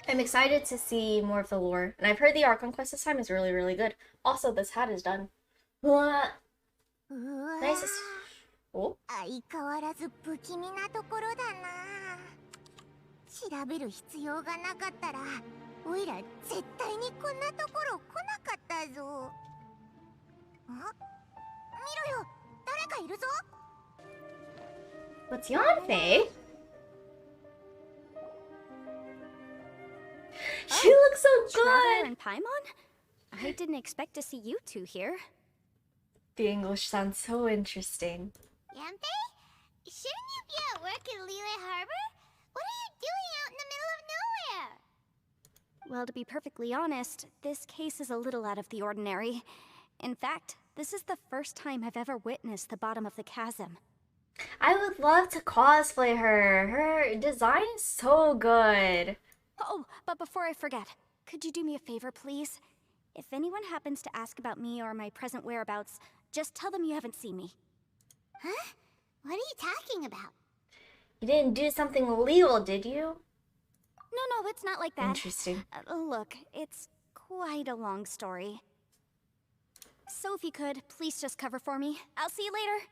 I'm excited to see more of the lore. And I've heard the Archon Quest this time is really, really good. Also, this hat is done. Nice. お相変わらず不気味なところだな。調べる必要がなかったら、おいら絶対にこんなところ来なかったぞ。あ、見ろよ、誰かいるぞ。What's Yanfei? She looks so Traveler good! and Paimon? I didn't expect to see you two here. The English sounds so interesting. Yanfei? Shouldn't you be at work in Liyue Harbor? What are you doing out in the middle of nowhere? Well, to be perfectly honest, this case is a little out of the ordinary. In fact, this is the first time I've ever witnessed the bottom of the chasm. I would love to cosplay her. Her design is so good. Oh, but before I forget, could you do me a favor, please? If anyone happens to ask about me or my present whereabouts, just tell them you haven't seen me. Huh? What are you talking about? You didn't do something illegal, did you? No, it's not like that. Interesting. Look, it's quite a long story. So if you could, please just cover for me. I'll see you later.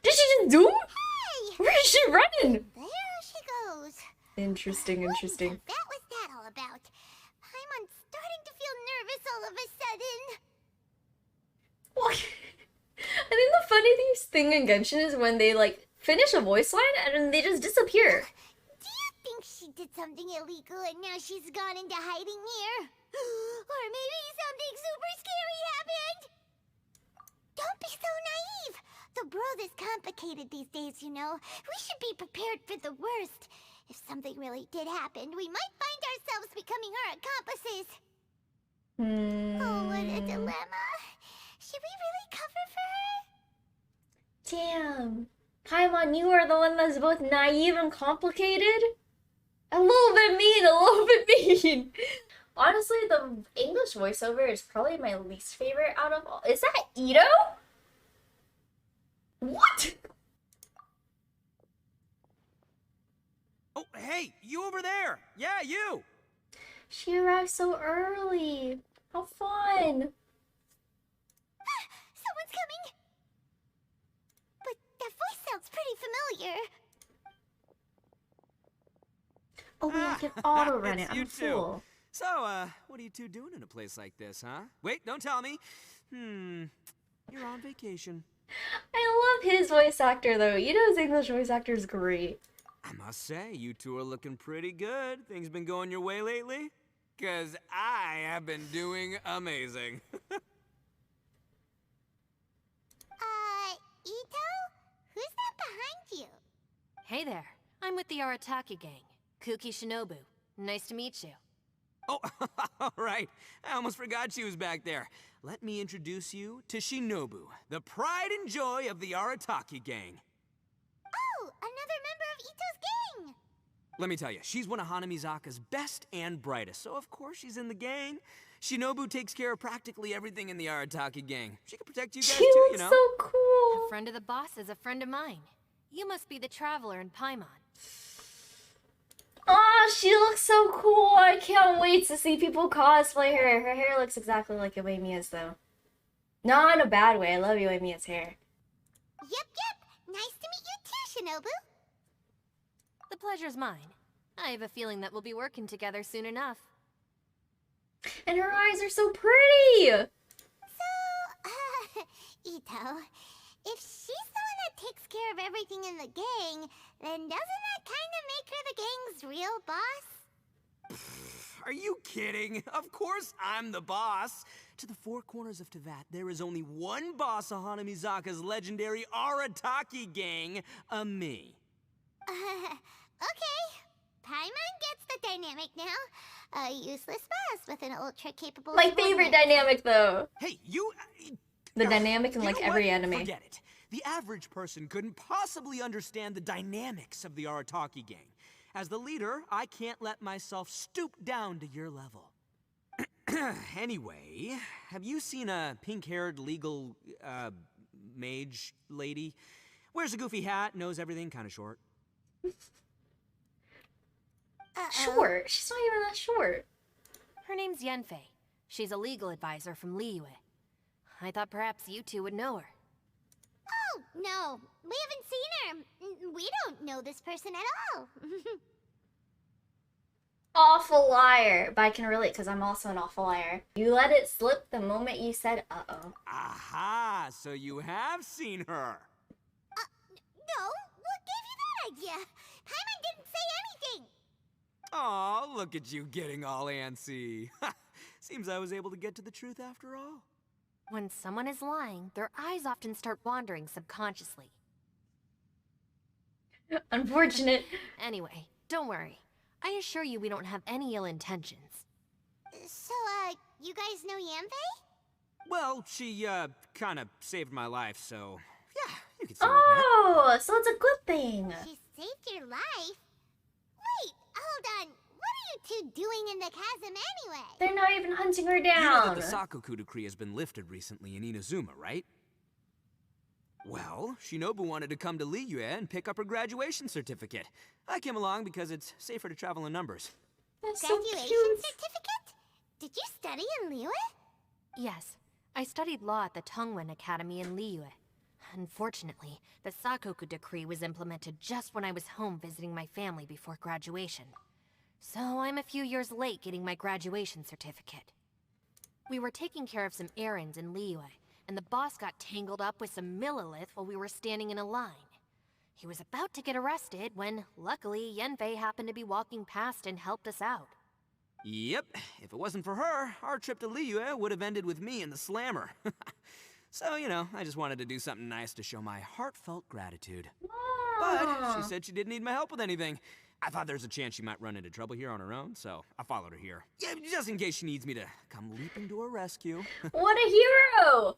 Did she just zoom? Hey! Where is she running? There she goes. Interesting. What was that all about? I'm starting to feel nervous all of a sudden. What? I think the funniest thing in Genshin is when they like finish a voice line and then they just disappear. Do you think she did something illegal and now she's gone into hiding here? Or maybe something super scary happened? Don't be so naive. The world is complicated these days, you know. We should be prepared for the worst. If something really did happen, we might find ourselves becoming her accomplices. Oh, what a dilemma. Should we really cover for her? Damn. Paimon, you are the one that's both naive and complicated? A little bit mean. Honestly, the English voiceover is probably my least favorite out of all. Is that Ito? What? Oh, hey, you over there! Yeah, you! She arrived so early. How fun. Someone's coming! But that voice sounds pretty familiar. Oh, wait, I can auto run it. It's I'm you a two. fool. So, what are you two doing in a place like this, huh? Wait, don't tell me. You're on vacation. I love his voice actor, though. Ito's English voice actor is great. I must say, you two are looking pretty good. Things been going your way lately? 'Cause I have been doing amazing. Ito? Who's that behind you? Hey there, I'm with the Arataki gang. Kuki Shinobu. Nice to meet you. Oh, all right. I almost forgot she was back there. Let me introduce you to Shinobu, the pride and joy of the Arataki gang. Oh, another member of Ito's gang! Let me tell you, she's one of Hanamizaka's best and brightest, so of course she's in the gang. Shinobu takes care of practically everything in the Arataki gang. She can protect you guys She too, looks you know? so A cool. friend of the boss is a friend of mine. You must be the traveler in Paimon. Aw, she looks so cool. I can't wait to see people cosplay her. Her hair looks exactly like Uemiya's, though. Not in a bad way. I love Uemiya's hair. Yep. Nice to meet you too, Shinobu. The pleasure's mine. I have a feeling that we'll be working together soon enough. And her eyes are so pretty. So, Ito, if she's the one that takes care of everything in the gang, then doesn't that kind of make her the gang's real boss? Are you kidding? Of course I'm the boss. To the four corners of Teyvat, there is only one boss of Hanamizaka's legendary Arataki gang, me. Okay. Paimon gets the dynamic now. A useless boss with an ultra-capable... My favorite dynamic, though. Hey, you... The dynamic in, You like, know every what? anime. Forget it. The average person couldn't possibly understand the dynamics of the Arataki gang. As the leader, I can't let myself stoop down to your level. Anyway, have you seen a pink-haired legal, mage lady? Wears a goofy hat, knows everything, kinda short. Short. She's not even that short. Her name's Yanfei. She's a legal advisor from Liyue. I thought perhaps you two would know her. Oh, no. We haven't seen her. We don't know this person at all. Awful liar. But I can relate because I'm also an awful liar. You let it slip the moment you said uh-oh. Aha! So you have seen her. No, what gave you that idea? Paimon didn't say anything. Aw, look at you getting all antsy. Seems I was able to get to the truth after all. When someone is lying, their eyes often start wandering subconsciously. Unfortunate. Anyway, don't worry. I assure you we don't have any ill intentions. So, you guys know Yanfei? Well, she, kind of saved my life, so... Yeah, you can say we've met. Oh, so it's a good thing. She saved your life? Wait, hold on. What are you two doing in the chasm anyway? They're not even hunting her You know down. that the Sakoku decree has been lifted recently in Inazuma, right? Well, Shinobu wanted to come to Liyue and pick up her graduation certificate. I came along because it's safer to travel in numbers. That's so Graduation cute. certificate? Did you study in Liyue? Yes, I studied law at the Tongwen Academy in Liyue. Unfortunately, the Sakoku decree was implemented just when I was home visiting my family before graduation. So I'm a few years late getting my graduation certificate. We were taking care of some errands in Liyue, and the boss got tangled up with some Millilith while we were standing in a line. He was about to get arrested when, luckily, Yanfei happened to be walking past and helped us out. Yep, if it wasn't for her, our trip to Liyue would have ended with me in the slammer. So, you know, I just wanted to do something nice to show my heartfelt gratitude. But she said she didn't need my help with anything. I thought there's a chance she might run into trouble here on her own, so I followed her here. Yeah, just in case she needs me to come leaping to her rescue. What a hero!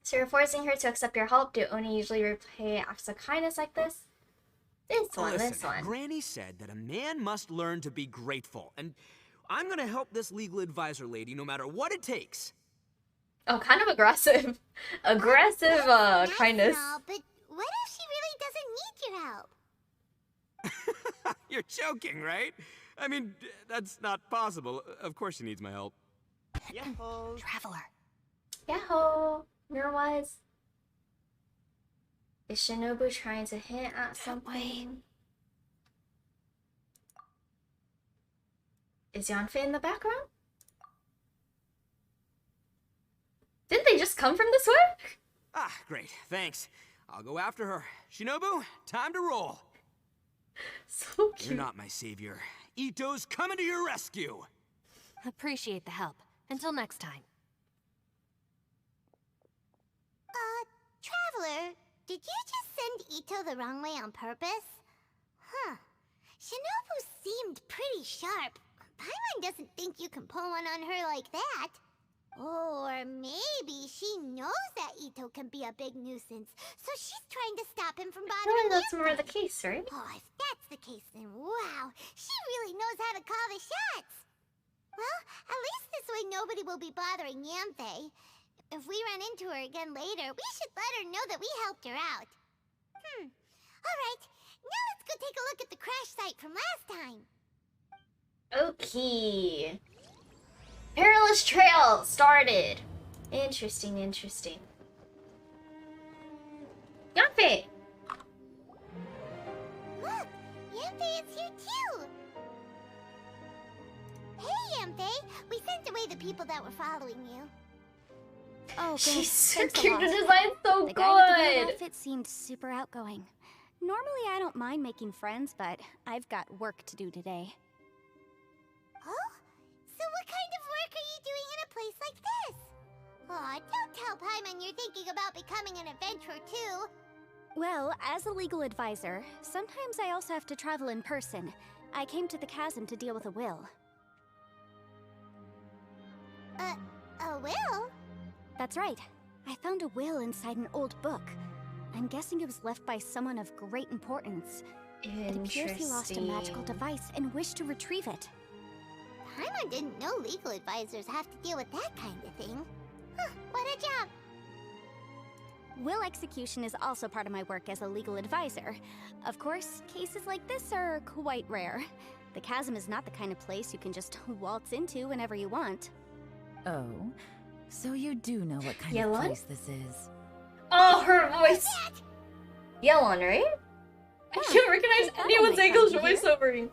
So you're forcing her to accept your help. Do Oni usually repay acts of kindness like this? This one. Granny said that a man must learn to be grateful, and I'm gonna help this legal advisor lady no matter what it takes. Oh, kind of aggressive. Aggressive, Nice kindness. and all, but what if she really doesn't need your help? You're joking, right? I mean, that's not possible. Of course she needs my help. Yahoo! Traveler. Yahoo! Mirror-wise. Is Shinobu trying to hint at something? Is Yanfei in the background? Didn't they just come from this way? Ah, great. Thanks. I'll go after her. Shinobu, time to roll. So cute. You're not my savior. Ito's coming to your rescue. Appreciate the help. Until next time. Traveler, did you just send Ito the wrong way on purpose? Huh. Shinobu seemed pretty sharp. Paimon doesn't think you can pull one on her like that. Or maybe she knows that Ito can be a big nuisance, so she's trying to stop him from I feel bothering like that's Yanfei. more the case, right? Oh, if that's the case, then wow, she really knows how to call the shots. Well, at least this way nobody will be bothering Yanfei. If we run into her again later, we should let her know that we helped her out. Alright, now let's go take a look at the crash site from last time. Okay. Perilous trail started. Interesting, interesting. Yanfei! Look, Yanfei is here too. Hey, Yanfei, we sent away the people that were following you. Oh, She's good. so Thanks a cute. lot. The design's so The guy with the weird good. outfit seemed super outgoing. Normally, I don't mind making friends, but I've got work to do today. Oh? So what kind of work are you doing in a place like this? Aw, don't tell Paimon you're thinking about becoming an adventurer too. Well, as a legal advisor, sometimes I also have to travel in person. I came to the chasm to deal with a will. A will? That's right. I found a will inside an old book. I'm guessing it was left by someone of great importance. It appears he lost a magical device and wished to retrieve it. Paimon didn't know legal advisors have to deal with that kind of thing. Huh, what a job. Will execution is also part of my work as a legal advisor. Of course, cases like this are quite rare. The chasm is not the kind of place you can just waltz into whenever you want. Oh, so you do know what kind Yellow? of place this is. Oh, her voice! Yellow, right? I can't recognize that anyone's might English come here. voiceovering.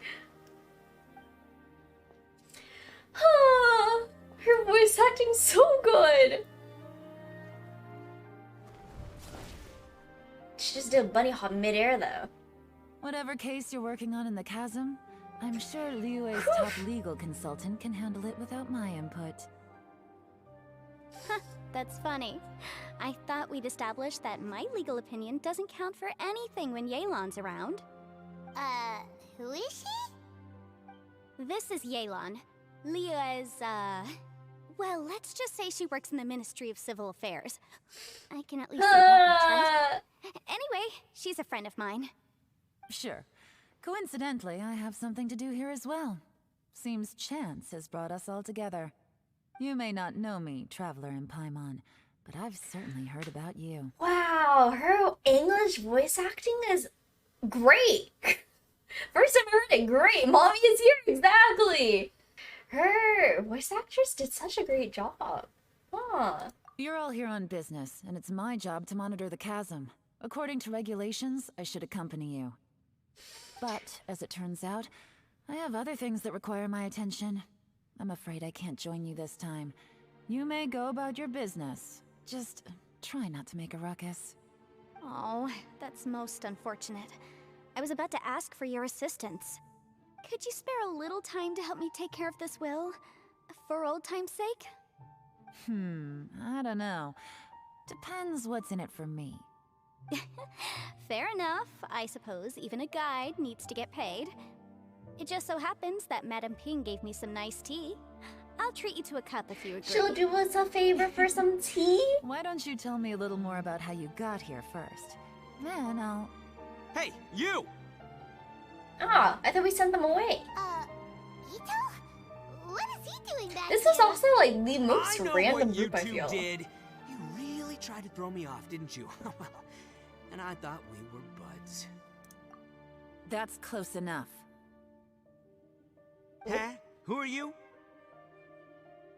Her voice acting so good. She just did a bunny hop midair though. Whatever case you're working on in the chasm, I'm sure Liyue's top legal consultant can handle it without my input. That's funny. I thought we'd established that my legal opinion doesn't count for anything when Yelan's around. Who is she? This is Yelan. Liyue's, well, let's just say she works in the Ministry of Civil Affairs. I can at least say that much, right? Anyway, she's a friend of mine. Sure. Coincidentally, I have something to do here as well. Seems chance has brought us all together. You may not know me, Traveler in Paimon, but I've certainly heard about you. Wow, her English voice acting is great. First time I heard it, great. Mommy is here, exactly. Her voice actress did such a great job. Huh. You're all here on business, and it's my job to monitor the chasm. According to regulations, I should accompany you. But, as it turns out, I have other things that require my attention. I'm afraid I can't join you this time. You may go about your business. Just try not to make a ruckus. Oh, that's most unfortunate. I was about to ask for your assistance. Could you spare a little time to help me take care of this will? For old time's sake? I don't know. Depends what's in it for me. Fair enough. I suppose even a guide needs to get paid. It just so happens that Madame Ping gave me some nice tea. I'll treat you to a cup if you agree. She'll do us a favor for some tea? Why don't you tell me a little more about how you got here first? Then I'll... Hey, you! Ah, I thought we sent them away. Ito? What is he doing back This here? is also like the most I know random what you group I two feel. did. You really tried to throw me off, didn't you? And I thought we were buds. That's close enough. Huh? Who are you?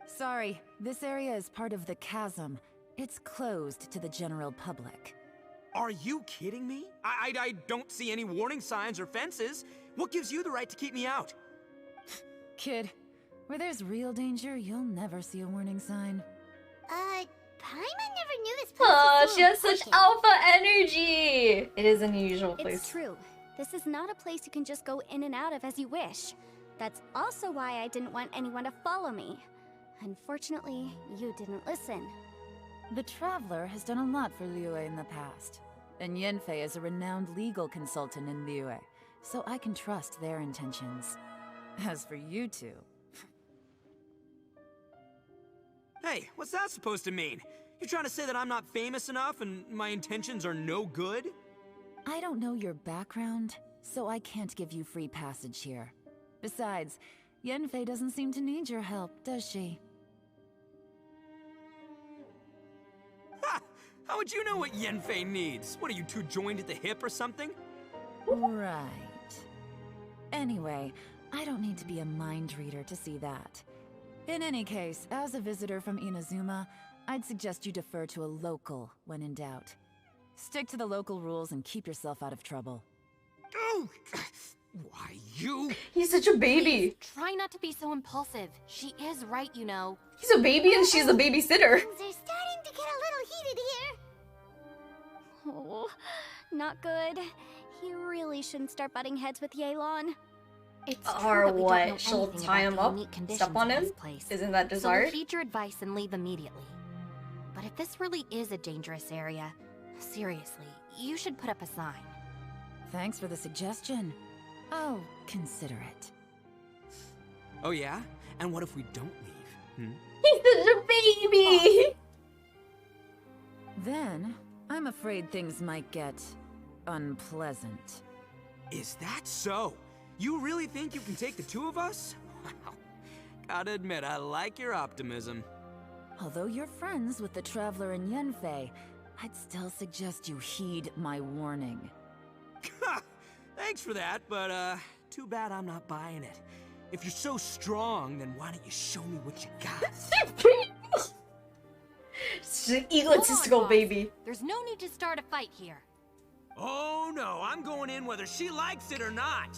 Sorry, this area is part of the chasm. It's closed to the general public. Are you kidding me? I don't see any warning signs or fences. What gives you the right to keep me out? Kid, where there's real danger, you'll never see a warning sign. Paimon never knew this place Oh, was so she has such important. alpha energy. It is an unusual place. It's true. This is not a place you can just go in and out of as you wish. That's also why I didn't want anyone to follow me. Unfortunately, you didn't listen. The Traveler has done a lot for Liyue in the past. And Yenfei is a renowned legal consultant in Liyue, so I can trust their intentions. As for you two... Hey, what's that supposed to mean? You trying to say that I'm not famous enough and my intentions are no good? I don't know your background, so I can't give you free passage here. Besides, Yenfei doesn't seem to need your help, does she? Ha! How would you know what Yenfei needs? What, are you two joined at the hip or something? Right. Anyway, I don't need to be a mind reader to see that. In any case, as a visitor from Inazuma, I'd suggest you defer to a local when in doubt. Stick to the local rules and keep yourself out of trouble. Oh, why you? He's such a baby. Try not to be so impulsive. She is right, you know. He's a baby and she's a babysitter. Things are starting to get a little heated here. Oh, not good. He really shouldn't start butting heads with Yelan. It's Or true that we what? don't know She'll anything tie about him the up? unique conditions Step on of him? this place. Isn't that So desired? we'll heed your advice and leave immediately. But if this really is a dangerous area, seriously, you should put up a sign. Thanks for the suggestion. I'll consider it. Oh yeah? And what if we don't leave? He's such a baby. Then, I'm afraid things might get... unpleasant. Is that so? You really think you can take the two of us? Wow. Gotta admit, I like your optimism. Although you're friends with the Traveler and Yenfei, I'd still suggest you heed my warning. Thanks for that, but too bad I'm not buying it. If you're so strong, then why don't you show me what you got? She's an egotistical boss. baby. There's no need to start a fight here. Oh no, I'm going in whether she likes it or not.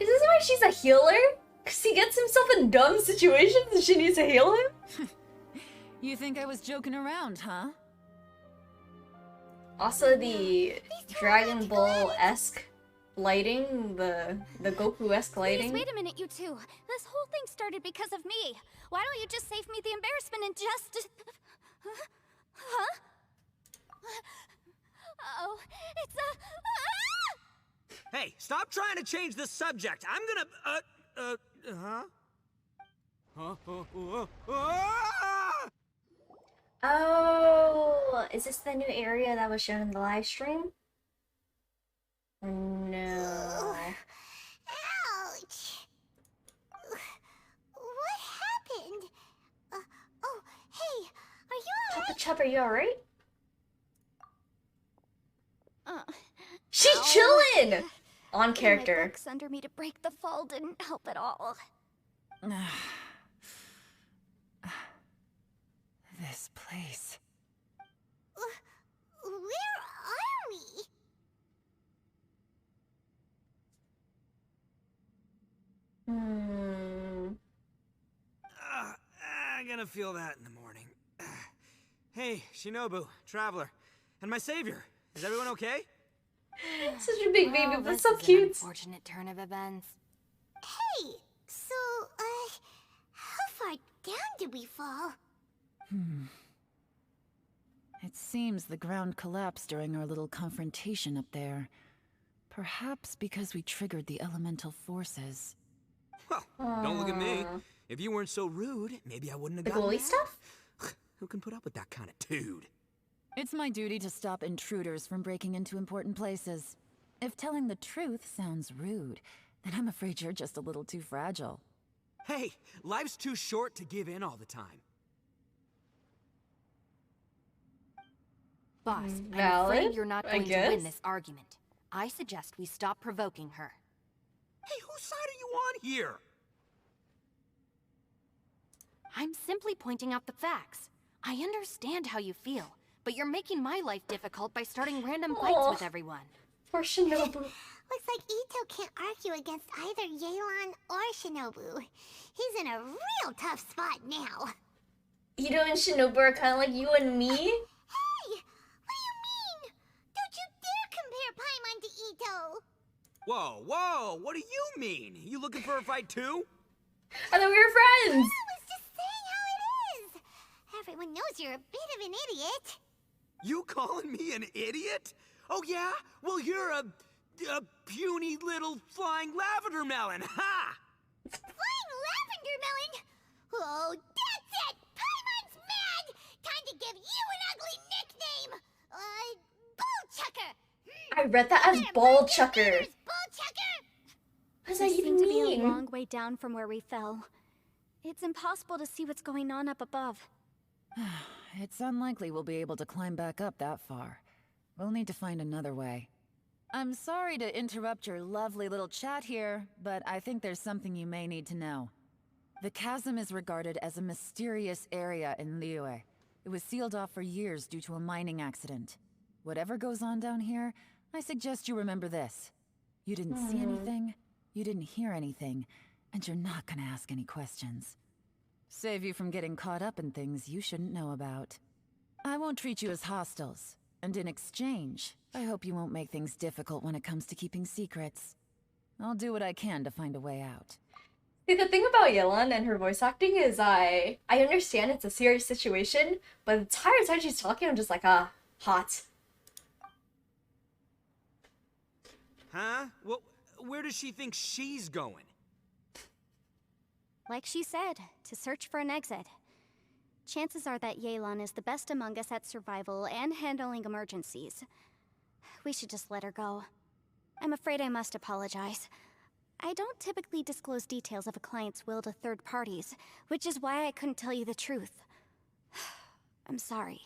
Is this why she's a healer? Because he gets himself in dumb situations and she needs to heal him? You think I was joking around, huh? Also, the Dragon Ball-esque lighting, the Goku-esque lighting. Please, wait a minute, you two. This whole thing started because of me. Why don't you just save me the embarrassment and just... Huh? Oh, it's a... Hey, stop trying to change the subject. I'm gonna, Oh, is this the new area that was shown in the live stream? No. Ouch! What happened? Oh, hey, are you alright? Papa Chup, are you alright? Ow. She's chillin'! On My character. books under me to break the fall didn't help at all. This place. Where are we? I'm gonna feel that in the morning. Hey, Shinobu, Traveler, and my savior. Is everyone okay? Such a big baby, Well, but this so is an cute. unfortunate turn of events. Hey, so, how far down did we fall? It seems the ground collapsed during our little confrontation up there. Perhaps because we triggered the elemental forces. Well, don't look at me. If you weren't so rude, maybe I wouldn't have The gotten goalie mad. stuff? Who can put up with that kind of dude? It's my duty to stop intruders from breaking into important places. If telling the truth sounds rude, then I'm afraid you're just a little too fragile. Hey, life's too short to give in all the time. Boss, I'm Valid, afraid you're not I going to win guess. this argument. I suggest we stop provoking her. Hey, whose side are you on here? I'm simply pointing out the facts. I understand how you feel, but you're making my life difficult by starting random fights Aw. with everyone. Poor Shinobu. Looks like Ito can't argue against either Yelan or Shinobu. He's in a real tough spot now. Ito and Shinobu are kind of like you and me. Hey, what do you mean? Don't you dare compare Paimon to Ito. Whoa, whoa, what do you mean? You looking for a fight too? I thought we were friends. I was just saying how it is. Everyone knows you're a bit of an idiot. You calling me an idiot? Oh yeah? Well, you're a puny little flying lavender melon, ha! Flying lavender melon? Oh, that's it! Paimon's mad! Time to give you an ugly nickname! Ball Chucker! I read that as Ball Chucker. Ball Chucker! What does We that seem even to be a mean? long way down from where we fell. It's impossible to see what's going on up above. It's unlikely we'll be able to climb back up that far. We'll need to find another way. I'm sorry to interrupt your lovely little chat here, but I think there's something you may need to know. The chasm is regarded as a mysterious area in Liyue. It was sealed off for years due to a mining accident. Whatever goes on down here, I suggest you remember this. You didn't see anything, you didn't hear anything, and you're not gonna ask any questions. Save you from getting caught up in things you shouldn't know about. I won't treat you as hostiles, and in exchange, I hope you won't make things difficult when it comes to keeping secrets. I'll do what I can to find a way out. See, the thing about Yelan and her voice acting is I understand it's a serious situation, but the entire time she's talking, I'm just like, hot. Huh? Well, where does she think she's going? Like she said, to search for an exit. Chances are that Yelan is the best among us at survival and handling emergencies. We should just let her go. I'm afraid I must apologize. I don't typically disclose details of a client's will to third parties, which is why I couldn't tell you the truth. I'm sorry.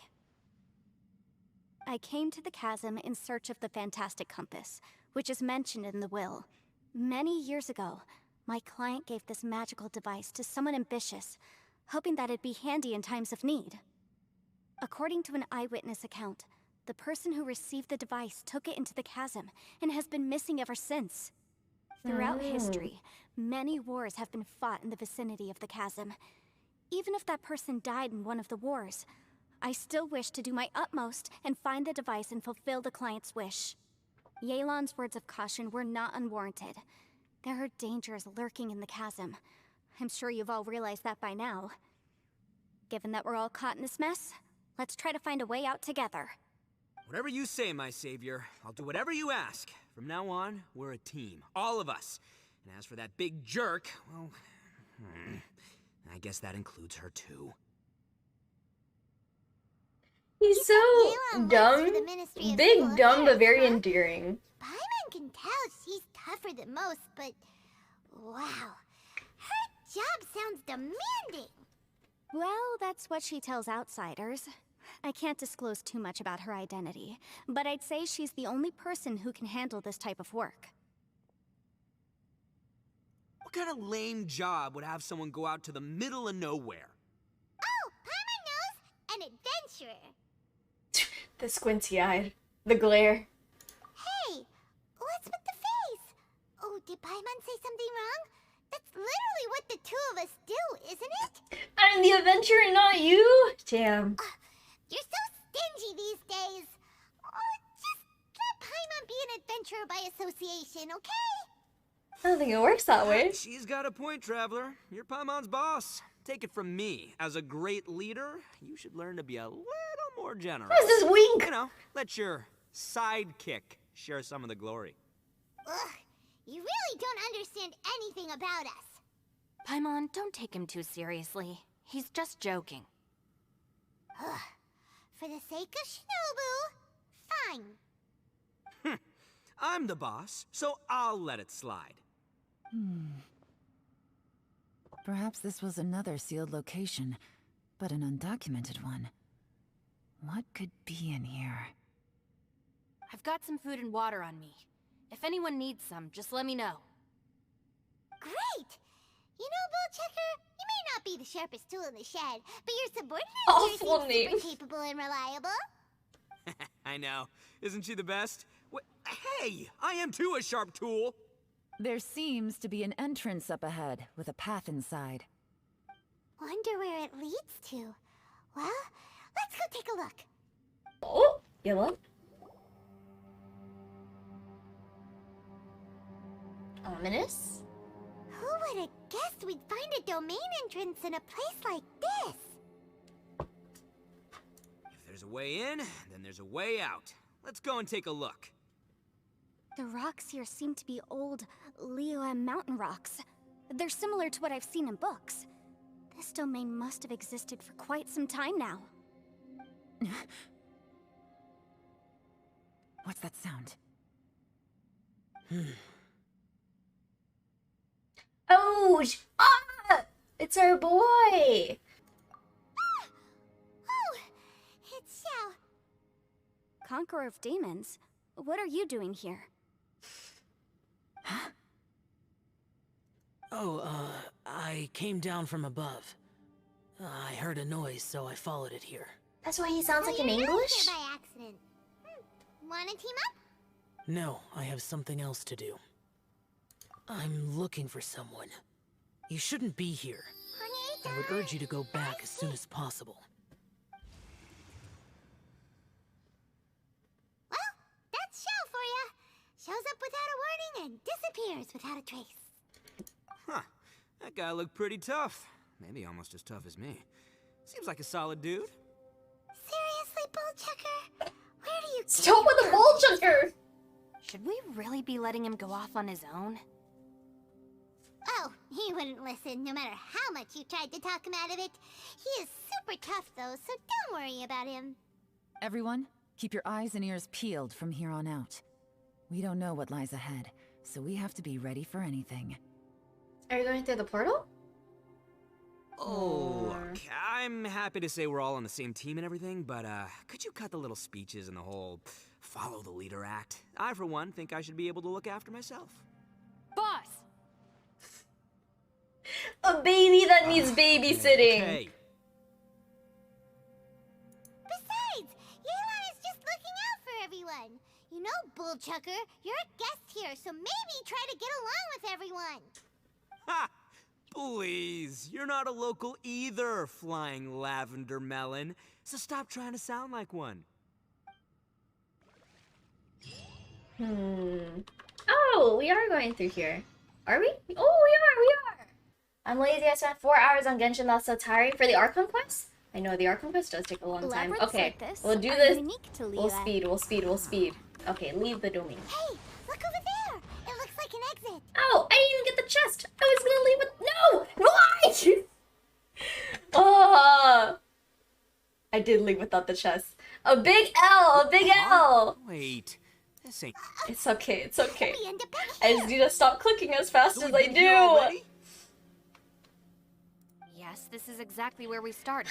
I came to the chasm in search of the fantastic compass, which is mentioned in the will. Many years ago, my client gave this magical device to someone ambitious, hoping that it'd be handy in times of need. According to an eyewitness account, the person who received the device took it into the chasm and has been missing ever since. Throughout history, many wars have been fought in the vicinity of the chasm. Even if that person died in one of the wars, I still wish to do my utmost and find the device and fulfill the client's wish. Yelan's words of caution were not unwarranted. There are dangers lurking in the chasm. I'm sure you've all realized that by now. Given that we're all caught in this mess, let's try to find a way out together. Whatever you say, my savior. I'll do whatever you ask. From now on, we're a team. All of us. And as for that big jerk, well... I guess that includes her too. He's so dumb. Big, dumb, but very endearing. Paimon can tell she's tougher than most, but... wow. Her job sounds demanding. Well, that's what she tells outsiders. I can't disclose too much about her identity, but I'd say she's the only person who can handle this type of work. What kind of lame job would have someone go out to the middle of nowhere? Oh, Paimon knows! An adventurer. The squinty-eyed. The glare. Hey, what's with the face? Oh, did Paimon say something wrong? That's literally what the two of us do, isn't it? I'm the adventurer, not you? Damn. You're so stingy these days. Oh, just let Paimon be an adventurer by association, okay? I don't think it works that way. She's got a point, Traveler. You're Paimon's boss. Take it from me. As a great leader, you should learn to be a little more generous. What is this wink? You know, let your sidekick share some of the glory. Ugh, you really don't understand anything about us. Paimon, don't take him too seriously. He's just joking. Ugh. For the sake of Shinobu, fine. I'm the boss, so I'll let it slide. Perhaps this was another sealed location, but an undocumented one. What could be in here? I've got some food and water on me. If anyone needs some, just let me know. Great! You know, Bullchecker, you may not be the sharpest tool in the shed, but your subordinate Awful here name. seems super capable and reliable. I know. Isn't she the best? Hey, I am too a sharp tool. There seems to be an entrance up ahead, with a path inside. Wonder where it leads to. Well, let's go take a look. Oh, yellow. Ominous. Who would have guessed we'd find a domain entrance in a place like this? If there's a way in, then there's a way out. Let's go and take a look. The rocks here seem to be old Liyue mountain rocks. They're similar to what I've seen in books. This domain must have existed for quite some time now. What's that sound? Oh, it's our boy. Oh, it's Xiao. Conqueror of Demons? What are you doing here? I came down from above. I heard a noise, so I followed it here. That's why he sounds So like in you're not English? here by accident. Wanna team up? No, I have something else to do. I'm looking for someone. You shouldn't be here. I would urge you to go back as soon as possible. Well, that's Xiao for ya. Shows up without a warning and disappears without a trace. Huh. That guy looked pretty tough. Maybe almost as tough as me. Seems like a solid dude. Seriously, Bullchecker? Where do you Stop with the bullchecker! Should we really be letting him go off on his own? Oh, he wouldn't listen no matter how much you tried to talk him out of it. He is super tough though, so don't worry about him. Everyone, keep your eyes and ears peeled from here on out. We don't know what lies ahead, so we have to be ready for anything. Are you going through the portal? Oh, look, I'm happy to say we're all on the same team and everything, but could you cut the little speeches and the whole follow the leader act? I, for one, think I should be able to look after myself. Boss! A baby that needs babysitting. Okay. Besides, Yelan is just looking out for everyone. You know, Bullchucker, you're a guest here, so maybe try to get along with everyone. Ha! Please, you're not a local either, flying lavender melon. So stop trying to sound like one. Oh, we are going through here. Are we? Oh, we are. I'm lazy. I spent 4 hours on Genshin. That's so tiring. For the Archon Quest? I know the Archon Quest does take a long time. Labyrinths Okay, like this we'll do are this. unique to We'll Liyue. speed. Okay, leave the domain. Hey, look over there. It looks like an exit. Oh, I didn't even get the chest. I was gonna leave with why? Oh, I did leave without the chest. A big L. Wait, this ain't... It's okay. We end up back I here. just need to stop clicking as fast as I We've been here already? do. Yes, this is exactly where we started.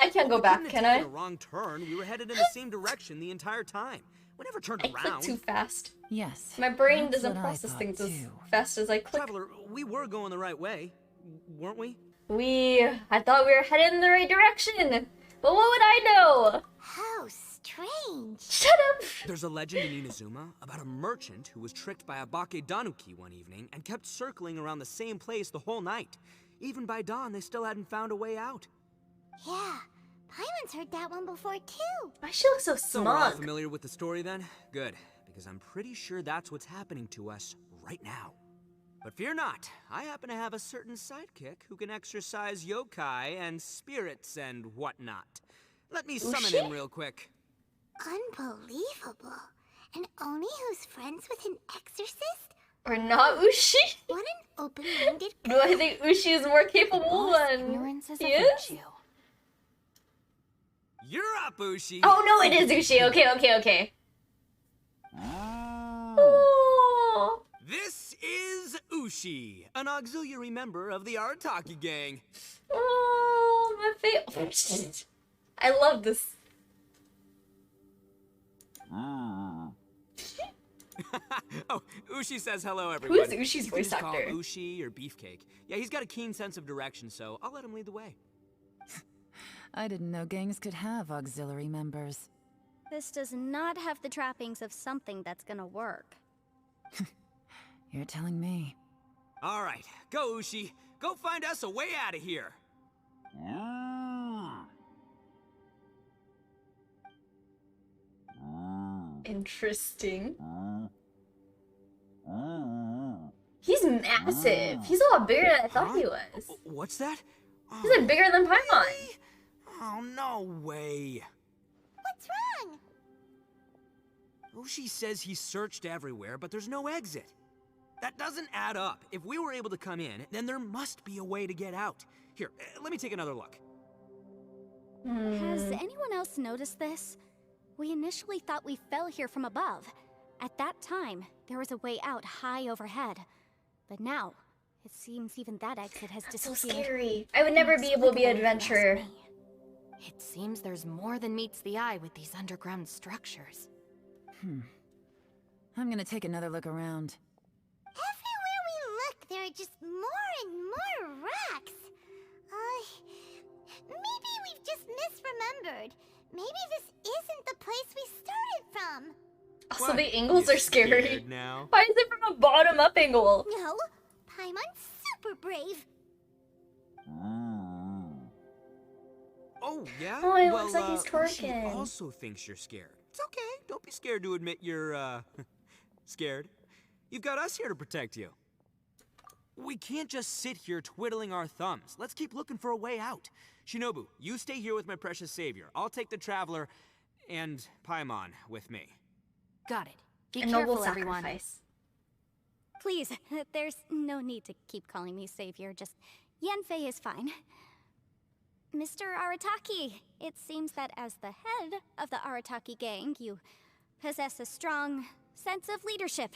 I can't go We back, couldn't can have I? taken a wrong turn. We were headed in the same direction the entire time. We never turned I click around. too fast. Yes. My brain that's doesn't what I process thought, things as too. fast as I click. Traveler, we were going the right way, weren't we? I thought we were headed in the right direction. But what would I know? How strange. Shut up. There's a legend in Inazuma about a merchant who was tricked by a Bakedanuki one evening and kept circling around the same place the whole night. Even by dawn, they still hadn't found a way out. Yeah, Paimon's heard that one before too. Why she looks so So we're all smug? familiar with the story then? Good, because I'm pretty sure that's what's happening to us right now. But fear not, I happen to have a certain sidekick who can exercise yokai and spirits and whatnot. Let me summon Ushi? him real quick. Unbelievable. An Oni who's friends with an exorcist? Or not Ushi? What an open-minded Do I think Ushi is more capable Boss, than ignorance is he a is? virtue. You're up, Ushi! Oh no, it is Ushi. Okay. Oh. This is Ushi, an auxiliary member of the Arataki gang. Oh, my face. I love this. Oh, Ushi says hello, everyone. Who's Ushi's You can voice just call actor? Ushi or Beefcake. Yeah, he's got a keen sense of direction, so I'll let him lead the way. I didn't know gangs could have auxiliary members. This does not have the trappings of something that's gonna work. You're telling me. All right, go Ushi. Go find us a way out of here. Interesting. He's massive. He's a lot bigger than I thought he was. What's that? He's like bigger than Paimon. Really? Oh, no way. What's wrong? Ushi says he searched everywhere, but there's no exit. That doesn't add up. If we were able to come in, then there must be a way to get out. Here, let me take another look. Has anyone else noticed this? We initially thought we fell here from above. At that time, there was a way out high overhead. But now, it seems even that exit has That's so disappeared. scary. I would never be able to be an adventurer. It seems there's more than meets the eye with these underground structures. I'm gonna take another look around. Everywhere we look, there are just more and more rocks. Maybe we've just misremembered. Maybe this isn't the place we started from. Also, What? the angles You are scary. scared now? Why is it from a bottom-up angle? No, Paimon's super brave. Oh, yeah? Oh, it well, looks like he's Ushi twerking. also thinks you're scared. It's okay. Don't be scared to admit you're, scared. You've got us here to protect you. We can't just sit here twiddling our thumbs. Let's keep looking for a way out. Shinobu, you stay here with my precious savior. I'll take the Traveler and Paimon with me. Got it. Be A noble careful, everyone. sacrifice. Please, there's no need to keep calling me savior. Just Yanfei is fine. Mr. Arataki, it seems that as the head of the Arataki gang, you possess a strong sense of leadership.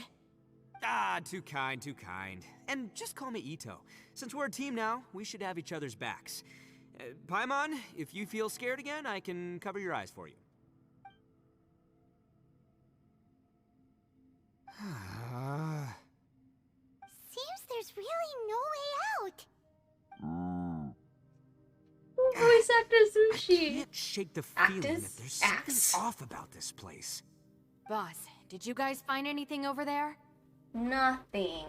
Ah, too kind, too kind. And just call me Ito. Since we're a team now, we should have each other's backs. Paimon, if you feel scared again, I can cover your eyes for you. Seems there's really no way out. Voice actor I Sushi. can't shake the feeling that Actus? there's something Axe? off about this place. Boss, did you guys find anything over there? Nothing.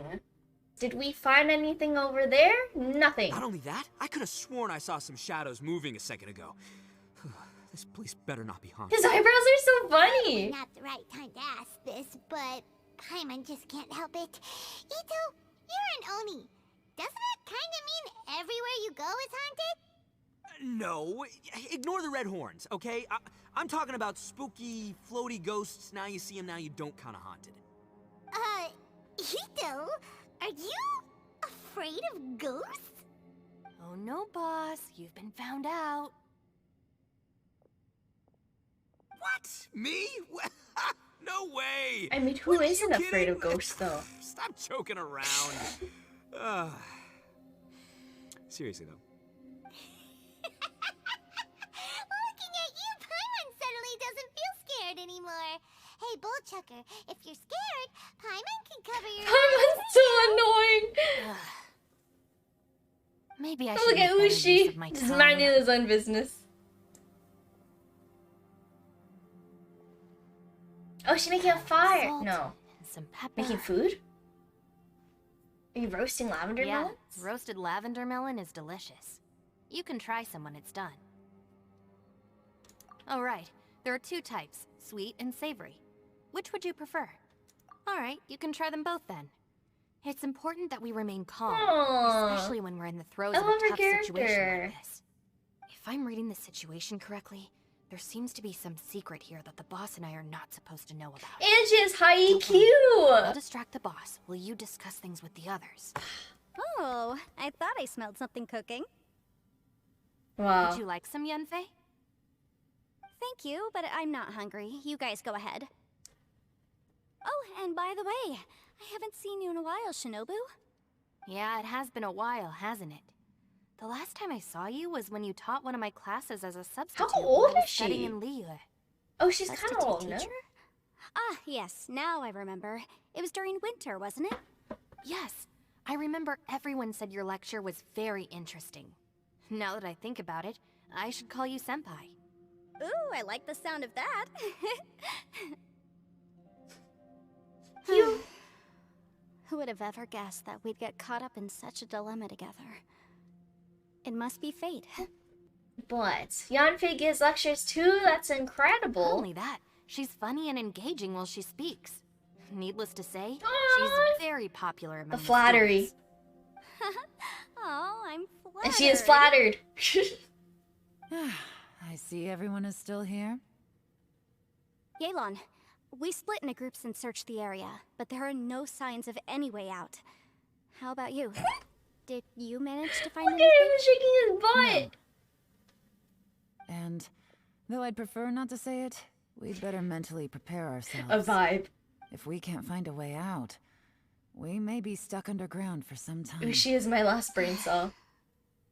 Did we find anything over there? Nothing. Not only that, I could have sworn I saw some shadows moving a second ago. This place better not be haunted. His eyebrows are so funny. Not the right time to ask this, but Paimon just can't help it. Ito, you're an Oni. Doesn't that kind of mean everywhere you go is haunted? No, ignore the red horns, okay? I'm talking about spooky, floaty ghosts. Now you see them, now you don't kind of haunted. Ito, are you afraid of ghosts? Oh no, boss. You've been found out. What? Me? No way! I mean, who What, are you isn't afraid kidding? of ghosts, though? Stop joking around. Seriously, though. Looking at you, Paimon suddenly doesn't feel scared anymore. Hey, Bullchucker, if you're scared, Paimon can cover your Paimon's so annoying. Maybe I Oh, should look at make better use Ushi. of my Just time. minding his own business. Oh, she's making a fire. Salt No. and some pepper. Making food? Are you roasting lavender Yeah, melons? roasted lavender melon is delicious. You can try some when it's done. Oh, right. There are two types, sweet and savory. Which would you prefer? Alright, you can try them both then. It's important that we remain calm, Aww. especially when we're in the throes I of a love her tough situation character. like this. If I'm reading the situation correctly, there seems to be some secret here that the boss and I are not supposed to know about. And she has high Don't worry, I'll EQ. distract the boss while you discuss things with the others. Oh, I thought I smelled something cooking. Wow. Would you like some Yunfei? Thank you, but I'm not hungry. You guys go ahead. Oh, and by the way, I haven't seen you in a while, Shinobu. Yeah, it has been a while, hasn't it? The last time I saw you was when you taught one of my classes as a substitute old while I was is studying she? in Liyue. Oh, she's kind Substitute of old, no? teacher? Ah, yes, now I remember. It was during winter, wasn't it? Yes, I remember everyone said your lecture was very interesting. Now that I think about it, I should call you Senpai. Ooh, I like the sound of that. You. Who would have ever guessed that we'd get caught up in such a dilemma together? It must be fate. But Yanfei gives lectures too? That's Not incredible. only that, she's funny and engaging while she speaks. Needless to say, Aw. she's very popular among The flattery. students. Oh, I'm flattered. And she is flattered. I see everyone is still here. Yelan, we split into groups and searched the area, but there are no signs of any way out. How about you? Did you manage to find Look at anything? him shaking his butt. And though I'd prefer not to say it, we'd better mentally prepare ourselves. A vibe. If we can't find a way out, we may be stuck underground for some time. Ushi is my last brain cell.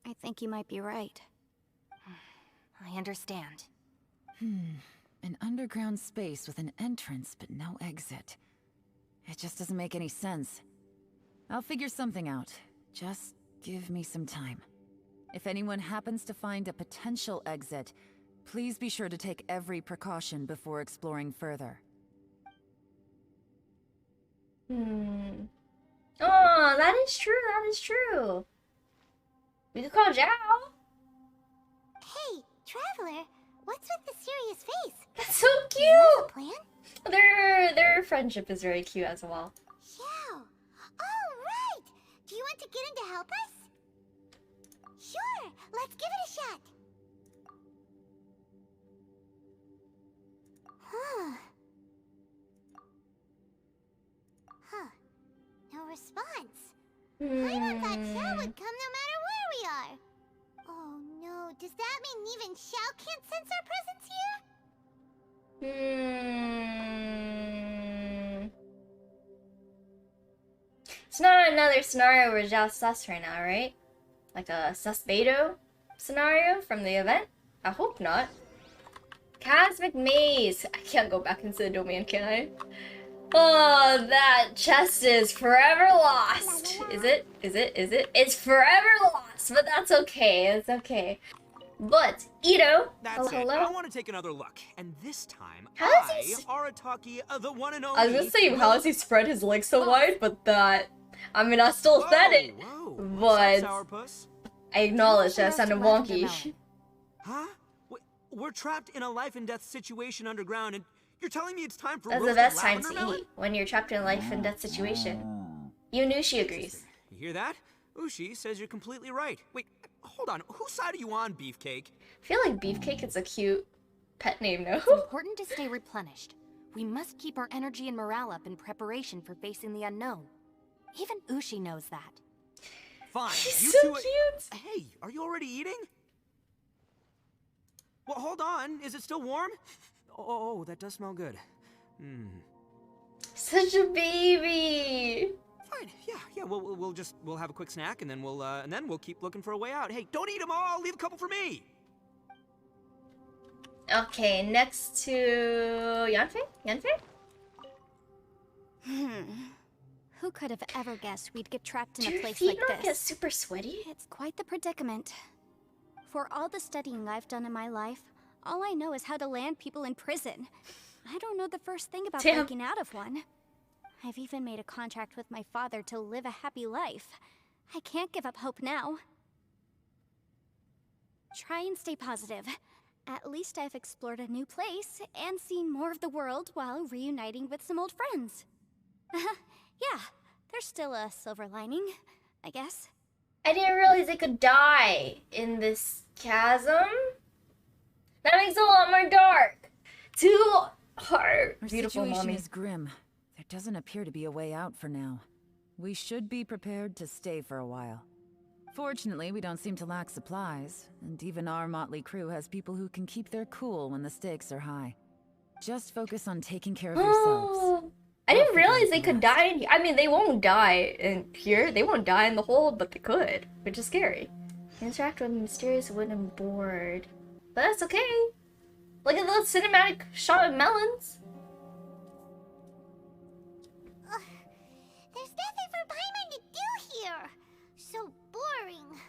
I think you might be right. I understand. An underground space with an entrance but no exit. It just doesn't make any sense. I'll figure something out. Just give me some time. If anyone happens to find a potential exit, please be sure to take every precaution before exploring further. Oh, that is true. That is true. We could call Xiao. Hey, Traveler, what's with the serious face? That's so Do you have cute. a plan? Their friendship is very cute as well. Xiao. Oh, right. Do you want to get in to help us? Sure. Let's give it a shot. Huh. No response. I thought Xiao would come no matter where we are. Oh no, does that mean even Xiao can't sense our presence here? It's not another scenario where Xiao's sus right now, right? Like a sus-beto scenario from the event? I hope not. Cosmic Maze. I can't go back into the domain, can I? Oh, that chest is forever lost. Is it? Is it? Is it? It's forever lost, but that's okay. It's okay. But, Ito, That's hello? it. I want to take another look. And this time, How does he Arataki, the one and only... I was gonna say, how does he spread his legs so wide? But that... I mean, I still said it. Whoa. But... Sourpuss? I acknowledge that Roast sounded lavender wonky. melon. Huh? We're trapped in a life and death situation underground, and you're telling me it's time for That's the roasted best time lavender to melon? eat, when you're trapped in a life and death situation. Yunushi agrees. You hear that? Ushi says you're completely right. Wait, hold on. Whose side are you on, Beefcake? I feel like Beefcake is a cute pet name, no? It's important to stay replenished. We must keep our energy and morale up in preparation for facing the unknown. Even Ushi knows that. Fine. She's you so two... cute! Hey, are you already eating? Well, hold on. Is it still warm? Oh, that does smell good. Such a baby! Fine. Yeah. We'll have a quick snack, and then we'll keep looking for a way out. Hey, don't eat them all. Leave a couple for me. Okay, next to Yanfei? Yanfei? Who could have ever guessed we'd get trapped in Do a your place feet like not get this? super sweaty? It's quite the predicament. For all the studying I've done in my life, all I know is how to land people in prison. I don't know the first thing about Damn. breaking out of one. I've even made a contract with my father to live a happy life. I can't give up hope now. Try and stay positive. At least I've explored a new place and seen more of the world while reuniting with some old friends. Yeah, there's still a silver lining, I guess. I didn't realize they could die in this chasm. That makes it a lot more dark. Too hard. Our Beautiful situation mommy. is grim. There doesn't appear to be a way out for now. We should be prepared to stay for a while. Fortunately, we don't seem to lack supplies, and even our motley crew has people who can keep their cool when the stakes are high. Just focus on taking care of yourselves. I We'll didn't figure out realize the they could rest. die in here. I mean, they won't die in here. They won't die in the hole, but they could, which is scary. Interact with a mysterious wooden board. But that's okay. Look at the cinematic shot of melons. There's nothing for Paimon to do here. So boring.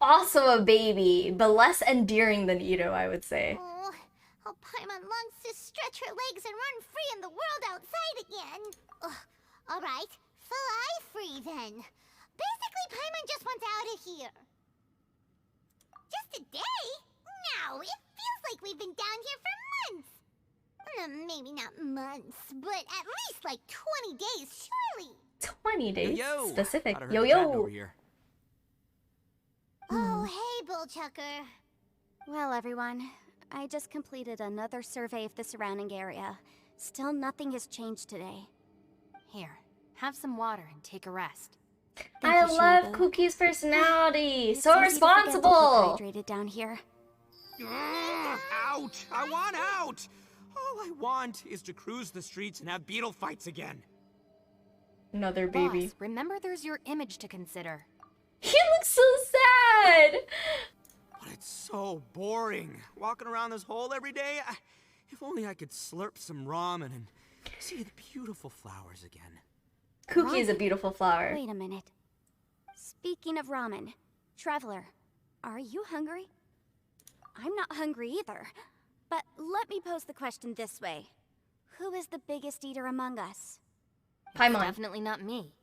Also a baby, but less endearing than Ito, I would say. Oh, how Paimon longs to stretch her legs and run free in the world outside again. Alright, fly free then. Basically, Paimon just wants out of here. Just a day? No, it feels like we've been down here for months. Maybe not months, but at least like 20 days, surely. 20 days? Yo, Specific. thought I heard Yo the chatting yo. over here. Oh, hey, Bullchucker. Well, everyone, I just completed another survey of the surrounding area. Still nothing has changed today. Here, have some water and take a rest. I you, love Shinobu. Cookie's personality. It's So easy to forget to keep responsible. hydrated down here. Ouch! I want out! All I want is to cruise the streets and have beetle fights again. Another baby. Boss, remember there's your image to consider. He looks so sad. But it's so boring. Walking around this hole every day. If only I could slurp some ramen and see the beautiful flowers again. Cookie is a beautiful flower. Wait a minute. Speaking of ramen, Traveler, are you hungry? I'm not hungry either. But let me pose the question this way. Who is the biggest eater among us? Paimon. Definitely not me.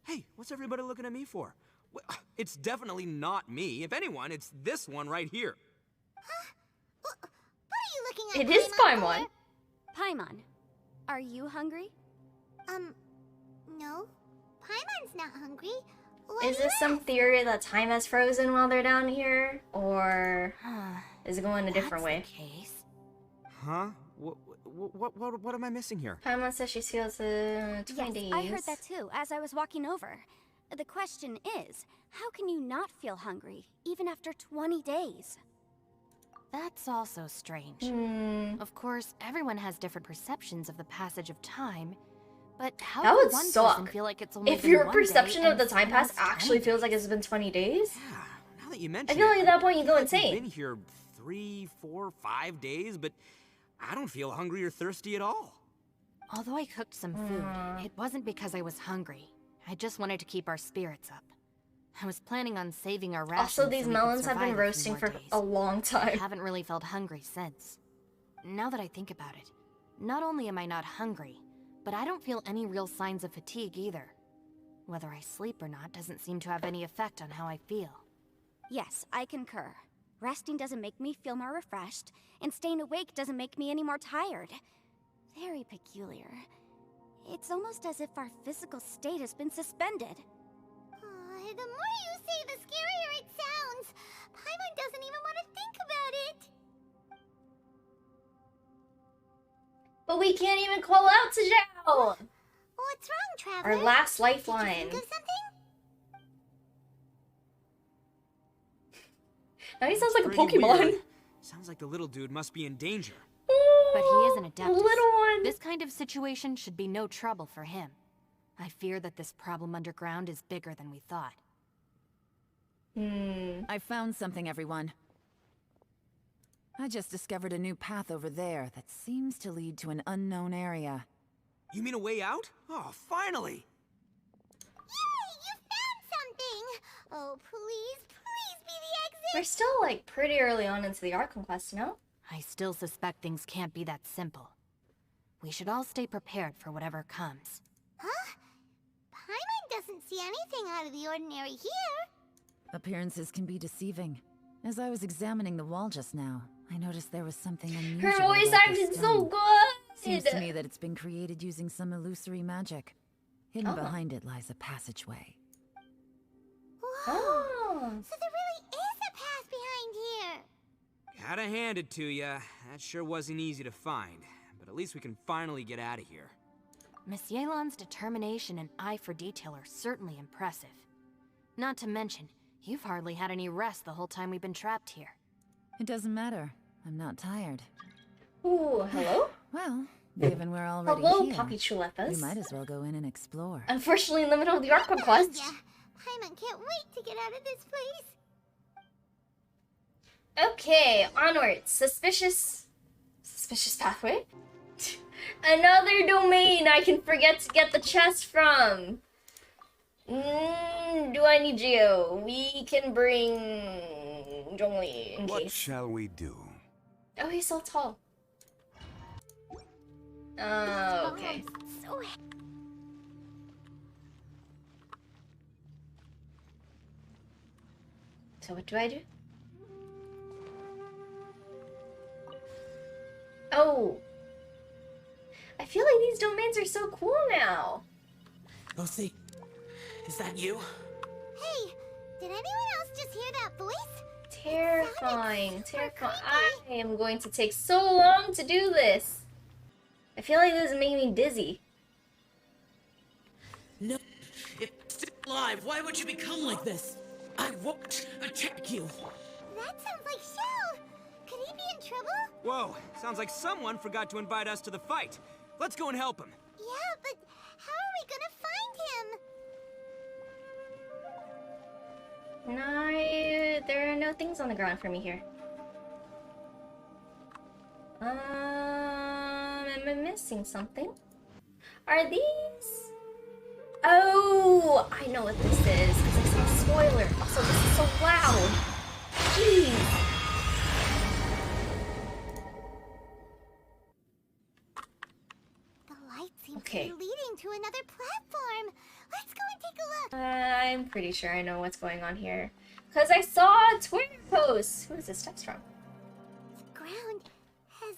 Hey, what's everybody looking at me for? Well, it's definitely not me. If anyone, it's this one right here. What are you looking at? It is Paimon Paimon. Paimon, are you hungry? for? No. Paimon's not hungry. Why Is do you this some ask? theory that time has frozen while they're down here? Or is it going a different way? That's the case. Huh? What am I missing here? Paimon says she feels 20 Yes, days. I heard that too, as I was walking over. The question is, how can you not feel hungry, even after 20 days? That's also strange. Of course, everyone has different perceptions of the passage of time, but how That can would one person suck. feel like it's only If been your one perception day of the and time someone pass else actually 20 feels like days? it's been 20 days, Yeah, now that you I mention feel it, like at that point you I go feel like we've insane. been here 3, 4, 5 days, but I don't feel hungry or thirsty at all. Although I cooked some food, it wasn't because I was hungry. I just wanted to keep our spirits up. I was planning on saving our rations Also, these so we could melons have been survive a few roasting more for days. a long I time. haven't really felt hungry since. Now that I think about it, not only am I not hungry, but I don't feel any real signs of fatigue either. Whether I sleep or not doesn't seem to have any effect on how I feel. Yes, I concur. Resting doesn't make me feel more refreshed, and staying awake doesn't make me any more tired. Very peculiar. It's almost as if our physical state has been suspended. The more you say, the scarier it sounds. Paimon doesn't even want to think about it. But we can't even call out to Xiao! What's wrong, Traveler? Our last Did you lifeline. think of something? Now he sounds like a Pretty Pokemon. weird. Sounds like the little dude must be in danger. But he is an The Adeptus. little one. This kind of situation should be no trouble for him. I fear that this problem underground is bigger than we thought. I found something, everyone. I just discovered a new path over there that seems to lead to an unknown area. You mean a way out? Oh, finally! Yay! You found something! Oh, please, please be the exit! We're still like pretty early on into the Archon Quest, no? I still suspect things can't be that simple. We should all stay prepared for whatever comes. Huh? Paimon doesn't see anything out of the ordinary here. Appearances can be deceiving. As I was examining the wall just now, I noticed there was something unusual Her voice about this acting so stone. good! Seems to me that it's been created using some illusory magic. Hidden Oh. behind it lies a passageway. Whoa! Oh. So there really is a path behind here. Gotta hand it to ya. That sure wasn't easy to find. But at least we can finally get out of here. Miss Yelan's determination and eye for detail are certainly impressive. Not to mention, you've hardly had any rest the whole time we've been trapped here. It doesn't matter. I'm not tired. Ooh, hello? Well, given we're already Hello, here, Poppy we Chulepas. might as well go in and explore. Unfortunately, in the middle of the Archon Quest. Yeah, Paimon can't wait to get out of this place. Okay, onwards. Suspicious pathway. Another domain I can forget to get the chest from. Do I need you? We can bring Zhongli in What case. shall we do? Oh, he's so tall. Oh, okay. So So what do I do? Oh. I feel like these domains are so cool now. Lucy, is that you? Hey, did anyone else just hear that voice? Terrifying, super terrifying. creepy. I am going to take so long to do this. I feel like this is making me dizzy. No, if I'm still alive, why would you become like this? I won't attack you. That sounds like Xiao. Could he be in trouble? Whoa, sounds like someone forgot to invite us to the fight. Let's go and help him. Yeah, but how are we gonna find him? No, there are no things on the ground for me here. Am I missing something? Are these? Oh, I know what this is because I saw a spoiler. Also, this is so loud. Jeez. The light seems Okay. to be leading to another platform. Let's go and take a look. I'm pretty sure I know what's going on here. Because I saw a Twitter post. Who is this text from? The ground has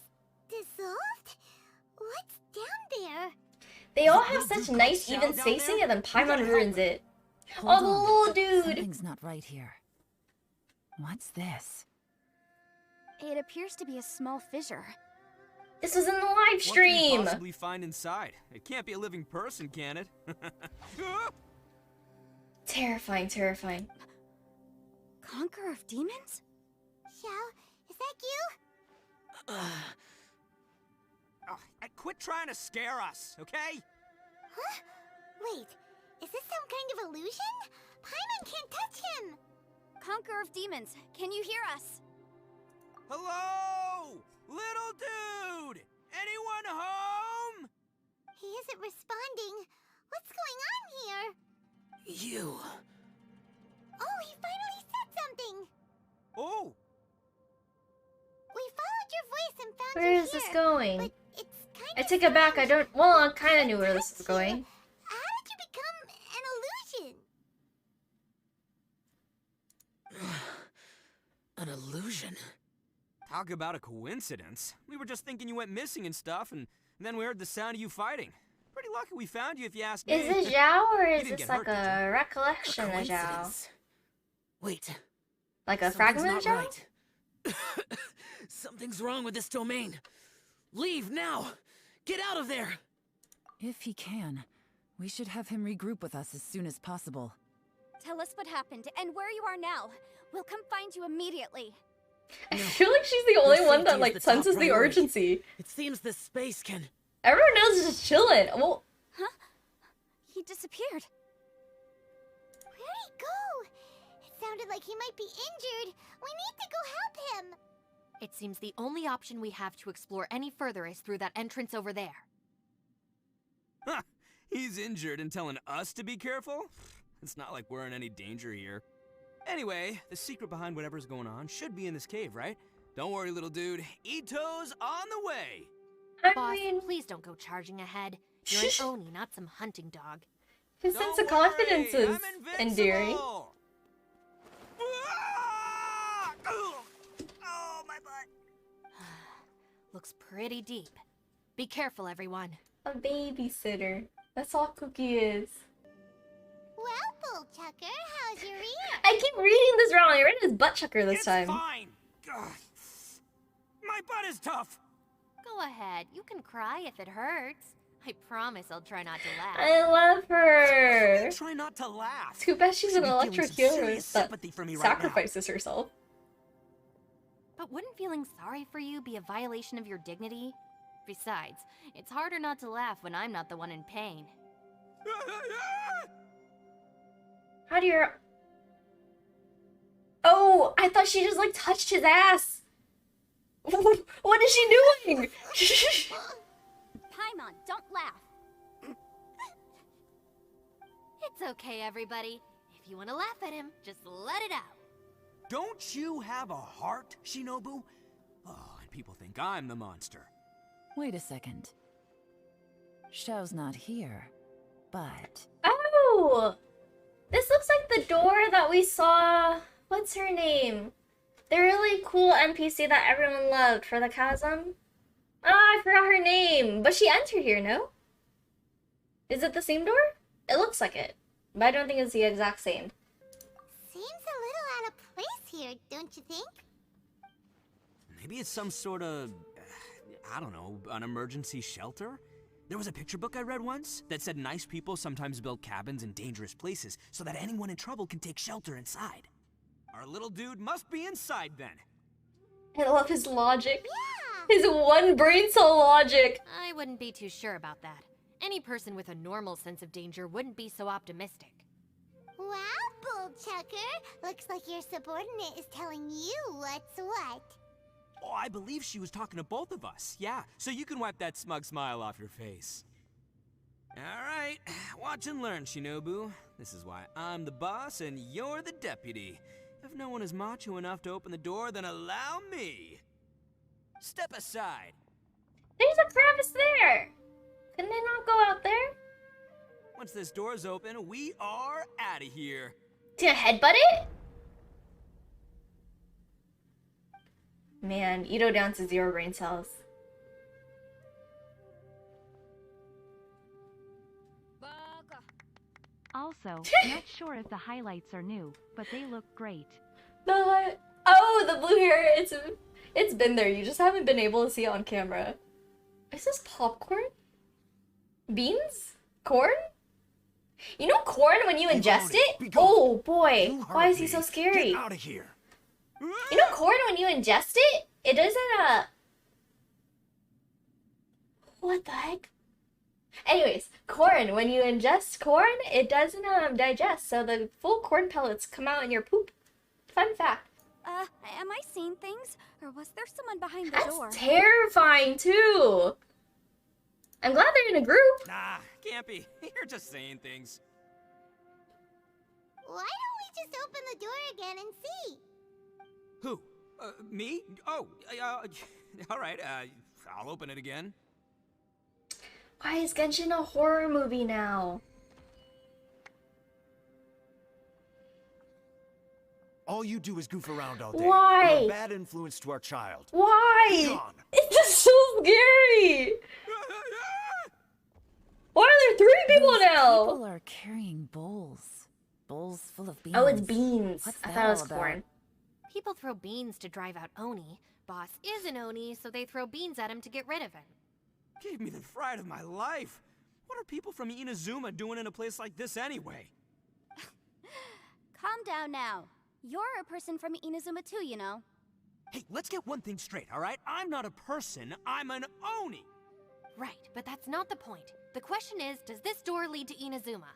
dissolved? What's down there? They all have Little such dude nice called even Xiao down spacing there? and then We gotta Paimon help ruins him. it. Hold Oh, the on. little dude. Something's not right here. What's this? It appears to be a small fissure. This was in the live What can we stream. possibly find inside? It can't be a living person, can it? Terrifying, terrifying. Conqueror of demons? Xiao, is that you? Oh, quit trying to scare us, okay? Huh? Wait, is this some kind of illusion? Paimon can't touch him! Conqueror of demons, can you hear us? Hello? Little dude! Anyone home? He isn't responding. What's going on here? You. Oh, he finally said something! Oh! We followed your voice and found Where you is this here, going? but it's kind I of take it back. I strange. don't. Well, I We kind of can't knew where this touch was going. you. How did you become an illusion? An illusion? Talk about a coincidence. We were just thinking you went missing and stuff, and then we heard the sound of you fighting. Pretty lucky we found you, if you ask me. Is this Xiao or You is didn't this get like hurt, did a recollection of Xiao? Coincidence. Wait. Like a Something's fragment of not Xiao? right. Something's wrong with this domain. Leave now! Get out of there! If he can, we should have him regroup with us as soon as possible. Tell us what happened and where you are now. We'll come find you immediately. I feel like she's the only Your one that safety is like the top senses the priority. urgency. It seems this space can... Everyone else is just chilling. Well, He disappeared. Where'd he go? It sounded like he might be injured. We need to go help him. It seems the only option we have to explore any further is through that entrance over there. Huh, he's injured and telling us to be careful? It's not like we're in any danger here. Anyway, the secret behind whatever's going on should be in this cave, right? Don't worry, little dude. Ito's on the way! I Boss, mean, please don't go charging ahead. You're an Oni, not some hunting dog. his sense Don't of confidence worry, is I'm endearing. invincible! Ah! Oh, my butt! Looks pretty deep. Be careful, everyone. A babysitter. That's all Cookie is. Well, Bullchucker, how's your ear? I keep reading this wrong. I read it as butt chucker this It's time. fine! Ugh. My butt is tough! Go ahead. You can cry if it hurts. I promise I'll try not to laugh. I love her. Try not to laugh. Too bad she's an Should be feeling electric some healer serious that sympathy for me right now. sacrifices herself. But wouldn't feeling sorry for you be a violation of your dignity? Besides, it's harder not to laugh when I'm not the one in pain. How do you... Oh, I thought she just like touched his ass. What is she doing? Paimon, don't laugh. It's okay, everybody. If you want to laugh at him, just let it out. Don't you have a heart, Shinobu? Oh, and people think I'm the monster. Wait a second. Xiao's not here, but... Oh! This looks like the door that we saw... What's her name? The really cool NPC that everyone loved for the chasm. Oh, I forgot her name. But she entered here, no? Is it the same door? It looks like it. But I don't think it's the exact same. Seems a little out of place here, don't you think? Maybe it's some sort of, I don't know, an emergency shelter? There was a picture book I read once that said nice people sometimes build cabins in dangerous places so that anyone in trouble can take shelter inside. Our little dude must be inside then. I love his logic. Yeah! His one brain cell logic. I wouldn't be too sure about that. Any person with a normal sense of danger wouldn't be so optimistic. Wow, Bullchucker! Looks like your subordinate is telling you what's what. Oh, I believe she was talking to both of us. Yeah, so you can wipe that smug smile off your face. All right, watch and learn, Shinobu. This is why I'm the boss and you're the deputy. If no one is macho enough to open the door, then allow me. Step aside. There's a crevice there. Couldn't they not go out there? Once this door's open, we are out of here. To headbutt it? Man, Ito down to 0 brain cells. Also, not sure if the highlights are new, but they look great. Oh, the blue hair. It's been there. You just haven't been able to see it on camera. Is this popcorn? Beans? Corn? You know corn when you ingest it? Oh boy, why is he so scary? Get out of here. You know corn when you ingest it? It doesn't, what the heck? Anyways, corn. When you ingest corn, it doesn't digest, so the full corn pellets come out in your poop. Fun fact. Am I seeing things? Or was there someone behind the That's door? terrifying too. I'm glad they're in a group. Nah, can't be. You're just saying things. Why don't we just open the door again and see? Who? Me? Oh, all right, I'll open it again. Why is Genshin a horror movie now? All you do is goof around all day. Why? You're a bad influence to our child. Why? Gone. It's just so scary. Why are there 3 people Those now? People are carrying bowls. Bowls full of beans. Oh, it's beans. What's I that thought it was all about? corn. People throw beans to drive out Oni. Boss is an Oni, so they throw beans at him to get rid of him. Gave me the fright of my life. What are people from Inazuma doing in a place like this anyway? Calm down now. You're a person from Inazuma too, you know. Hey, let's get one thing straight, all right? I'm not a person, I'm an Oni. Right, but that's not the point. The question is, does this door lead to Inazuma?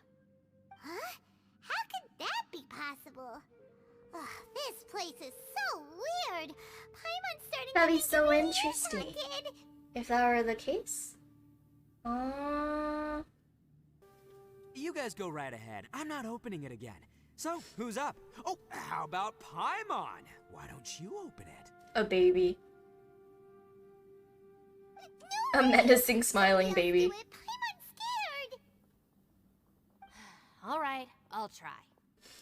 Huh? How could that be possible? Ugh, this place is so weird. Paimon's starting That'd to be make so me interesting. haunted. If that were the case. You guys go right ahead. I'm not opening it again. So, who's up? Oh, how about Paimon? Why don't you open it? A baby. A menacing, smiling baby. Do it. Paimon's scared. All right, I'll try.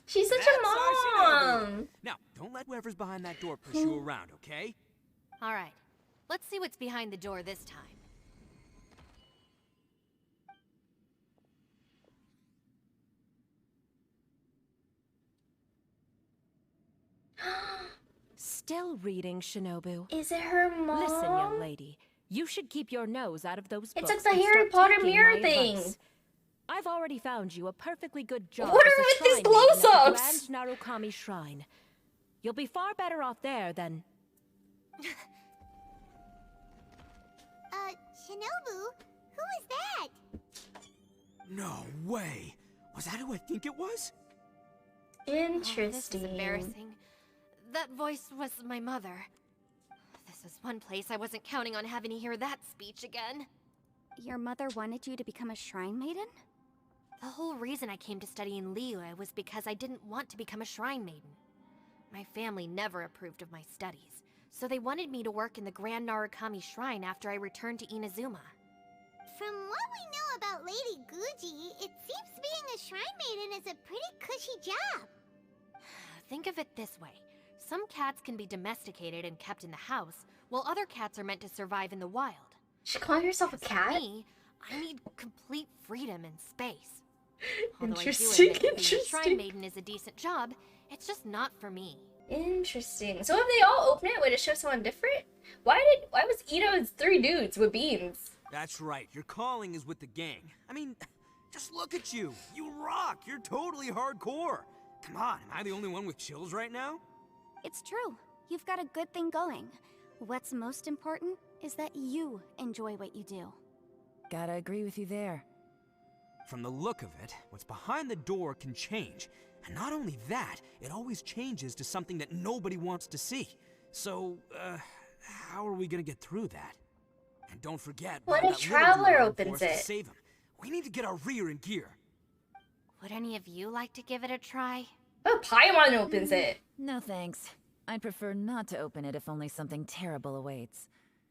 She's such That's a how she mom. Now, don't let whoever's behind that door push you around, okay? All right, let's see what's behind the door this time. Still reading, Shinobu. Is it her mom? Listen, young lady. You should keep your nose out of those It's books. like the and Harry start Potter taking mirror my thing. advice. I've already found you a perfectly good job What as are a with these shrine maiden at the close-ups? Grand Narukami Shrine. You'll be far better off there than... Shinobu? Who is that? No way. Was that who I think it was? Interesting. Oh, this is embarrassing. That voice was my mother. This is one place I wasn't counting on having to hear that speech again. Your mother wanted you to become a shrine maiden? The whole reason I came to study in Liyue was because I didn't want to become a shrine maiden. My family never approved of my studies, so they wanted me to work in the Grand Narukami Shrine after I returned to Inazuma. From what we know about Lady Guji, it seems being a shrine maiden is a pretty cushy job. Think of it this way. Some cats can be domesticated and kept in the house, while other cats are meant to survive in the wild. She calling herself a For cat? me, I need complete freedom in space. Although Interesting, I do admit that being a shrine interesting. maiden is a decent job, it's just not for me. Interesting. So if they all open it, would it show someone different? Why was Ito's 3 dudes with beams? That's right. Your calling is with the gang. I mean, just look at you. You rock. You're totally hardcore. Come on, am I the only one with chills right now? It's true. You've got a good thing going. What's most important is that you enjoy what you do. Gotta agree with you there. From the look of it, what's behind the door can change. And not only that, it always changes to something that nobody wants to see. So, how are we gonna get through that? And don't forget, What Bob if got little Traveler dude opens for us to it? save him. We need to get our rear in gear. Would any of you like to give it a try? Oh, Paimon opens it. No thanks. I'd prefer not to open it if only something terrible awaits.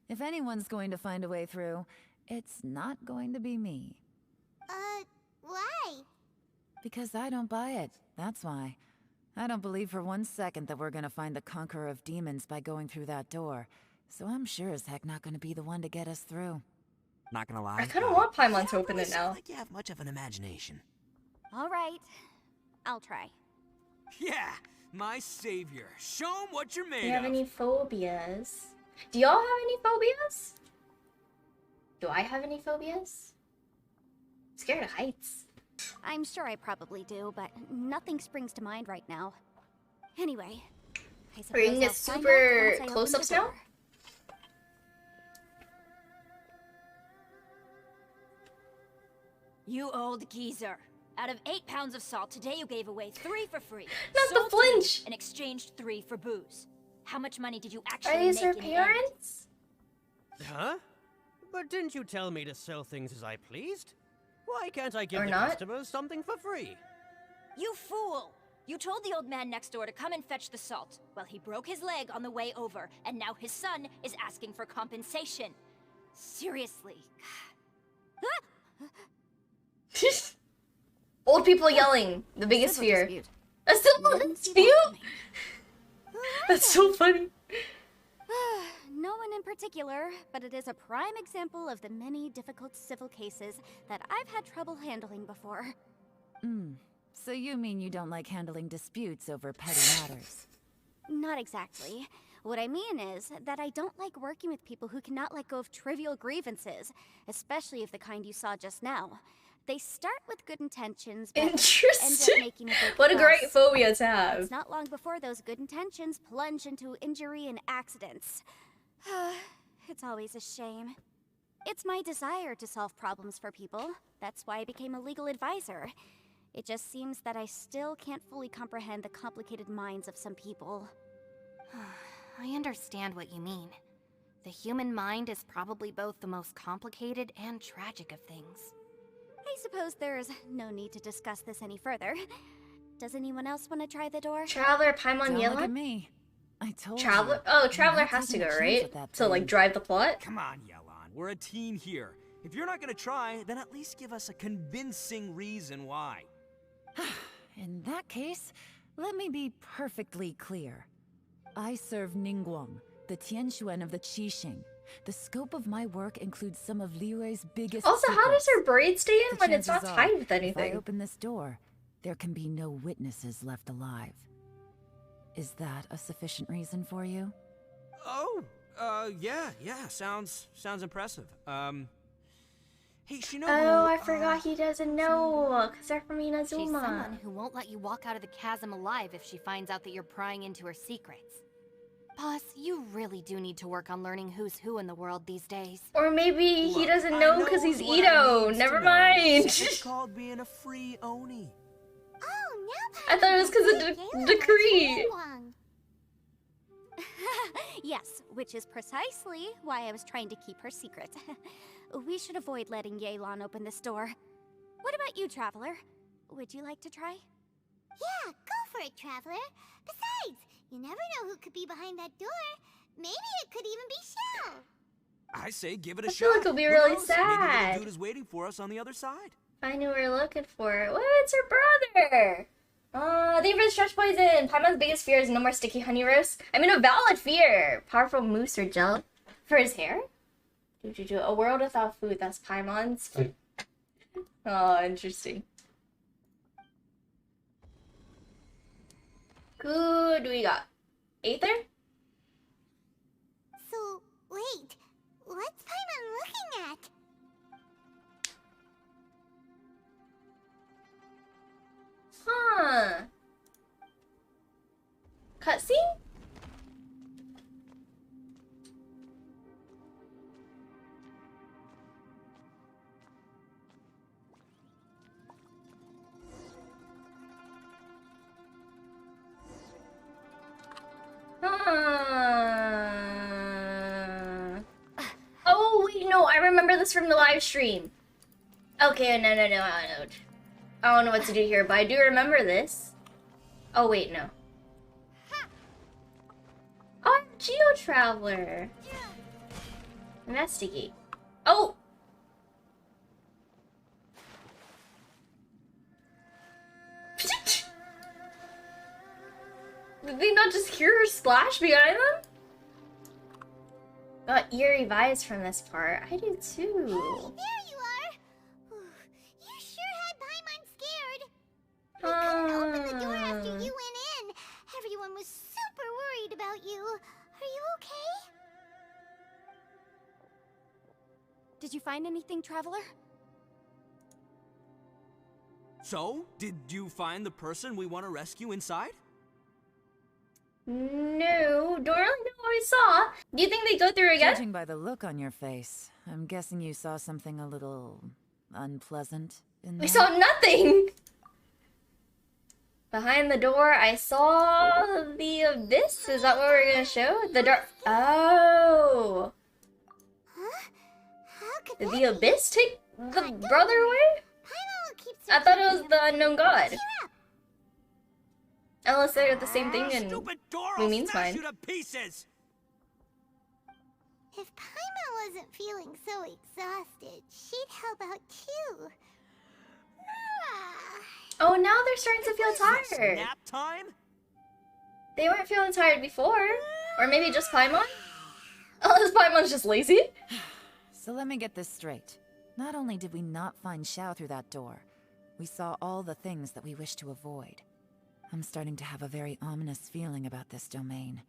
If anyone's going to find a way through, it's not going to be me. Why? Because I don't buy it, that's why. I don't believe for 1 second that we're gonna find the Conqueror of Demons by going through that door. So I'm sure as heck not gonna be the one to get us through. Not gonna lie. I kind of want Paimon you to don't open really it sound now. like you have much of an imagination. All right. I'll try. Yeah, my savior. Show him what you're Do made you have of. any phobias? Do y'all have any phobias? Do I have any phobias? I'm scared of heights. I'm sure I probably do, but nothing springs to mind right now. Anyway, I Are you gonna suppose get I'll find out super once I open close-ups the now? door. You old geezer. Out of 8 pounds of salt, today you gave away 3 for free. Not the Sold to me flinch. and exchanged 3 for booze. How much money did you Are actually these make her in the end? parents? Huh? But didn't you tell me to sell things as I pleased? Why can't I give Or the not? customers something for free? You fool! You told the old man next door to come and fetch the salt. Well, he broke his leg on the way over, and now his son is asking for compensation. Seriously. Old people yelling. The biggest Civil fear. dispute. A civil Didn't see that dispute? coming. That's so funny. No one in particular, but it is a prime example of the many difficult civil cases that I've had trouble handling before. So you mean you don't like handling disputes over petty matters? Not exactly. What I mean is that I don't like working with people who cannot let go of trivial grievances, especially of the kind you saw just now. They start with good intentions, but end up Interesting. making a big What a great fuss. phobia to have. It's not long before those good intentions plunge into injury and accidents. It's always a shame. It's my desire to solve problems for people. That's why I became a legal advisor. It just seems that I still can't fully comprehend the complicated minds of some people. I understand what you mean. The human mind is probably both the most complicated and tragic of things. I suppose there's no need to discuss this any further. Does anyone else want to try the door? Traveler Paimon Don't look at Yellow? me. I told Traveler? you. Oh, I'm Traveler not has to taking go, a chance right? with that To like thing. drive the plot? Come on, Yelan. We're a team here. If you're not gonna try, then at least give us a convincing reason why. In that case, let me be perfectly clear. I serve Ningguang, the Tianquan of the Qixing. The scope of my work includes some of Liyue's biggest Also, how does secrets. her braid stay in The when it's not chances tied are, with If I anything? open this door, there can be no witnesses left alive. Is that a sufficient reason for you? Oh, yeah, sounds impressive. Hey, Shinobu. Oh, I forgot he doesn't know, because they're from She's someone Inazuma. who won't let you walk out of the chasm alive if she finds out that you're prying into her secrets. Boss, you really do need to work on learning who's who in the world these days. Or maybe he Look, doesn't I know because he's what I Ito. needs Never to know. mind. It's called being a free Oni. Oh, now I thought it was because of the decree. Yes, which is precisely why I was trying to keep her secret. We should avoid letting Yelan open this door. What about you, Traveler? Would you like to try? Yeah, go for it, Traveler. Besides, you never know who could be behind that door. Maybe it could even be Xiao. I say give it a I shot. feel like it'll be Who really knows? sad. Maybe little dude is waiting for us on the other side. I knew we were looking for it. What? It's her brother! Thank you for the stretch poison. Paimon's biggest fear is no more sticky honey roast. I mean, a valid fear. Powerful mousse or gel for his hair? A world without food. That's Paimon's. Oh, interesting. Who do we got? Aether? So, wait. What's Paimon looking at? Huh. Cutscene? Oh, wait, no, I remember this from the live stream. Okay, no, I don't know what to do here, but I do remember this. Oh, wait, no. Oh, I'm Geo Traveler. Investigate. Oh! Did they not just hear her splash behind them? Got eerie vibes from this part. I do too. There you are! You sure had Paimon scared. We couldn't open the door after you went in. Everyone was super worried about you. Are you okay? Did you find anything, Traveler? So, did you find the person we want to rescue inside? No, don't really know what we saw. Do you think they go through again? Judging by the look on your face, I'm guessing you saw something a little unpleasant in We there? saw nothing! Behind the door, I saw the abyss. Is that what we're gonna show? The dark. Oh! Huh? How could Did that the abyss take the brother away? Paimon will keep I thought it searching was for the him. unknown god. Cheer up. Unless they're the same thing and Stupid door! we I'll mean smash fine. you to pieces! If Paimon wasn't feeling so exhausted, she'd help out too. Oh, now they're starting to feel tired. Nap time? They weren't feeling tired before. Or maybe just Paimon? Oh, this Paimon's just lazy? So let me get this straight. Not only did we not find Xiao through that door, we saw all the things that we wish to avoid. I'm starting to have a very ominous feeling about this domain.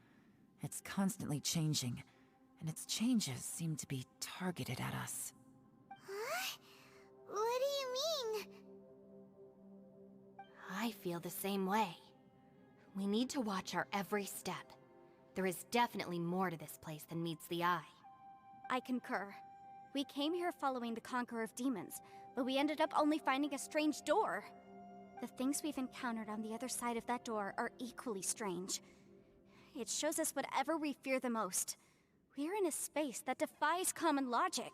It's constantly changing, and its changes seem to be targeted at us. Huh? What do you mean? I feel the same way. We need to watch our every step. There is definitely more to this place than meets the eye. I concur. We came here following the Conqueror of Demons, but we ended up only finding a strange door. The things we've encountered on the other side of that door are equally strange. It shows us whatever we fear the most. We're in a space that defies common logic.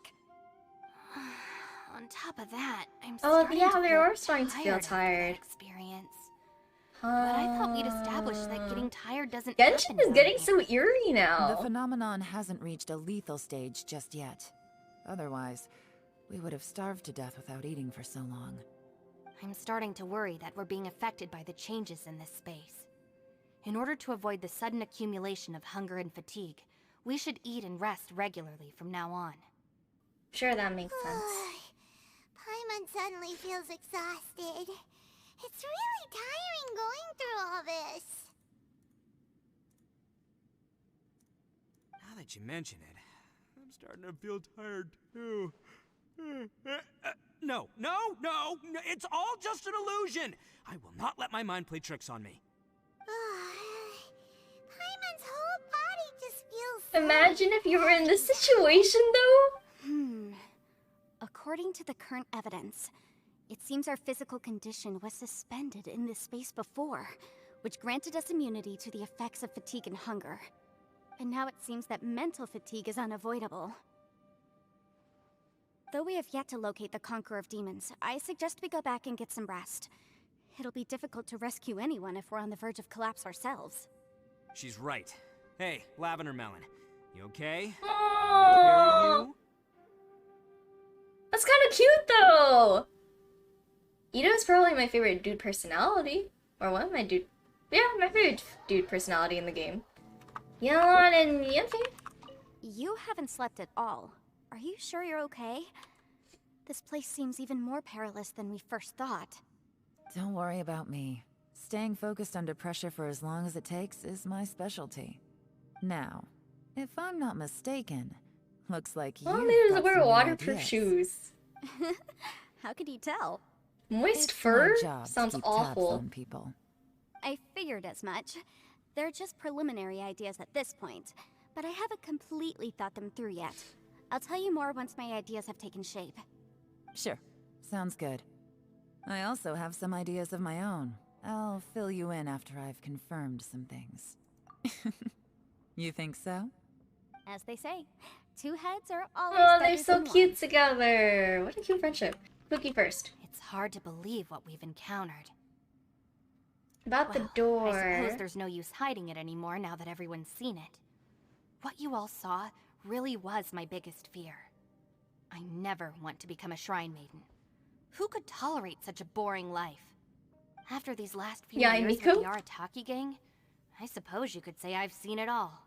On top of that, I'm Oh, starting yeah, to they feel are starting to feel after that tired. experience. But I thought we'd established that getting tired doesn't Genshin happen is down getting here. so eerie The now. phenomenon hasn't reached a lethal stage just yet. Otherwise, we would have starved to death without eating for so long. I'm starting to worry that we're being affected by the changes in this space. In order to avoid the sudden accumulation of hunger and fatigue, we should eat and rest regularly from now on. Sure, that makes sense. Paimon suddenly feels exhausted. It's really tiring going through all this. Now that you mention it, I'm starting to feel tired too. No, it's all just an illusion. I will not let my mind play tricks on me. Paimon's whole body just feels Imagine if you were in this situation, though. According to the current evidence, it seems our physical condition was suspended in this space before, which granted us immunity to the effects of fatigue and hunger. And now it seems that mental fatigue is unavoidable. Though we have yet to locate the Conqueror of Demons, I suggest we go back and get some rest. It'll be difficult to rescue anyone if we're on the verge of collapse ourselves. She's right. Hey, Lavender Melon, you okay? Aww. You? That's kind of cute, though. Ito's probably my favorite dude personality. Or one of my dude... Yeah, my favorite dude personality in the game. Yelan and Yanfei. You haven't slept at all. Are you sure you're okay? This place seems even more perilous than we first thought. Don't worry about me. Staying focused under pressure for as long as it takes is my specialty. Now, if I'm not mistaken, looks like Oh, you've maybe got wear some new waterproof ideas. shoes. How could you tell? Moist It's fur? my job to Sounds keep tabs awful. on people. I figured as much. They're just preliminary ideas at this point, but I haven't completely thought them through yet. I'll tell you more once my ideas have taken shape. Sure, sounds good. I also have some ideas of my own. I'll fill you in after I've confirmed some things. You think so? As they say, two heads are always Oh, better they're so than cute one. together. What a cute friendship. Cookie first. It's hard to believe what we've encountered. About the Well, door. I suppose there's no use hiding it anymore now that everyone's seen it. What you all saw really was my biggest fear. I never want to become a shrine maiden. Who could tolerate such a boring life? After these last few Yeah, years Miko? with the Arataki gang, I suppose you could say I've seen it all.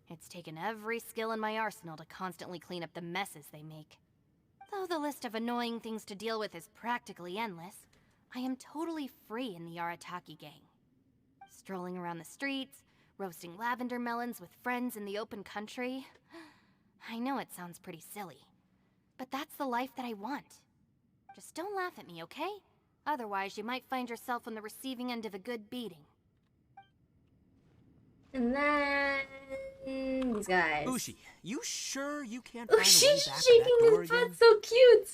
It's taken every skill in my arsenal to constantly clean up the messes they make. Though the list of annoying things to deal with is practically endless, I am totally free in the Arataki gang. Strolling around the streets, roasting lavender melons with friends in the open country. I know it sounds pretty silly, but that's the life that I want. Just don't laugh at me, okay? Otherwise, you might find yourself on the receiving end of a good beating. And then these guys. Ushi, you sure you can't find a way Ushi's back to shaking that door his again? butt, so cute.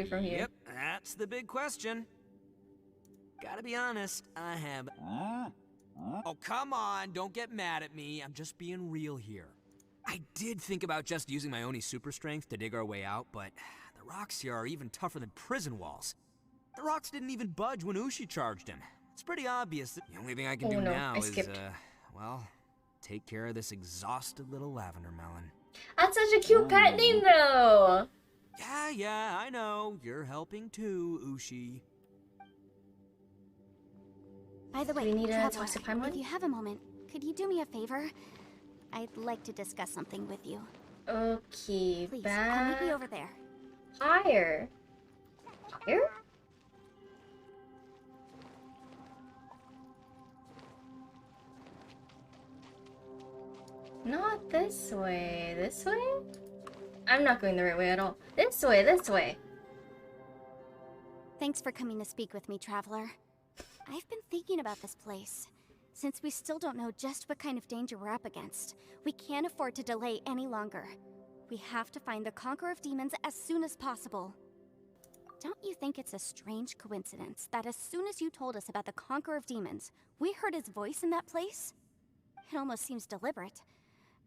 do from here? Yep, that's the big question. Gotta be honest, I have... Oh, come on, don't get mad at me. I'm just being real here. I did think about just using my Oni super strength to dig our way out, but the rocks here are even tougher than prison walls. The rocks didn't even budge when Ushi charged him. It's pretty obvious that the only thing I can do now is, well, take care of this exhausted little lavender melon. That's such a cute pet name, though. Yeah, I know. You're helping too, Ushi. By the way, we need to Traveler, talk to Paimon? if you have a moment, could you do me a favor? I'd like to discuss something with you. Okay, Please, come meet me over there. Higher? Higher? Not this way. This way? I'm not going the right way at all. This way, this way. Thanks for coming to speak with me, Traveler. I've been thinking about this place. Since we still don't know just what kind of danger we're up against, we can't afford to delay any longer. We have to find the Conqueror of Demons as soon as possible. Don't you think it's a strange coincidence that as soon as you told us about the Conqueror of Demons, we heard his voice in that place? It almost seems deliberate.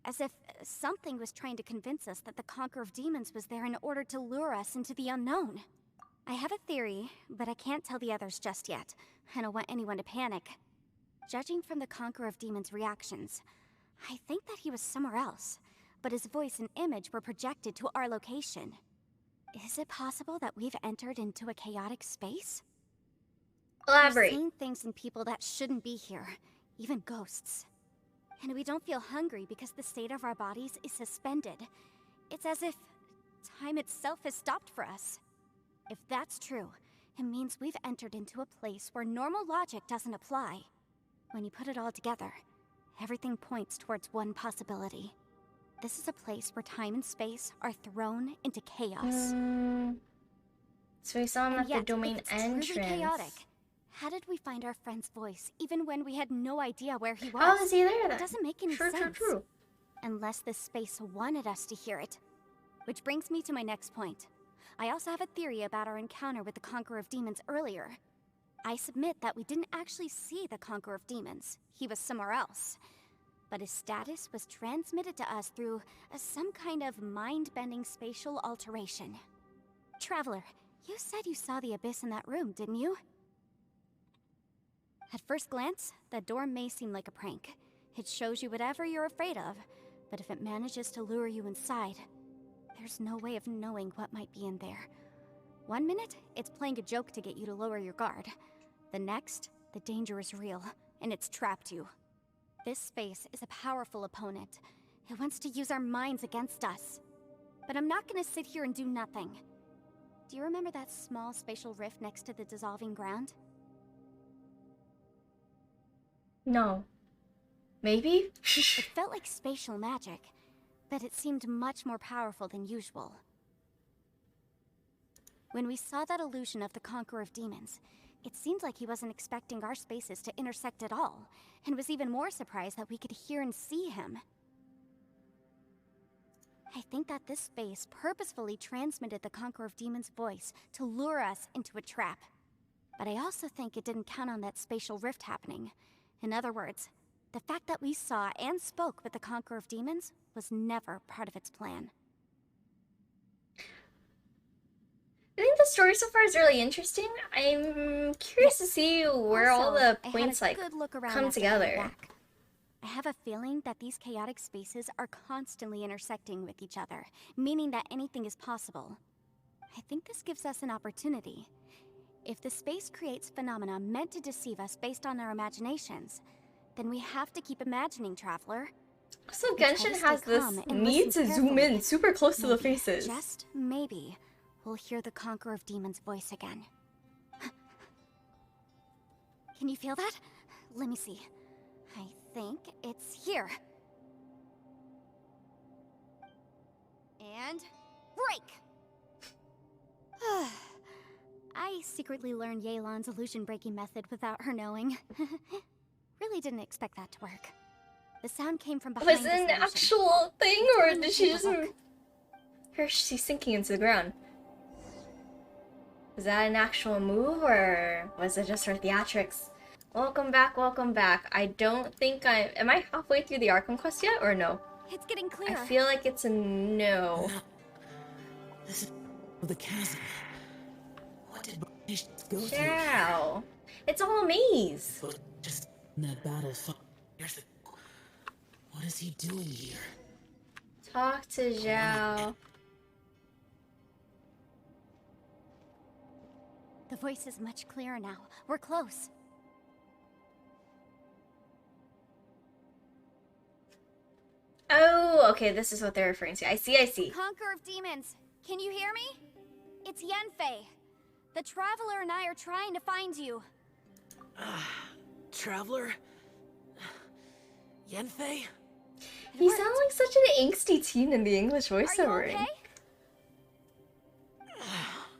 As if something was trying to convince us that the Conqueror of Demons was there in order to lure us into the unknown. I have a theory, but I can't tell the others just yet. I don't want anyone to panic. Judging from the Conqueror of Demons' reactions, I think that he was somewhere else, but his voice and image were projected to our location. Is it possible that we've entered into a chaotic space? Elaborate. We're seeing things in people that shouldn't be here, even ghosts. And we don't feel hungry because the state of our bodies is suspended. It's as if time itself has stopped for us. If that's true, it means we've entered into a place where normal logic doesn't apply. When you put it all together, everything points towards one possibility. This is a place where time and space are thrown into chaos. So we saw him at the domain if it's truly entrance. Chaotic, how did we find our friend's voice, even when we had no idea where he was? How is he there then? It doesn't make any True. sense. Unless this space wanted us to hear it. Which brings me to my next point. I also have a theory about our encounter with the Conqueror of Demons earlier. I submit that we didn't actually see the Conqueror of Demons. He was somewhere else. But his status was transmitted to us through some kind of mind-bending spatial alteration. Traveler, you said you saw the abyss in that room, didn't you? At first glance, that door may seem like a prank. It shows you whatever you're afraid of, but if it manages to lure you inside, there's no way of knowing what might be in there. One minute, it's playing a joke to get you to lower your guard. The next, the danger is real, and it's trapped you. This space is a powerful opponent. It wants to use our minds against us. But I'm not gonna sit here and do nothing. Do you remember that small spatial rift next to the dissolving ground? No. Maybe? It felt like spatial magic, but it seemed much more powerful than usual. When we saw that illusion of the Conqueror of Demons, it seemed like he wasn't expecting our spaces to intersect at all, and was even more surprised that we could hear and see him. I think that this space purposefully transmitted the Conqueror of Demons' voice to lure us into a trap. But I also think it didn't count on that spatial rift happening. In other words, the fact that we saw and spoke with the Conqueror of Demons was never part of its plan. I think the story so far is really interesting. I'm curious to see where all the points I had a good look around come after coming together. back. I have a feeling that these chaotic spaces are constantly intersecting with each other, meaning that anything is possible. I think this gives us an opportunity. If the space creates phenomena meant to deceive us based on our imaginations, then we have to keep imagining, Traveler. So We try to Genshin stay has this calm and need listen to zoom in carefully. super close to the Maybe, faces. Just maybe, we'll hear the Conqueror of Demons' voice again. Can you feel that? Let me see. I think it's here. And break! I secretly learned Yelan's illusion-breaking method without her knowing. Really didn't expect that to work. The sound came from behind Was this it an illusion. actual thing, or Let me did she take just... a look. She's sinking into the ground. Is that an actual move or was it just her theatrics? Welcome back, welcome back. I don't think am I halfway through the Archon Quest yet or no? It's getting clear. I feel like it's a no. This is the chasm. What did British go through? Xiao. It's all a maze. But just in that battle. What is he doing here? Talk to Xiao. The voice is much clearer now. We're close. Oh, okay, this is what they're referring to. I see, I see. Conqueror of demons, can you hear me? It's Yanfei. The Traveler and I are trying to find you. Traveler? Yanfei? You sound like such an angsty teen in the English Are you voiceover. okay?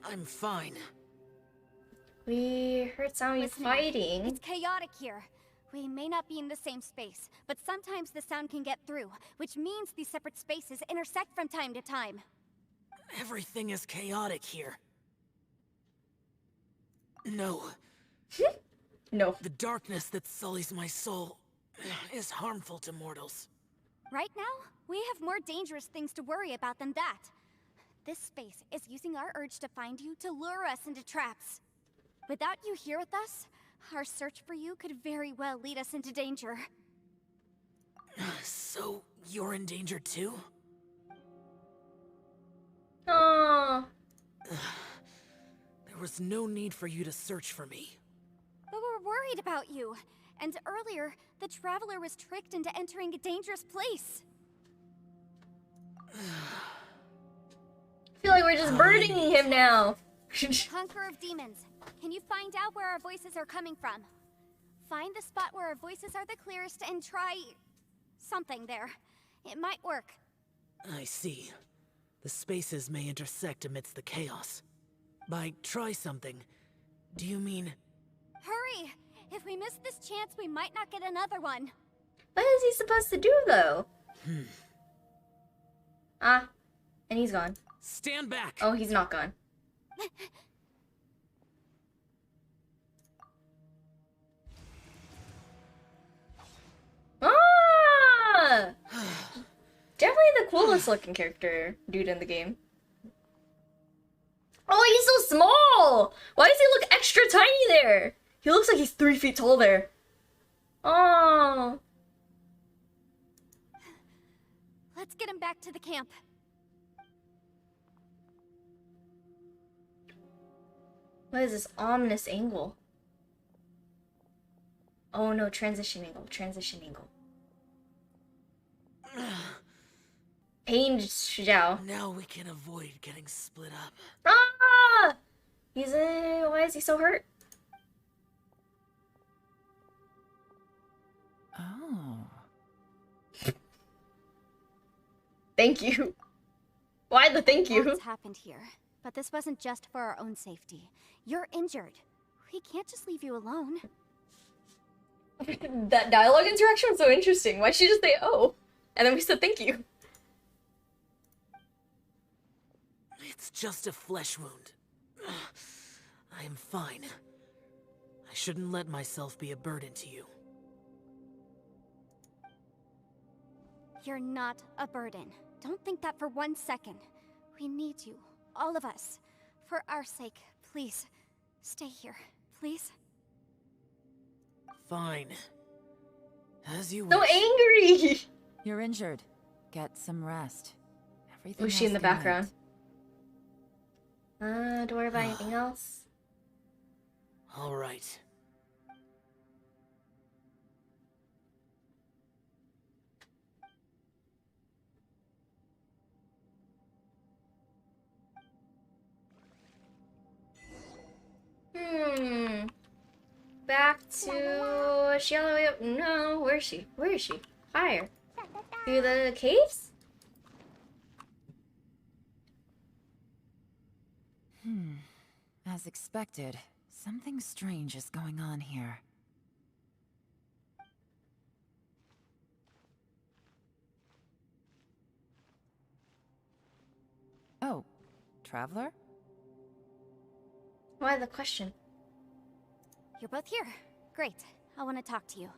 I'm fine. We heard sound you Listening. fighting. It's chaotic here. We may not be in the same space, but sometimes the sound can get through, which means these separate spaces intersect from time to time. Everything is chaotic here. No. No. The darkness that sullies my soul is harmful to mortals. Right now, we have more dangerous things to worry about than that. This space is using our urge to find you to lure us into traps. Without you here with us, our search for you could very well lead us into danger. So, you're in danger too? Aww. There was no need for you to search for me. But we're worried about you. And earlier, the Traveler was tricked into entering a dangerous place. I feel like we're just burdening him now. Conqueror of demons, can you find out where our voices are coming from? Find the spot where our voices are the clearest and try... something there. It might work. I see. The spaces may intersect amidst the chaos. By try something, do you mean... Hurry! If we miss this chance, we might not get another one. What is he supposed to do, though? Ah, and he's gone. Stand back! Oh, he's not gone. Ah! Definitely the coolest looking character dude in the game. Oh, he's so small! Why does he look extra tiny there? He looks like he's 3 feet tall there. Oh. Let's get him back to the camp. What is this ominous angle? Oh no, transition angle, transition angle. Pain Xiao. Now we can avoid getting split up. Ah! Why is he so hurt? Oh. Thank you. Why the thank you? What's happened here? But this wasn't just for our own safety. You're injured. We can't just leave you alone. That dialogue interaction was so interesting. Why'd she just say, oh? And then we said thank you. It's just a flesh wound. I am fine. I shouldn't let myself be a burden to you. You're not a burden. Don't think that for 1 second. We need you, all of us. For our sake, please. Stay here, please. Fine. As you So wish. angry! You're injured. Get some rest. Everything Ushi else in the can background. wait. Don't worry about anything else. All right. Back to Xiao. No, where is she? Where is she? Higher. Through the caves? As expected, something strange is going on here. Oh, Traveler? Why the question? You're both here. Great. I want to talk to you.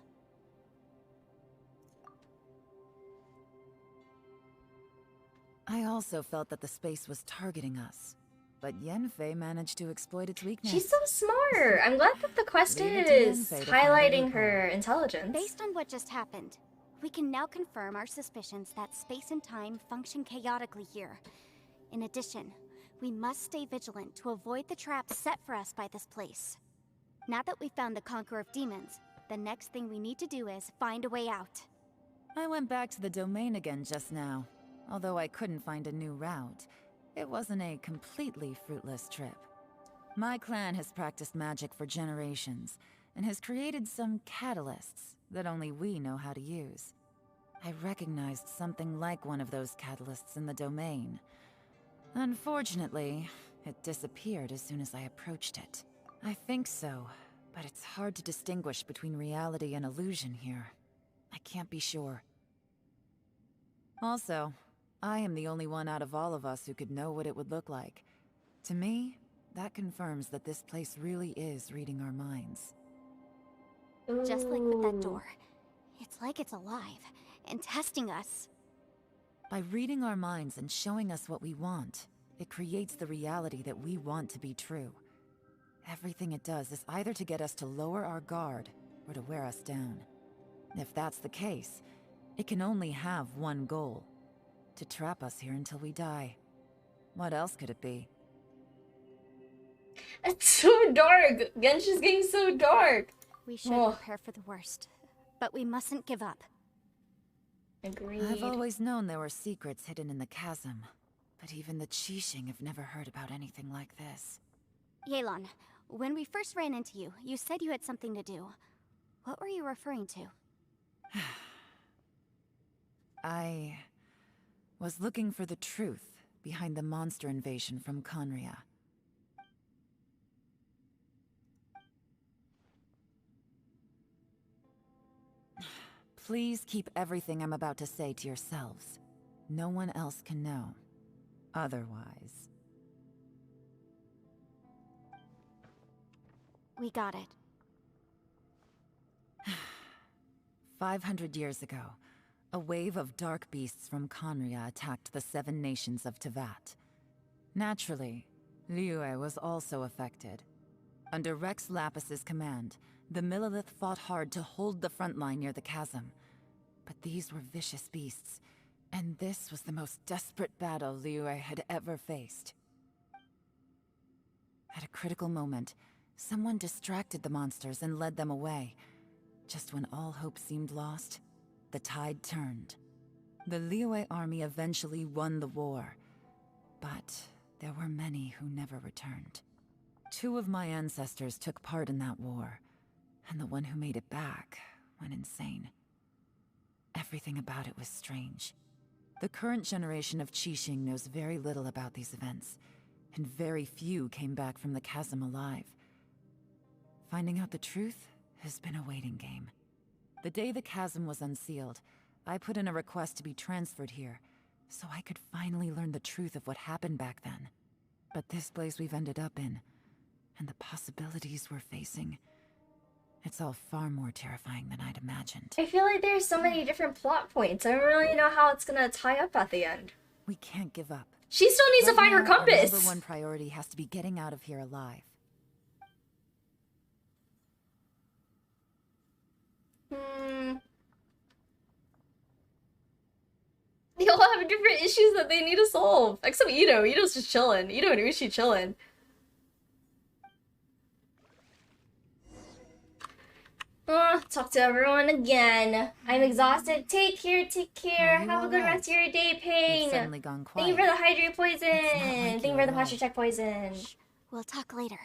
I also felt that the space was targeting us. But Yenfei managed to exploit its weakness. She's so smart. I'm glad that the quest Leave it to is Yenfei to find a highlighting loophole. her intelligence. Based on what just happened, we can now confirm our suspicions that space and time function chaotically here. In addition, we must stay vigilant to avoid the traps set for us by this place. Now that we've found the Conqueror of Demons, the next thing we need to do is find a way out. I went back to the domain again just now. Although I couldn't find a new route, it wasn't a completely fruitless trip. My clan has practiced magic for generations, and has created some catalysts that only we know how to use. I recognized something like one of those catalysts in the domain. Unfortunately, it disappeared as soon as I approached it. I think so, but it's hard to distinguish between reality and illusion here. I can't be sure. Also, I am the only one out of all of us who could know what it would look like. To me, that confirms that this place really is reading our minds. Just like with that door. It's like it's alive, and testing us. By reading our minds and showing us what we want, it creates the reality that we want to be true. Everything it does is either to get us to lower our guard, or to wear us down. If that's the case, it can only have one goal. To trap us here until we die. What else could it be? It's so dark. Genshin's getting so dark. We should prepare for the worst, but we mustn't give up. Agreed. I've always known there were secrets hidden in the chasm, but even the Qixing have never heard about anything like this. Yelan, when we first ran into you, you said you had something to do. What were you referring to? I was looking for the truth behind the monster invasion from Conria. Please keep everything I'm about to say to yourselves. No one else can know. Otherwise... We got it. 500 years ago, a wave of dark beasts from Conria attacked the 7 nations of Tevat. Naturally, Liyue was also affected. Under Rex Lapis's command, the Millelith fought hard to hold the front line near the chasm. But these were vicious beasts, and this was the most desperate battle Liyue had ever faced. At a critical moment, someone distracted the monsters and led them away. Just when all hope seemed lost, the tide turned. The Liyue army eventually won the war, but there were many who never returned. 2 of my ancestors took part in that war, and the one who made it back went insane. Everything about it was strange. The current generation of Qixing knows very little about these events, and very few came back from the chasm alive. Finding out the truth has been a waiting game. The day the chasm was unsealed, I put in a request to be transferred here, so I could finally learn the truth of what happened back then. But this place we've ended up in, and the possibilities we're facing, it's all far more terrifying than I'd imagined. I feel like there's so many different plot points. I don't really know how it's gonna tie up at the end. We can't give up. She still needs to find her now, our compass. #1 priority has to be getting out of here alive. They all have different issues that they need to solve. Except Ito. Ito's just chilling. Ito and Ushi chilling. Talk to everyone again. I'm exhausted. Take care, take care. Have a good rest of your day, Pain. You've suddenly gone quiet. Thank you for the hydrate poison. Like Thank you for the posture check poison. We'll talk later.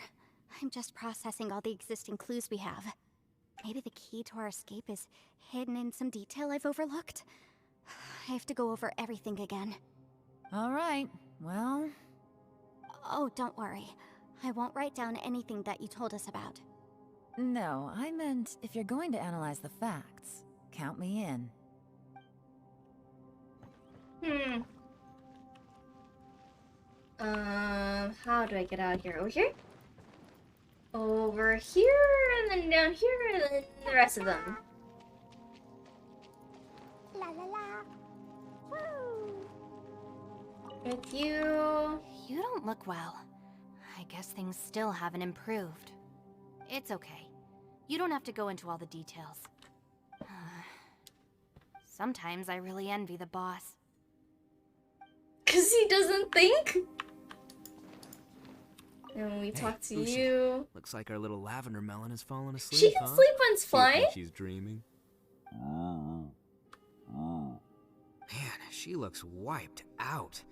I'm just processing all the existing clues we have. Maybe the key to our escape is hidden in some detail I've overlooked. I have to go over everything again. All right, well... Oh, don't worry. I won't write down anything that you told us about. No, I meant if you're going to analyze the facts, count me in. How do I get out of here? Over here? Over here, and then down here, and then the rest of them. La la la. Woo. With you. You don't look well. I guess things still haven't improved. It's okay. You don't have to go into all the details. Sometimes I really envy the boss. 'Cause he doesn't think? And we talk to Ushi. you. Looks like our little lavender melon has fallen asleep, She can huh? sleep when it's Do you think flying. she's dreaming? Man, she looks wiped out.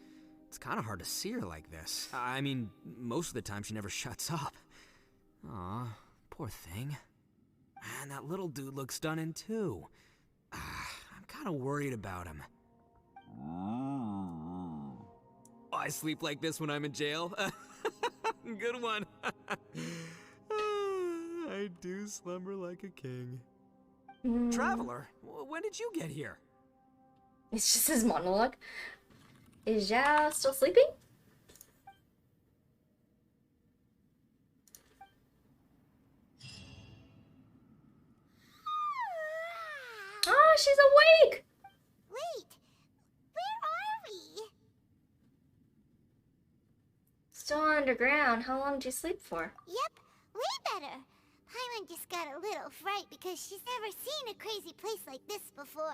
It's kind of hard to see her like this. I mean, most of the time she never shuts up. Aw, poor thing. Man, that little dude looks stunning too. I'm kind of worried about him. I sleep like this when I'm in jail. Good one. I do slumber like a king. Traveler, when did you get here? It's just his monologue. Is Xiao still sleeping? Oh, she's awake! Wait, where are we? Still underground. How long did you sleep for? Yep, way better. Paimon just got a little fright because she's never seen a crazy place like this before.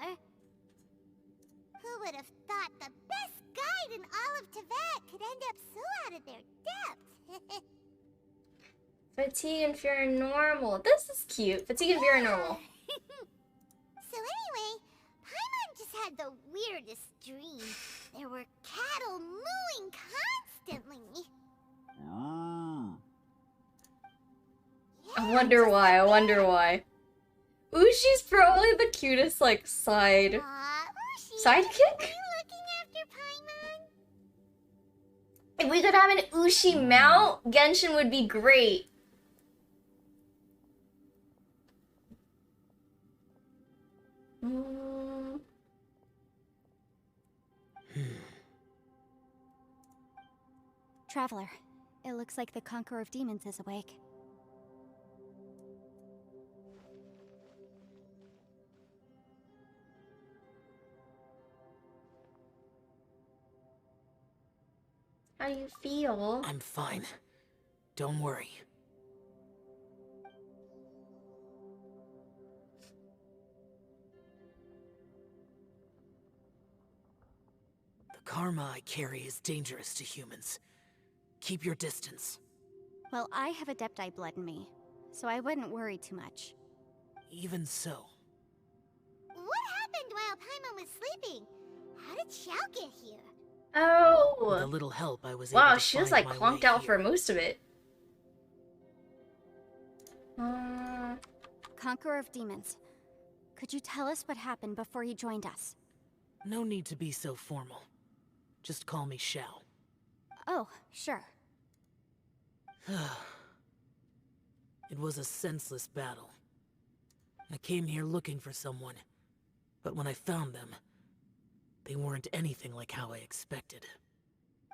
Who would have thought the best guide in all of Tibet could end up so out of their depth? Fatigue and fear are normal. This is cute. Fatigue and fear are normal. So anyway, Paimon just had the weirdest dream. There were cattle mooing constantly. I wonder why. I wonder why. Ushi's probably the cutest, like, side... Ushi, sidekick? are you looking after Paimon? If we could have an Ushi mount, Genshin would be great. Traveler, it looks like the Conqueror of Demons is awake. How you feel? I'm fine. Don't worry. The karma I carry is dangerous to humans. Keep your distance. Well, I have Adepti blood in me, so I wouldn't worry too much. Even so. What happened while Paimon was sleeping? How did Xiao get here? With a Oh! little help, I was able Wow, to she was find like my conked way out here. for most of it. Conqueror of Demons, could you tell us what happened before you joined us? No need to be so formal. Just call me Xiao. Oh, sure. It was a senseless battle. I came here looking for someone, but when I found them, they weren't anything like how I expected.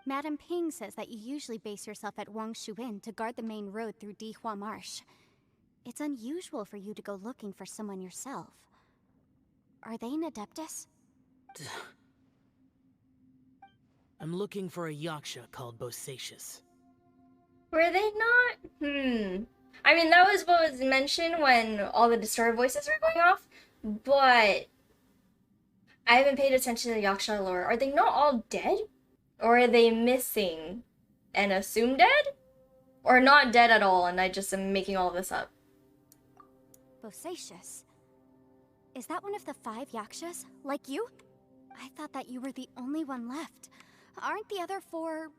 Madame Ping says that you usually base yourself at Wangshu Inn to guard the main road through Dihua Marsh. It's unusual for you to go looking for someone yourself. Are they an Adeptus? I'm looking for a Yaksha called Bosacius. Were they not? I mean, that was what was mentioned when all the distorted voices were going off, but I haven't paid attention to the Yaksha lore. Are they not all dead? Or are they missing and assumed dead? Or not dead at all and I just am making all this up? Bosacius? Is that one of the 5 Yakshas? Like you? I thought that you were the only one left. Aren't the other 4...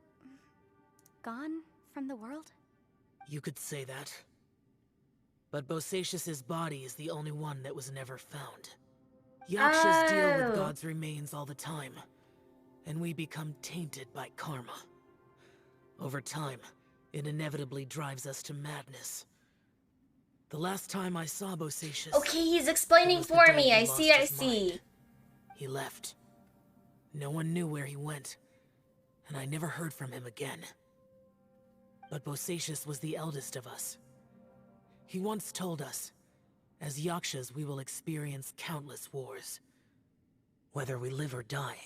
gone from the world? You could say that. But Bosacius's body is the only one that was never found. Yakshas deal with God's remains all the time, and we become tainted by karma. Over time, it inevitably drives us to madness. The last time I saw Bosacius... Okay, he's explaining was the for day me. he I lost see, I his see. mind. He left. No one knew where he went, and I never heard from him again. But Bosacius was the eldest of us, He once told us, as Yakshas we will experience countless wars. Whether we live or die,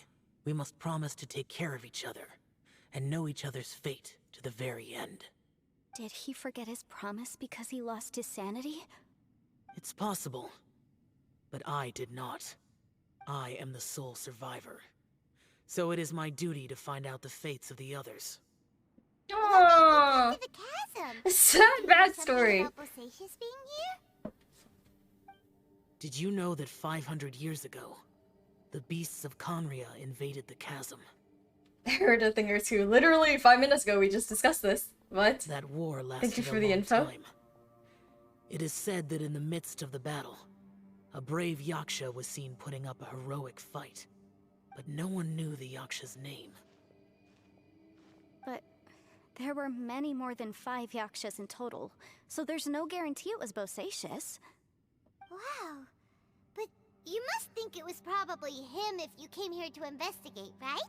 we must promise to take care of each other, and know each other's fate to the very end. Did he forget his promise because he lost his sanity? It's possible, but I did not. I am the sole survivor. So it is my duty to find out the fates of the others. Aww. To the chasm. Sad Something backstory. about Bosacius being here? Did you know that 500 years ago, the beasts of Conria invaded the chasm? I heard a thing or two. Literally 5 minutes ago, we just discussed this. What? That war lasted Thank you for a the long info. time. It is said that in the midst of the battle, a brave Yaksha was seen putting up a heroic fight. But no one knew the Yaksha's name. But there were many more than 5 Yakshas in total, so there's no guarantee it was Bosacius. Wow. But you must think it was probably him if you came here to investigate, right?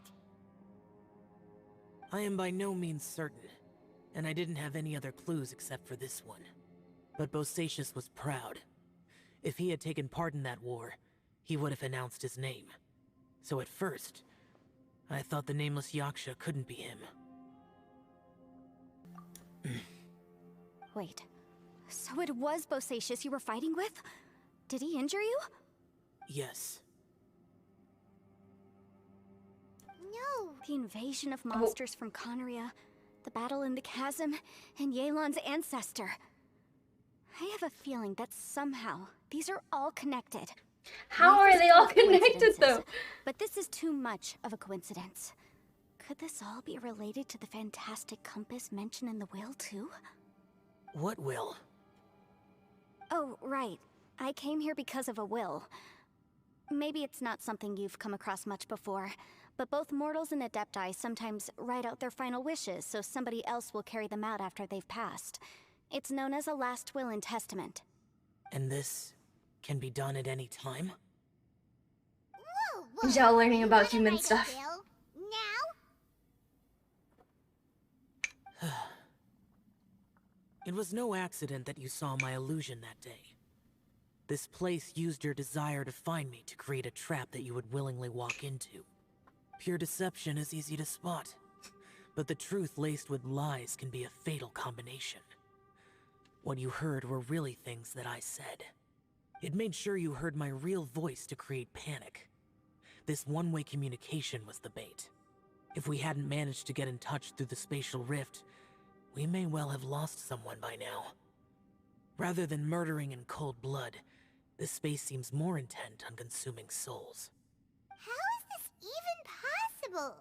I am by no means certain, and I didn't have any other clues except for this one. But Bosacius was proud. If he had taken part in that war, he would have announced his name. So at first, I thought the nameless Yaksha couldn't be him. Wait, so it was Bosacius you were fighting with? Did he injure you? Yes. No. The invasion of monsters from Conria, the battle in the chasm, and Yelan's ancestor. I have a feeling that somehow these are all connected. How are they all connected though? But this is too much of a coincidence. Could this all be related to the fantastic compass mentioned in the will too? What will? Oh, right. I came here because of a will. Maybe it's not something you've come across much before, but both mortals and adepti sometimes write out their final wishes so somebody else will carry them out after they've passed. It's known as a last will and testament. And this can be done at any time? Whoa, Xiao learning You about wanna human write a stuff. will? Now? It was no accident that you saw my illusion that day. This place used your desire to find me to create a trap that you would willingly walk into. Pure deception is easy to spot, but the truth laced with lies can be a fatal combination. What you heard were really things that I said. It made sure you heard my real voice to create panic. This one-way communication was the bait. If we hadn't managed to get in touch through the spatial rift, we may well have lost someone by now. Rather than murdering in cold blood, this space seems more intent on consuming souls. How is this even possible?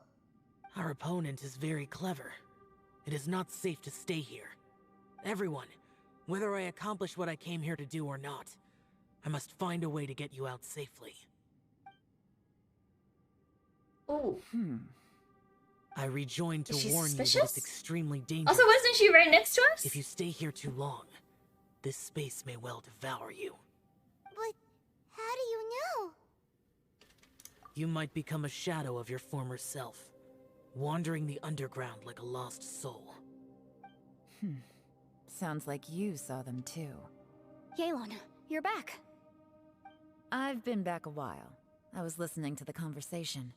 Our opponent is very clever. It is not safe to stay here. Everyone, whether I accomplish what I came here to do or not, I must find a way to get you out safely. Oh. I rejoined to Is she warn you that suspicious? it's extremely dangerous. Also, wasn't she right next to us? If you stay here too long, this space may well devour you. But how do you know? You might become a shadow of your former self, wandering the underground like a lost soul. Sounds like you saw them too. Yelan, you're back. I've been back a while. I was listening to the conversation.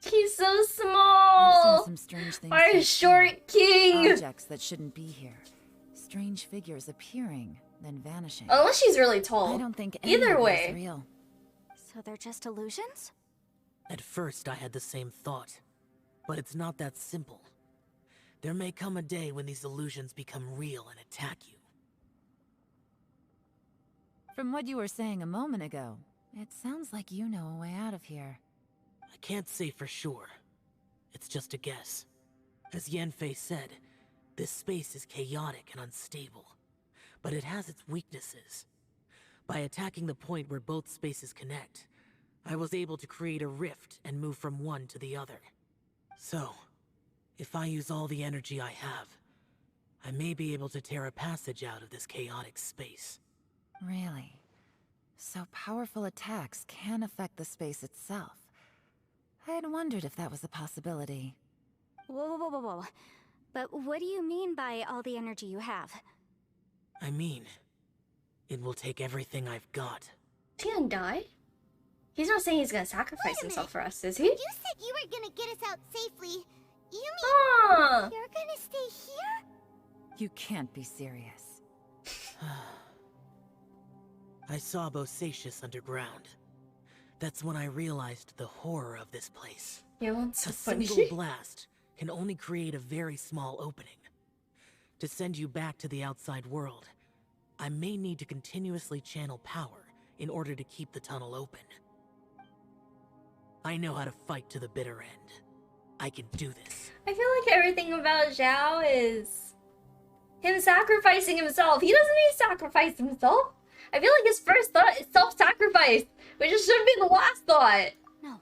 He's so I've small. seen some strange things. Our too. short king. Objects that shouldn't be here. Strange figures appearing, then vanishing. Unless she's really tall. I don't think any Either of it way. is real. So they're just illusions? At first, I had the same thought, but it's not that simple. There may come a day when these illusions become real and attack you. From what you were saying a moment ago, it sounds like you know a way out of here. I can't say for sure. It's just a guess. As Yanfei said, this space is chaotic and unstable, but it has its weaknesses. By attacking the point where both spaces connect, I was able to create a rift and move from one to the other. So, if I use all the energy I have, I may be able to tear a passage out of this chaotic space. Really? So powerful attacks can affect the space itself. I'd wondered if that was a possibility. Whoa, whoa, whoa, whoa. But what do you mean by all the energy you have? I mean, It will take everything I've got. Is he gonna die? He's not saying he's gonna sacrifice himself for us, is he? You said you were gonna get us out safely. You mean Ah. you're gonna stay here? You can't be serious. I saw Bosacius underground. That's when I realized the horror of this place. Yeah, well, it's so A funny. single blast can only create a very small opening. To send you back to the outside world, I may need to continuously channel power in order to keep the tunnel open. I know how to fight to the bitter end. I can do this. I feel like everything about Xiao is him sacrificing himself. He doesn't need to sacrifice himself. I feel like his first thought is self-sacrifice, which should be the last thought. No.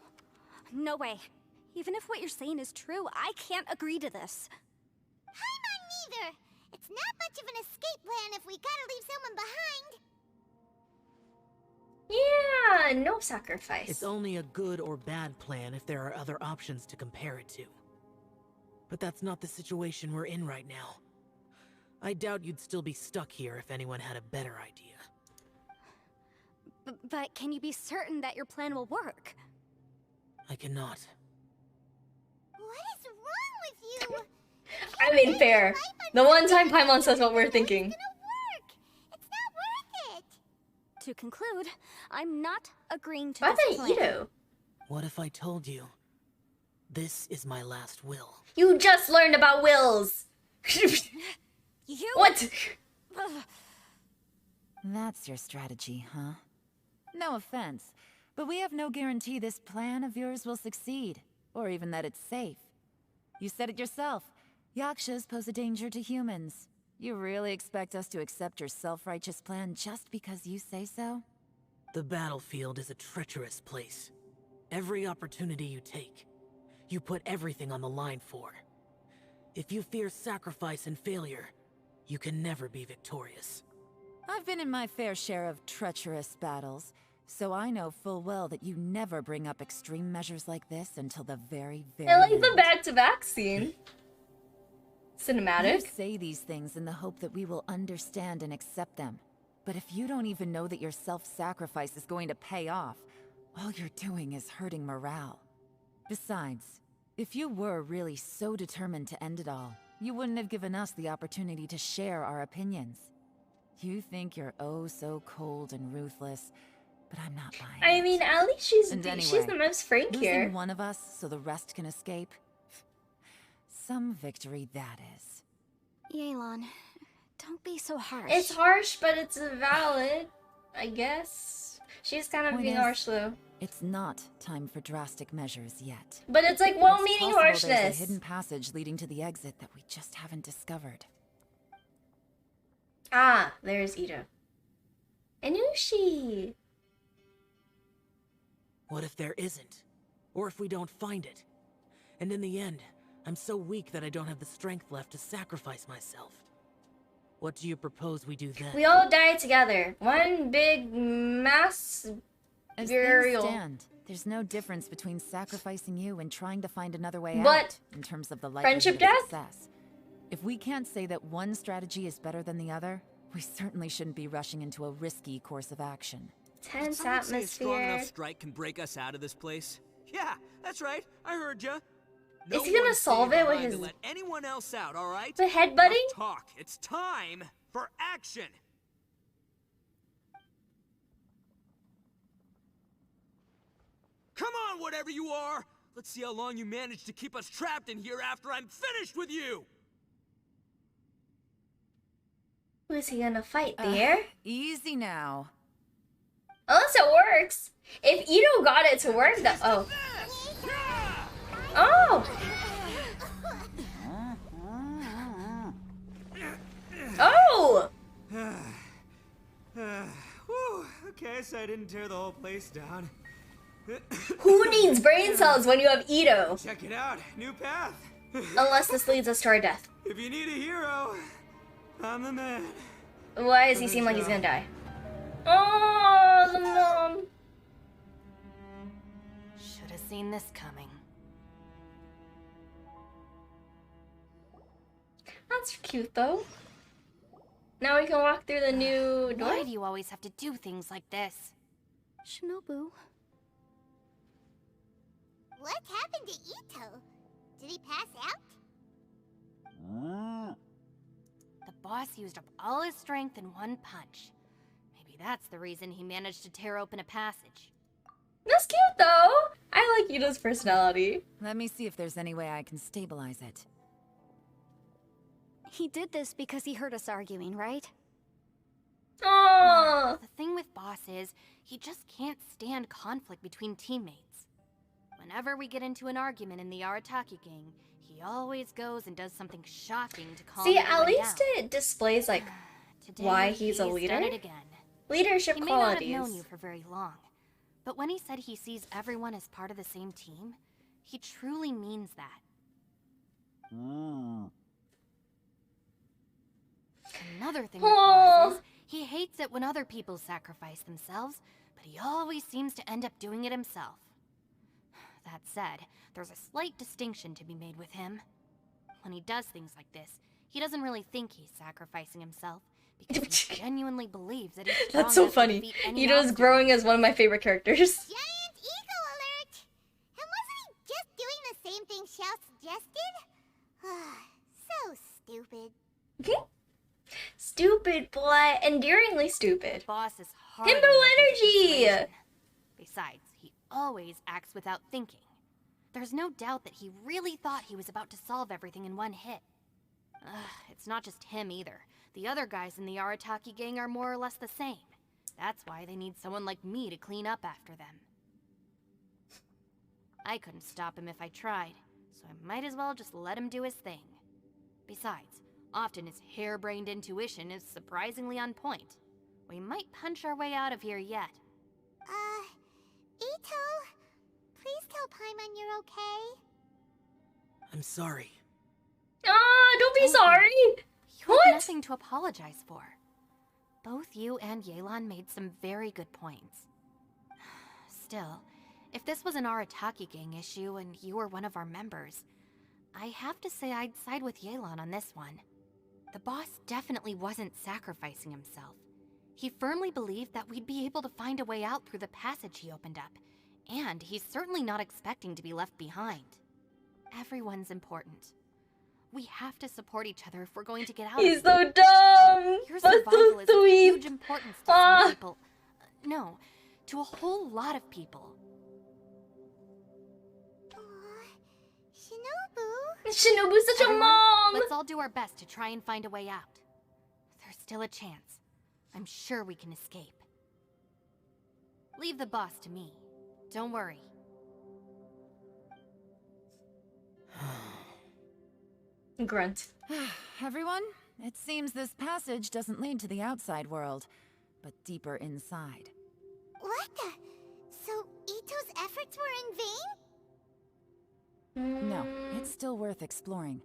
No way. Even if what you're saying is true, I can't agree to this. I'm not neither. It's not much of an escape plan if we gotta leave someone behind. Yeah, no sacrifice. It's only a good or bad plan if there are other options to compare it to. But that's not the situation we're in right now. I doubt you'd still be stuck here if anyone had a better idea. But can you be certain that your plan will work? I cannot. What is wrong with you? I mean, fair. The one time Paimon says what we're thinking. It's gonna work. It's not worth it. To conclude, I'm not agreeing to Why this that plan. Ito? What if I told you? This is my last will. You just learned about wills. You? What? Ugh. That's your strategy, huh? No offense, but we have no guarantee this plan of yours will succeed, or even that it's safe. You said it yourself. Yakshas pose a danger to humans. You really expect us to accept your self-righteous plan just because you say so? The battlefield is a treacherous place. Every opportunity you take, you put everything on the line for. If you fear sacrifice and failure, you can never be victorious. I've been in my fair share of treacherous battles, so I know full well that you never bring up extreme measures like this until the very I like end. the back-to-back scene. You Cinematic. say these things in the hope that we will understand and accept them. But if you don't even know that your self-sacrifice is going to pay off, all you're doing is hurting morale. Besides, if you were really so determined to end it all, you wouldn't have given us the opportunity to share our opinions. You think you're oh so cold and ruthless, but I'm not buying I it. mean, at least she's And she's anyway, the most frank Losing here. one of us so the rest can escape? Some victory that is. Yelan, don't be so harsh. It's harsh, but it's valid, I guess. She's kind of Point being is, harsh though. It's not time for drastic measures yet. But it's like It's well-meaning possible There's harshness. a hidden passage leading to the exit that we just haven't discovered. Ah, there's Ito. And ushi. What if there isn't? Or if we don't find it? And in the end, I'm so weak that I don't have the strength left to sacrifice myself. What do you propose we do then? We all die together. One big mass As things burial. stand, there's no difference between sacrificing you and trying to find another way But out in terms of the friendship likelihood of death? success. If we can't say that one strategy is better than the other, we certainly shouldn't be rushing into a risky course of action. Tense Someone say a strong atmosphere. enough strike can break us out of this place? Yeah, that's right. I heard ya. Is he gonna one solve staying it with behind to his- let anyone else out, all right? The headbutting? Enough talk. It's time for action. Come on, whatever you are. Let's see how long you manage to keep us trapped in here after I'm finished with you. Who is he gonna fight? The air? Easy now. Unless it works. If Ito got it to work, that oh. Oh! Oh! Whew, okay, so I didn't tear the whole place down. Who needs brain cells when you have Ito? Check it out, new path. Unless this leads us to our death. If you need a hero, I'm the man. Why does he seem like he's gonna die? Oh, the mom. Should have seen this coming. That's cute though. Now we can walk through the new door. Why do you always have to do things like this? Shinobu. What happened to Ito? Did he pass out? The boss used up all his strength in one punch. Maybe that's the reason he managed to tear open a passage. That's cute though. I like Ito's personality. Let me see if there's any way I can stabilize it. He did this because he heard us arguing, right? Aww. The thing with Boss is, he just can't stand conflict between teammates. Whenever we get into an argument in the Arataki gang, he always goes and does something shocking to calm See, everyone at least down. it displays like Today, why he's a leader. Done it again. Leadership He may qualities. not have known you for very long, but when he said he sees everyone as part of the same team, he truly means that. Another thing with Boss is, he hates it when other people sacrifice themselves, but he always seems to end up doing it himself. That said, there's a slight distinction to be made with him. When he does things like this, he doesn't really think he's sacrificing himself, because he genuinely believes that he's strong That's so enough to funny. defeat any Ito's obstacle. growing as one of my favorite characters. Giant eagle alert! And wasn't he just doing the same thing Xiao suggested? So stupid. Stupid, but endearingly stupid. Boss is hard. Himbo on weapons energy! persuasion. Besides, he always acts without thinking. There's no doubt that he really thought he was about to solve everything in one hit. It's not just him either. The other guys in the Arataki gang are more or less the same. That's why they need someone like me to clean up after them. I couldn't stop him if I tried, so I might as well just let him do his thing. Besides, often his harebrained intuition is surprisingly on point. We might punch our way out of here yet. Ito, please tell Paimon you're okay. I'm sorry. Don't be sorry. You have nothing to apologize for. Both you and Yelan made some very good points. Still, if this was an Arataki gang issue and you were one of our members, I have to say I'd side with Yelan on this one. The boss definitely wasn't sacrificing himself. He firmly believed that we'd be able to find a way out through the passage he opened up, and he's certainly not expecting to be left behind. Everyone's important. We have to support each other if we're going to get out He's of here. so dumb. Your But survival so is of sweet. huge importance to some people. No, to a whole lot of people. Shinobu? Shinobu's such a Everyone, mom. let's all do our best to try and find a way out. There's still a chance. I'm sure we can escape. Leave the boss to me. Don't worry. Grunt. Everyone, it seems this passage doesn't lead to the outside world, but deeper inside. What the? So Ito's efforts were in vain? No, it's still worth exploring.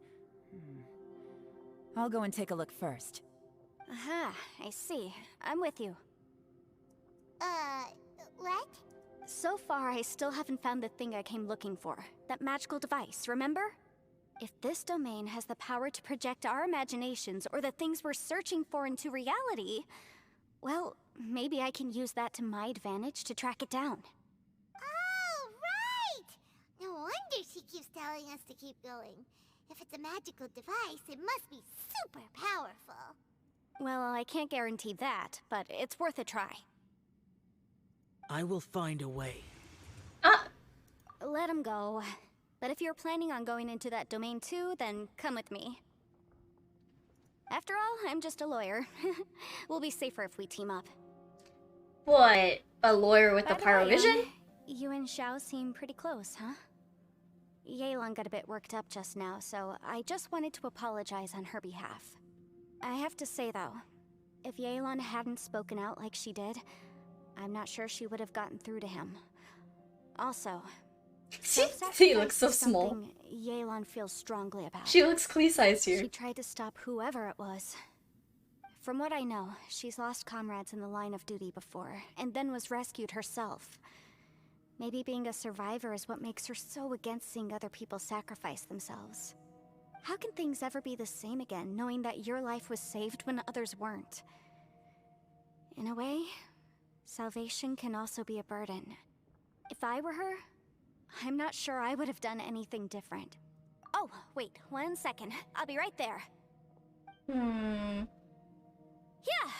I'll go and take a look first. Aha, I see. I'm with you. What? So far, I still haven't found the thing I came looking for. That magical device, remember? If this domain has the power to project our imaginations or the things we're searching for into reality, well, maybe I can use that to my advantage to track it down. Oh, right! No wonder she keeps telling us to keep going. If it's a magical device, it must be super powerful. Well, I can't guarantee that, but it's worth a try. I will find a way. Let him go. But if you're planning on going into that domain too, then come with me. After all, I'm just a lawyer. We'll be safer if we team up. What? A lawyer with the By the way, pyrovision? You and Xiao seem pretty close, huh? Yelan got a bit worked up just now, so I just wanted to apologize on her behalf. I have to say though, if Yelan hadn't spoken out like she did, I'm not sure she would have gotten through to him. Also, He looks so small. something Yelan feels strongly about. She looks Klee-sized here. She tried to stop whoever it was. From what I know, she's lost comrades in the line of duty before, and then was rescued herself. Maybe being a survivor is what makes her so against seeing other people sacrifice themselves. How can things ever be the same again, knowing that your life was saved when others weren't? In a way, salvation can also be a burden. If I were her, I'm not sure I would have done anything different. Oh, wait, 1 second. I'll be right there. Hmm. Yeah!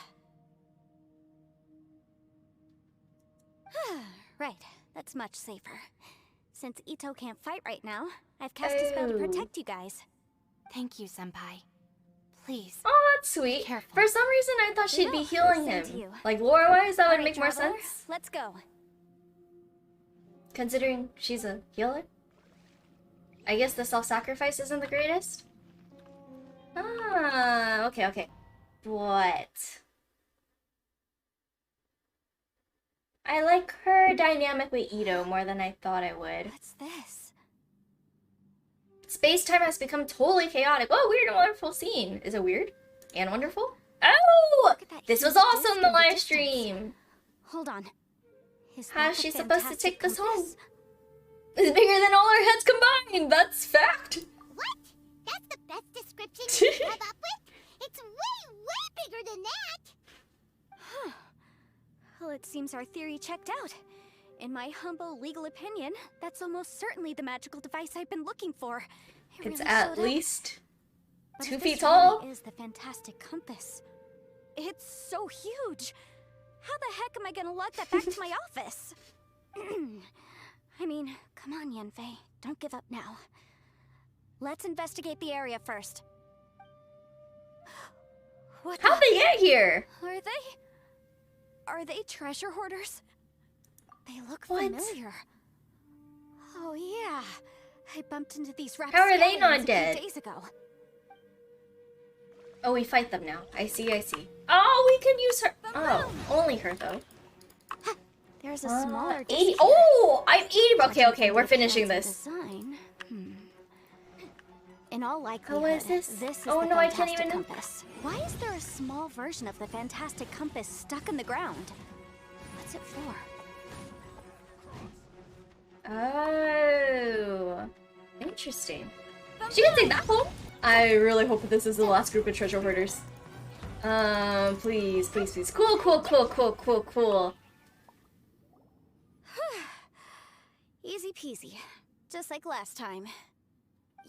Right, that's much safer. Since Ito can't fight right now, I've cast a spell to protect you guys. Thank you, Senpai. Please. Oh, that's sweet. Careful. For some reason, I thought she'd be No, healing same to him. you. Like, lore-wise, that would Alright, make more traveler, sense. let's go. Considering she's a healer. I guess the self-sacrifice isn't the greatest. Ah, okay, okay. But I like her dynamic with Ito more than I thought I would. What's this? Space-time has become totally chaotic. Oh, weird and wonderful scene. Is it weird and wonderful? Oh! Look at that This was huge also disc in the in the live distance. stream. Hold on. Is How that is the she supposed to fantastic take this home? compass? It's bigger than all our heads combined. That's fact. What? That's the best description you can come up with? It's way, way bigger than that! Huh. Well, it seems our theory checked out. In my humble legal opinion, that's almost certainly the magical device I've been looking for. It It's really at showed up. least But 2 if feet this tall. really is the fantastic compass. It's so huge. How the heck am I gonna lug that back to my office? I mean, come on, Yanfei. Don't give up now. Let's investigate the area first. What How'd they get here? Are they treasure hoarders? They look What? familiar. Oh yeah. I bumped into these How are they not rapscallions a few dead? days ago. Oh, we fight them now. I see, I see. Oh, we can use her. Oh, only her though. There's a smaller 80. disc Oh, I'm 80. Okay, Judging okay, from we're the finishing fancy this. Design, In all likelihood, is this? is Oh, the no, I can't fantastic even know. compass. Why is there a small version of the fantastic compass stuck in the ground? What's it for? Oh, interesting. She can take that home. I really hope that this is the last group of treasure hoarders. Please, please, please. Cool, cool, cool, cool, cool, cool. Easy peasy. Just like last time.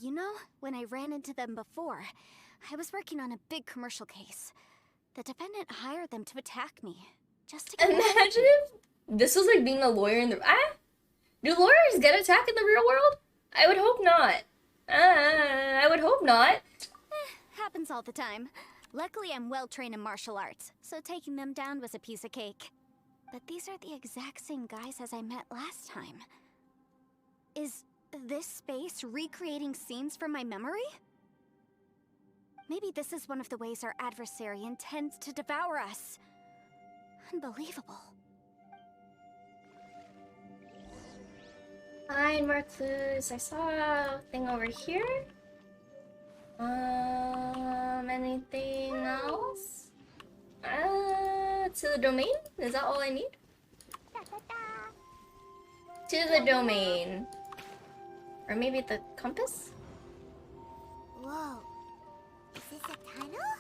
You know, when I ran into them before, I was working on a big commercial case. The defendant hired them to attack me. Just to get Imagine if this was like being a lawyer in the... Do lawyers get attacked in the real world? I would hope not. I would hope not. Happens all the time. Luckily, I'm well trained in martial arts, so taking them down was a piece of cake. But these are the exact same guys as I met last time. Is this space recreating scenes from my memory? Maybe this is one of the ways our adversary intends to devour us. Unbelievable. Fine, more clues. I saw a thing over here. Anything else? To the domain? Is that all I need? To the domain. Or maybe the compass? Whoa. Is this a tunnel?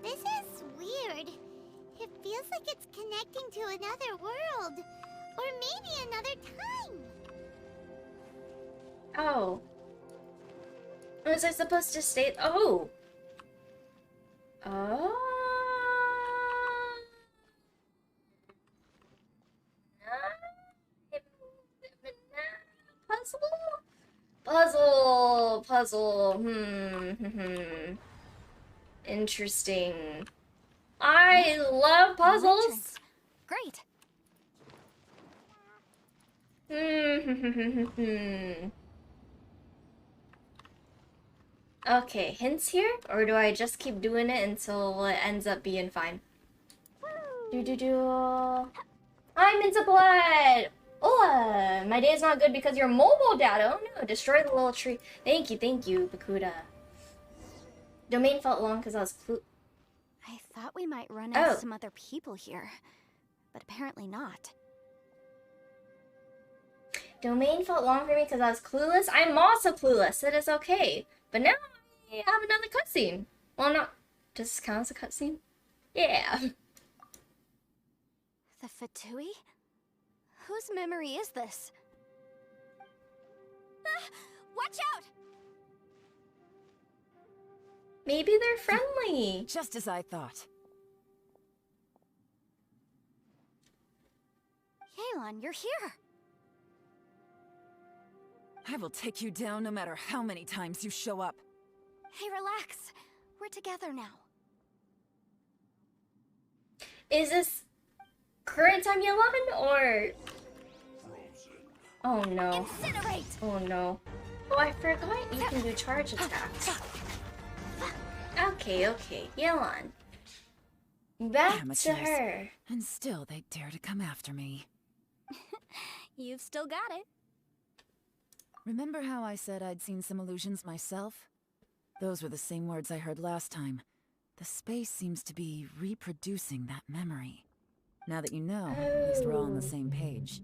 This is weird. It feels like it's connecting to another world. Or maybe another time. Oh. Was I supposed to state? Oh. Oh. Puzzle. Interesting. I love puzzles. Great. Okay, hints here? Or do I just keep doing it until it ends up being fine? I'm into blood! Hola! My day is not good because your mobile data. Oh no, destroy the little tree. Thank you, Bakuda. Domain felt long because I was I thought we might run into Oh. some other people here, but apparently not. Domain felt long for me because I was clueless. I'm also clueless. It is okay. But now I have another cutscene. Well, not. Does this count as a cutscene? Yeah. The Fatui? Whose memory is this? Watch out! Maybe they're friendly. Just as I thought. Yelan, you're here. I will take you down no matter how many times you show up. Hey, relax. We're together now. Is this current time Yelan or? Oh no. Incinerate! Oh no. Oh, I forgot you can do charge attacks. Okay, okay. Yelan. Back Amateurs. to her. And still they dare to come after me. You've still got it. Remember how I said I'd seen some illusions myself? Those were the same words I heard last time. The space seems to be reproducing that memory. Now that you know, at least we're all on the same page.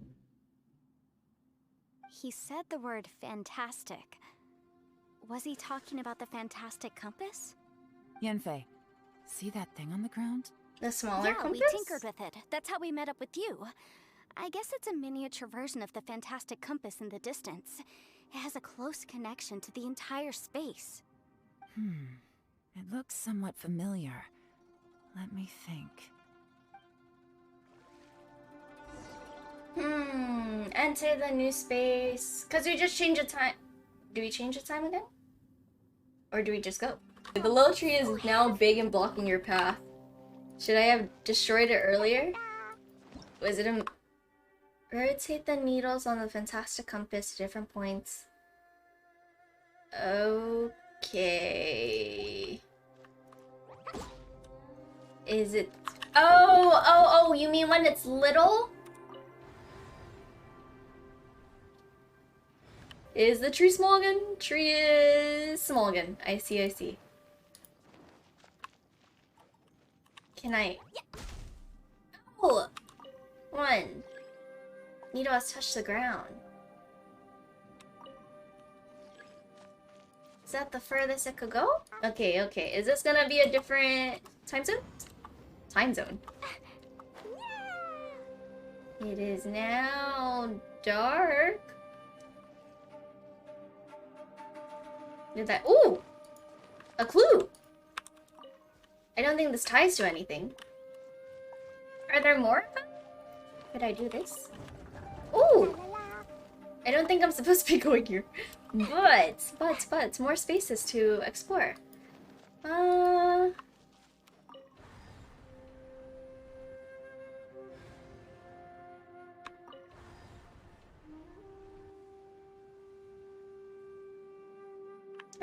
He said the word fantastic. Was he talking about the fantastic compass? Yanfei, see that thing on the ground? The smaller Yeah, compass? we tinkered with it. That's how we met up with you. I guess it's a miniature version of the fantastic compass in the distance. It has a close connection to the entire space. It looks somewhat familiar. Let me think. Enter the new space. Cause we just changed the time. Do we change the time again? Or do we just go? The little tree is now big and blocking your path. Should I have destroyed it earlier? Was it a... Rotate the needles on the fantastic compass to different points. Okay. Is it... Oh, you mean when it's little? Is the tree small again? Tree is small again. I see. Can I... Oh! One. Needle has touched the ground. Is that the furthest it could go? Okay. Is this gonna be a different time zone? Time zone. It is now dark. Did that? Ooh! A clue! I don't think this ties to anything. Are there more of them? Could I do this? Ooh! I don't think I'm supposed to be going here. But, more spaces to explore. I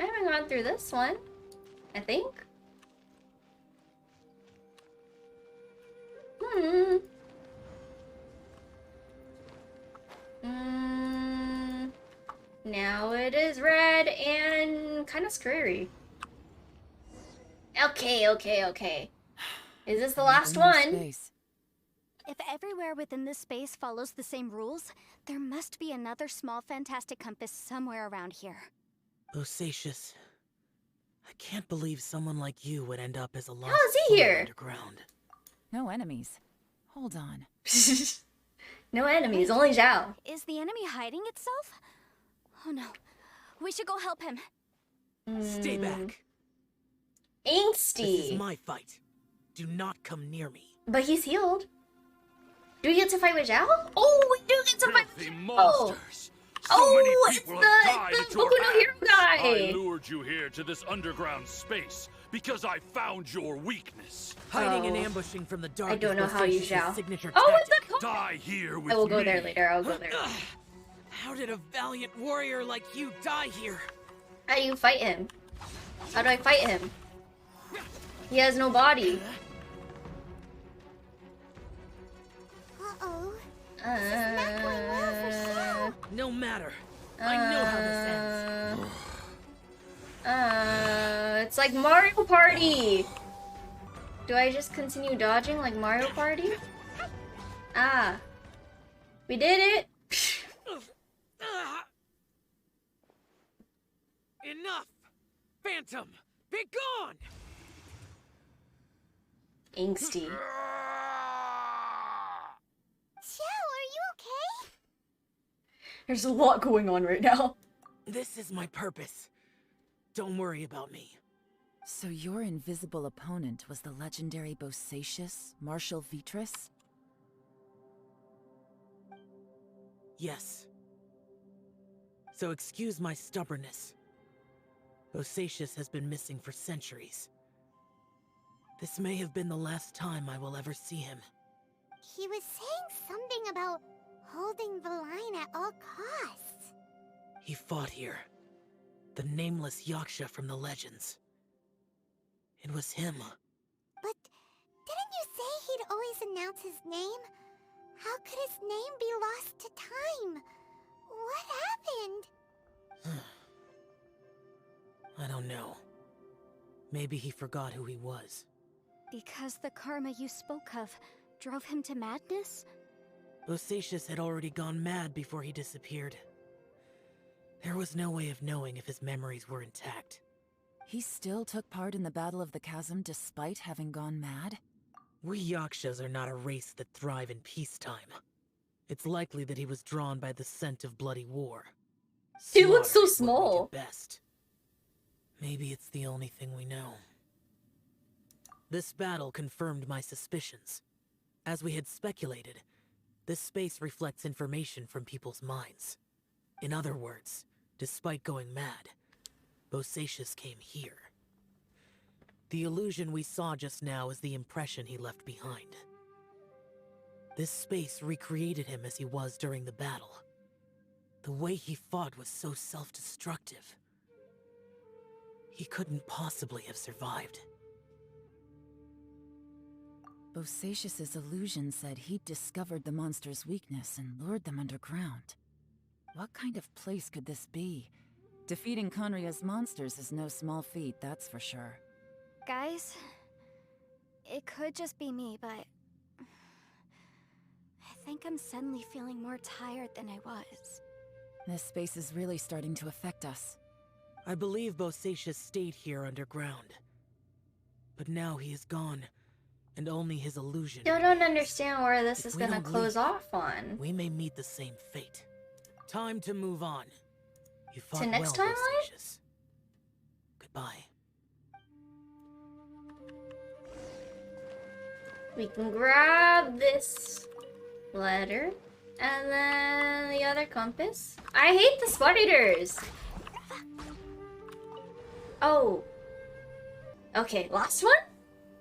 haven't gone through this one, I think. Now it is red and kind of scary. Okay. Is this the last one? If everywhere within this space follows the same rules, there must be another small fantastic compass somewhere around here. Bosacious. I can't believe someone like you would end up as a lost How is he soul here? underground. No enemies. Hold on. No enemies, only Xiao. Is the enemy hiding itself? Oh no. We should go help him. Stay back. Angsty. This is my fight. Do not come near me. But he's healed. Do we get to fight with Xiao? Oh, we do get to fight with Xiao. Monsters. It's the Boku no Hero guy. I lured you here to this underground space because I found your weakness. Hiding and ambushing from the dark. I don't know how you Xiao. Signature What's that tactic. called? Die here with I will go me. there later. I'll go there. How did a valiant warrior like you die here? How do you fight him? How do I fight him? He has no body. Uh-oh. This is not going well for Xiao. No matter. I know how this ends. It's like Mario Party. Do I just continue dodging like Mario Party? Ah. We did it. Enough! Phantom, be gone! Angsty. Xiao, are you okay? There's a lot going on right now. This is my purpose. Don't worry about me. So your invisible opponent was the legendary Bosacius, Marshal Vitris? Yes. So excuse my stubbornness. Bosacius has been missing for centuries. This may have been the last time I will ever see him. He was saying something about holding the line at all costs. He fought here. The nameless Yaksha from the legends. It was him. But didn't you say he'd always announce his name? How could his name be lost to time? What happened? I don't know. Maybe he forgot who he was. Because the karma you spoke of drove him to madness? Bosacius had already gone mad before he disappeared. There was no way of knowing if his memories were intact. He still took part in the Battle of the Chasm despite having gone mad? We Yakshas are not a race that thrive in peacetime. It's likely that he was drawn by the scent of bloody war. He looks so Slaughter is what we small. do best. Maybe it's the only thing we know. This battle confirmed my suspicions. As we had speculated, this space reflects information from people's minds. In other words, despite going mad, Bosacius came here. The illusion we saw just now is the impression he left behind. This space recreated him as he was during the battle. The way he fought was so self-destructive. He couldn't possibly have survived. Bosacius's illusion said he'd discovered the monster's weakness and lured them underground. What kind of place could this be? Defeating Conria's monsters is no small feat, that's for sure. Guys, it could just be me, but I think I'm suddenly feeling more tired than I was. This space is really starting to affect us. I believe Bosacius stayed here underground. But now he is gone, and only his illusion. Still don't understand where this If is we gonna don't close leave, off on. We may meet the same fate. Time to move on. You fought To next well, timeline? Bosacius. Goodbye. We can grab this letter and then the other compass. I hate the spiders. Oh. Okay, last one?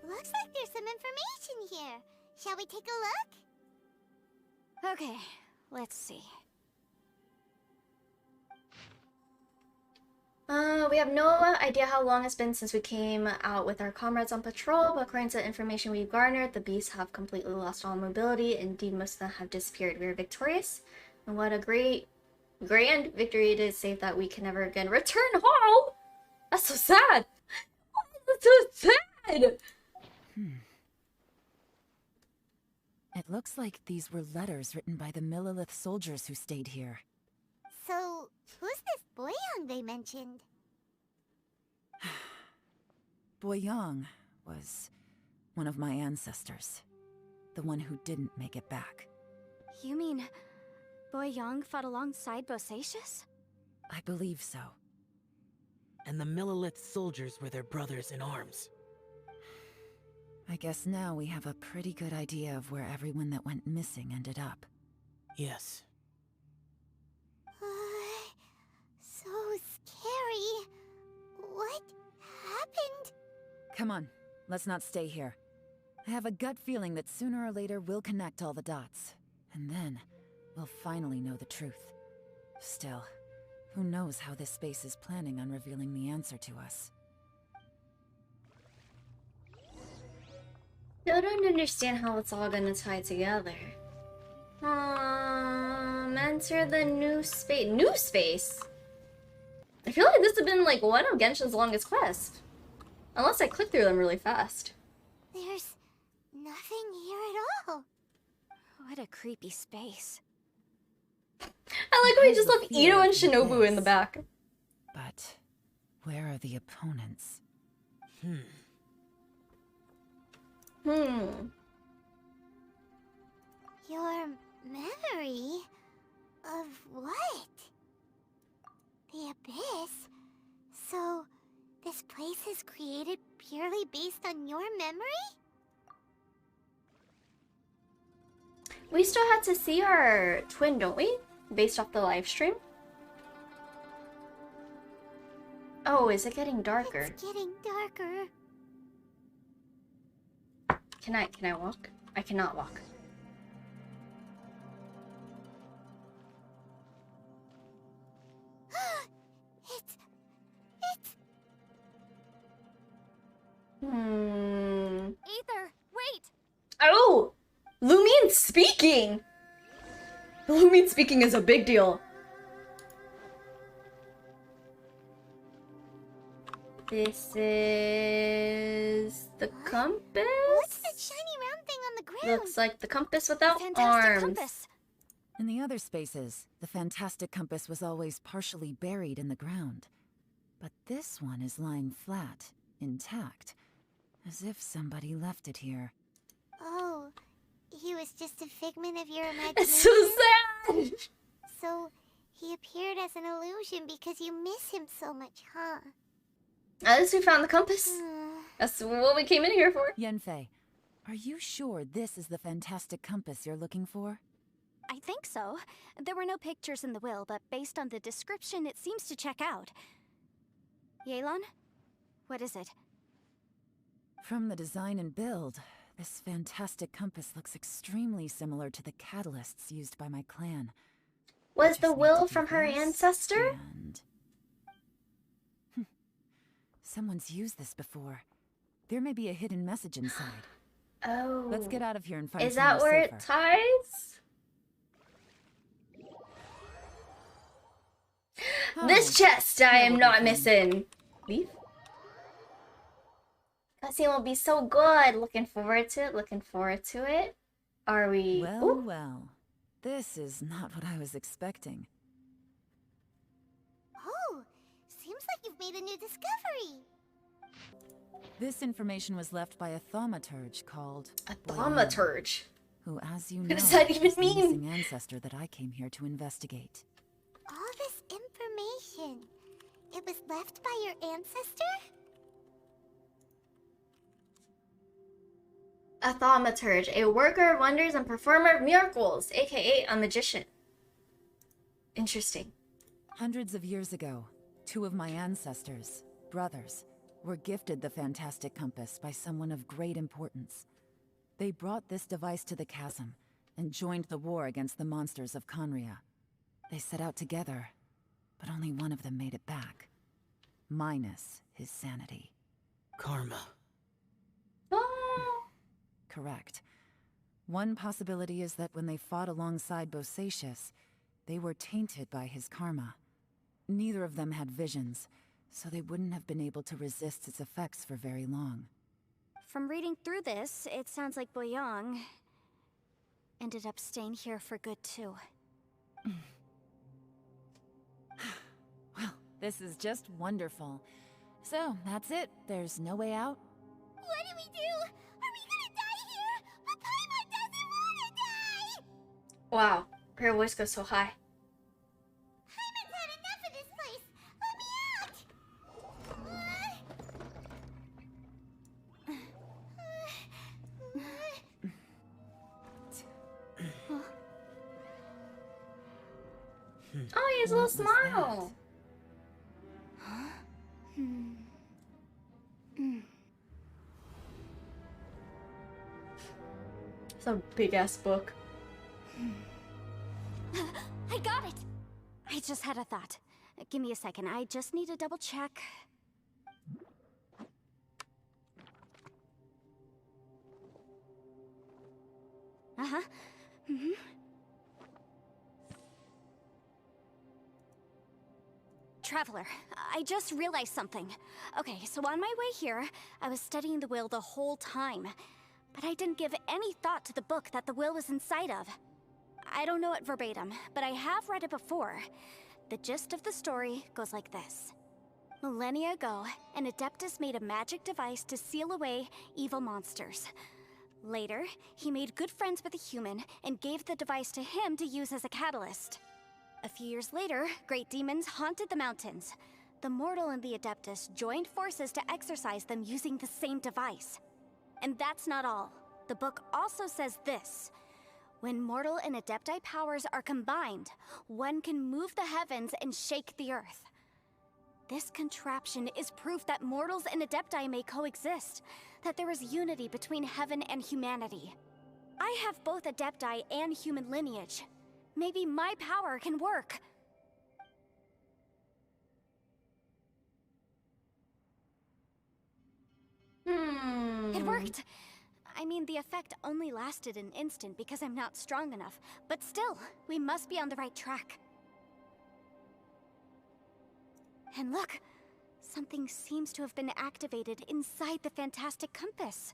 Looks like there's some information here. Shall we take a look? Okay, let's see. We have no idea how long it's been since we came out with our comrades on patrol, but according to the information we've garnered, the beasts have completely lost all mobility. Indeed, most of them have disappeared. We are victorious, and what a grand victory it is, save that we can never again return home! That's so sad! That's so sad! It looks like these were letters written by the Millilith soldiers who stayed here. So, who's this Boyang they mentioned? Boyang was one of my ancestors. The one who didn't make it back. You mean Boyang fought alongside Bosacius? I believe so. And the Millilith soldiers were their brothers in arms. I guess now we have a pretty good idea of where everyone that went missing ended up. Yes. So scary. What happened? Come on, let's not stay here. I have a gut feeling that sooner or later we'll connect all the dots. And then, we'll finally know the truth. Still, who knows how this space is planning on revealing the answer to us. I don't understand how it's all gonna tie together. Enter the new space. New space? I feel like this has been like one of Genshin's longest quests. Unless I click through them really fast. There's nothing here at all. What a creepy space. I like how we just left Ito and Shinobu in the back. But Where are the opponents? Your memory? Of what? The Abyss? So, this place is created purely based on your memory? We still had to see our twin, don't we? Based off the live stream. Oh, is it getting darker? It's getting darker. Can I walk? I cannot walk. It's... Ether, wait! Oh! Lumion speaking! Lumion speaking is a big deal. This is the compass? What's that shiny round thing on the ground? Looks like the compass without Fantastic arms. compass. In the other spaces, the fantastic compass was always partially buried in the ground. But this one is lying flat, intact, as if somebody left it here. Oh, he was just a figment of your imagination? It's so sad! So, he appeared as an illusion because you miss him so much, huh? At least we found the compass. That's what we came in here for. Yanfei, are you sure this is the fantastic compass you're looking for? I think so. There were no pictures in the will, but based on the description, it seems to check out. Yelan? What is it? From the design and build, this fantastic compass looks extremely similar to the catalysts used by my clan. Was the Just need will to do from her this ancestor? and- Someone's used this before. There may be a hidden message inside. Oh. Let's get out of here and find Is somewhere that where safer. it ties? This chest I am not missing. Leave? Cutscene will be so good. Looking forward to it. Looking forward to it. Are we? Well, Ooh. well. This is not what I was expecting. Oh, seems like you've made a new discovery. This information was left by a thaumaturge called A Boyan, thaumaturge. who, as you know, What does that even is the mean? missing ancestor that I came here to investigate. All this information, it was left by your ancestor? A thaumaturge, a worker of wonders and performer of miracles, aka a magician. Interesting. Hundreds of years ago, two of my ancestors, brothers, were gifted the fantastic compass by someone of great importance. They brought this device to the chasm and joined the war against the monsters of Conria. They set out together, but only one of them made it back. Minus his sanity. Karma. Oh. Correct. One possibility is that when they fought alongside Bosacius, they were tainted by his karma. Neither of them had visions, so they wouldn't have been able to resist its effects for very long. From reading through this, it sounds like Boyang ended up staying here for good too. Well, this is just wonderful. So, that's it. There's no way out? What do we do? Are we gonna die here? But Paimon doesn't wanna die! Wow, her voice goes so high. Paimon's had enough of this place! Let me out! Oh, he has a little smile. It's a big ass book. I got it! I just had a thought. Give me a second, I just need to double check. Uh-huh. Traveler, I just realized something. Okay, so on my way here, I was studying the will the whole time. But I didn't give any thought to the book that the will was inside of. I don't know it verbatim, but I have read it before. The gist of the story goes like this. Millennia ago, an Adeptus made a magic device to seal away evil monsters. Later, he made good friends with a human and gave the device to him to use as a catalyst. A few years later, great demons haunted the mountains. The mortal and the Adeptus joined forces to exorcise them using the same device. And that's not all. The book also says this. When mortal and Adepti powers are combined, one can move the heavens and shake the earth. This contraption is proof that mortals and Adepti may coexist, that there is unity between heaven and humanity. I have both Adepti and human lineage. Maybe my power can work. It worked! I mean, the effect only lasted an instant because I'm not strong enough, but still, we must be on the right track. And look, something seems to have been activated inside the fantastic compass.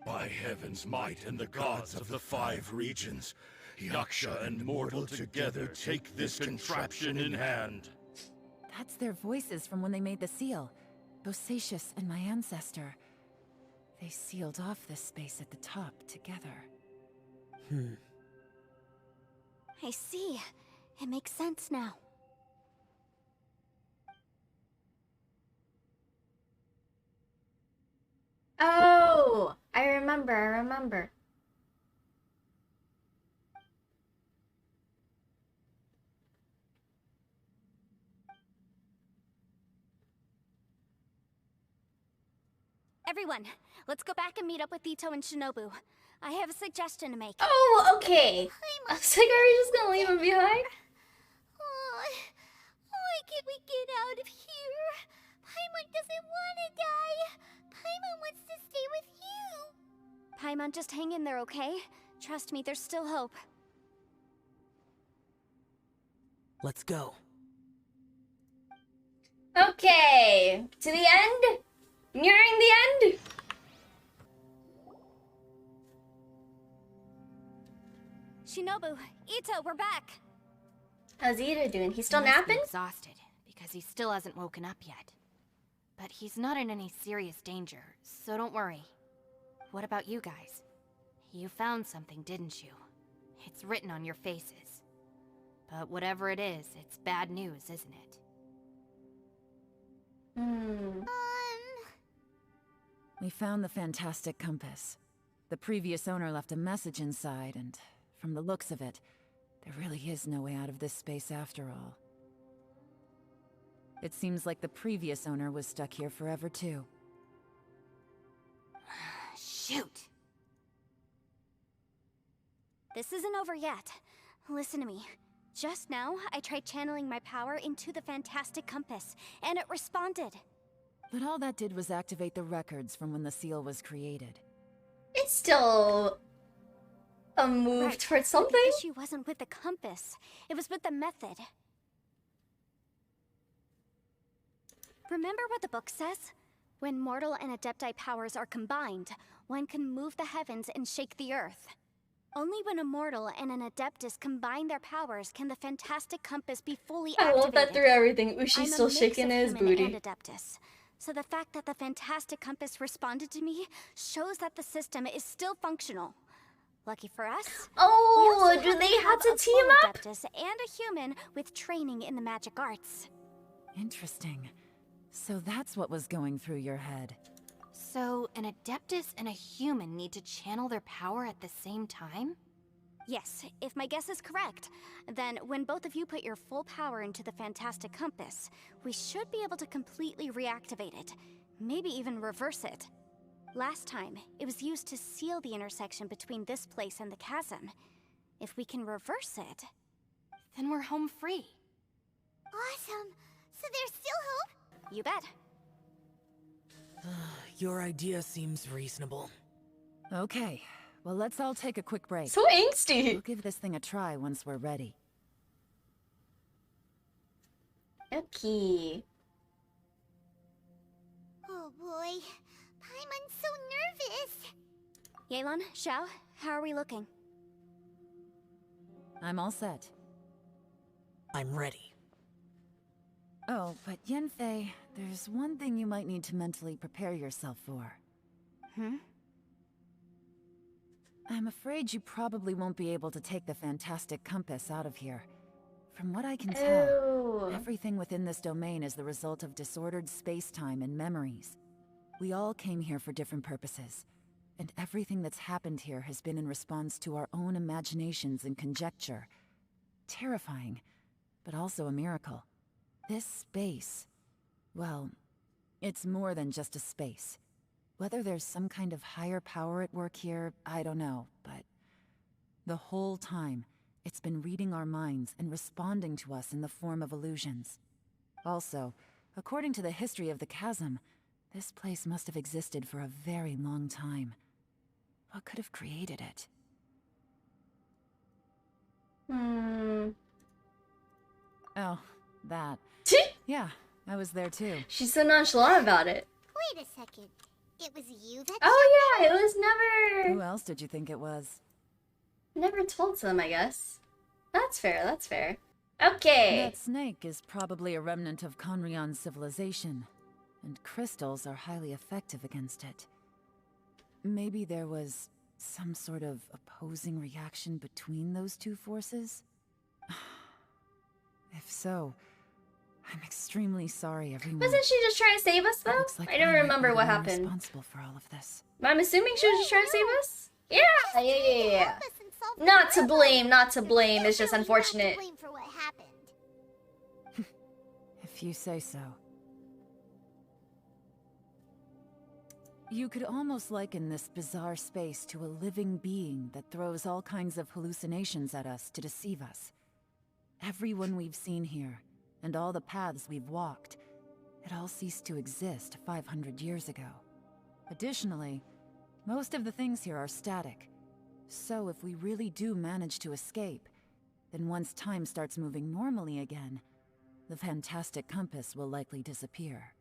By heaven's might and the gods of the 5 regions, Yaksha and mortal together take this contraption in hand. That's their voices from when they made the seal. Bosacius and my ancestor. They sealed off this space at the top together. I see. It makes sense now. Oh, I remember. Everyone, let's go back and meet up with Ito and Shinobu. I have a suggestion to make. Oh, okay. I was like, are we just gonna leave him behind? Why can't we get out of here? Paimon doesn't want to die. Paimon wants to stay with you. Paimon, just hang in there, okay? Trust me, there's still hope. Let's go. Okay, to the end? Nearing the end? Shinobu, Ito, we're back. How's Ito doing? He's still He must be napping? exhausted, because he still hasn't woken up yet. But he's not in any serious danger, so don't worry. What about you guys? You found something, didn't you? It's written on your faces. But whatever it is, it's bad news, isn't it? We found the fantastic compass. The previous owner left a message inside, and from the looks of it, there really is no way out of this space after all. It seems like the previous owner was stuck here forever too. Shoot! This isn't over yet. Listen to me. Just now, I tried channeling my power into the fantastic compass, and it responded. But all that did was activate the records from when the seal was created. It's still a move Right, towards but something. the issue wasn't with the compass. It was with the method. Remember what the book says? When mortal and Adepti powers are combined, one can move the heavens and shake the earth. Only when a mortal and an Adeptus combine their powers can the fantastic compass be fully I activated. love that through everything, Ushi's I'm still a mix shaking of his human booty. and Adeptus. So the fact that the fantastic compass responded to me shows that the system is still functional. Lucky for us. Oh, do they have to a team full up? Adeptus and a human with training in the magic arts. Interesting. So that's what was going through your head. So, an Adeptus and a human need to channel their power at the same time? Yes, if my guess is correct, then when both of you put your full power into the fantastic compass, we should be able to completely reactivate it. Maybe even reverse it. Last time, it was used to seal the intersection between this place and the chasm. If we can reverse it, Then we're home free. Awesome. So there's still hope? you bet. Your idea seems reasonable. Okay, well let's all take a quick break. So angsty. We'll give this thing a try once we're ready. Okay. Oh boy. Paimon's so nervous. Yelan, Xiao, how are we looking? I'm all set. I'm ready. Oh, but Yanfei, there's one thing you might need to mentally prepare yourself for. I'm afraid you probably won't be able to take the fantastic compass out of here. From what I can tell, everything within this domain is the result of disordered space-time and memories. We all came here for different purposes, and everything that's happened here has been in response to our own imaginations and conjecture. Terrifying, but also a miracle. This space, well, it's more than just a space. Whether there's some kind of higher power at work here, I don't know, but the whole time, it's been reading our minds and responding to us in the form of illusions. Also, according to the history of the chasm, this place must have existed for a very long time. What could have created it? Oh, that. Yeah, I was there too. She's so nonchalant about it. Wait a second. It was you that Oh yeah, it was never... Who else did you think it was? Never told them, I guess. That's fair, that's fair. Okay. That snake is probably a remnant of Conrion's civilization, and crystals are highly effective against it. Maybe there was some sort of opposing reaction between those two forces? If so, I'm extremely sorry, everyone. Wasn't she just trying to save us, though? Like I don't remember what happened. Responsible for all of this. But I'm assuming she was just trying to save us? Yeah. Not to blame, not to blame. It's just unfortunate. blame for what happened. If you say so. You could almost liken this bizarre space to a living being that throws all kinds of hallucinations at us to deceive us. Everyone we've seen here, and all the paths we've walked, it all ceased to exist 500 years ago. Additionally, most of the things here are static. So if we really do manage to escape, then once time starts moving normally again, the fantastic compass will likely disappear.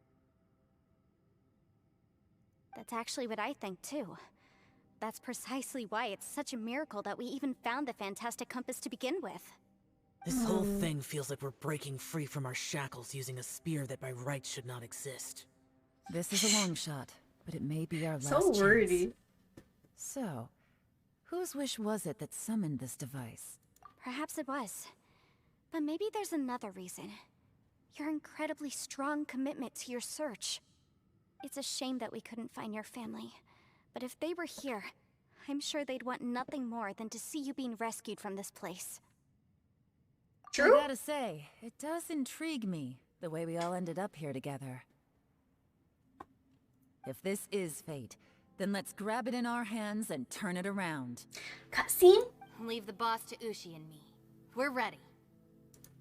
That's actually what I think too. That's precisely why it's such a miracle that we even found the fantastic compass to begin with. This whole thing feels like we're breaking free from our shackles using a spear that by rights should not exist. This is a long shot, but it may be our last So wordy. chance. So, whose wish was it that summoned this device? Perhaps it was. But maybe there's another reason. Your incredibly strong commitment to your search. It's a shame that we couldn't find your family. But if they were here, I'm sure they'd want nothing more than to see you being rescued from this place. True? I gotta say, it does intrigue me, the way we all ended up here together. If this is fate, then let's grab it in our hands and turn it around. Cutscene? Leave the boss to Ushi and me. We're ready.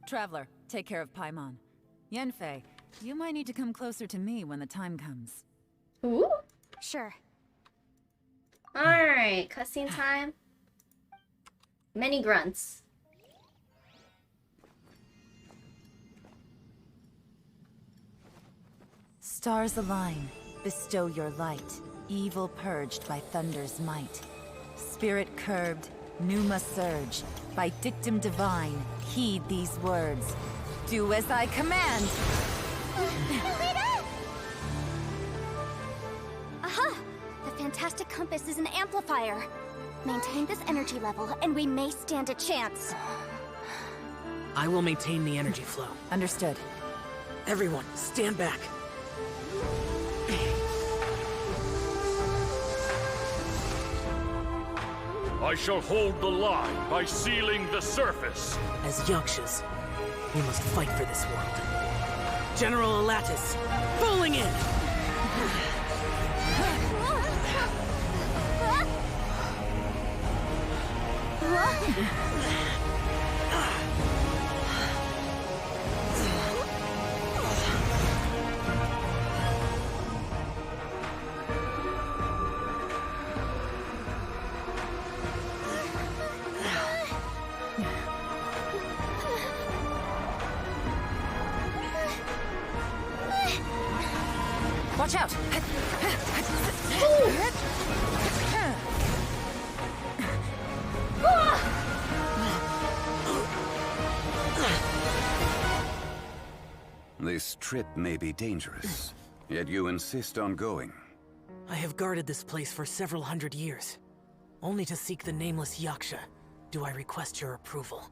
Traveler, take care of Paimon. Yanfei, you might need to come closer to me when the time comes. Ooh. Sure. Alright, cutscene time. Many grunts. Stars align, bestow your light, evil purged by thunder's might. Spirit curbed, pneuma surge, by dictum divine, heed these words. Do as I command! Aha! The fantastic compass is an amplifier. Maintain this energy level, and we may stand a chance. I will maintain the energy flow. Understood. Everyone, stand back. I shall hold the line by sealing the surface. As Yakshas, we must fight for this world. General Alatus, falling in! Watch out! This trip may be dangerous, yet you insist on going. I have guarded this place for several hundred years, only to seek the nameless Yaksha. Do I request your approval?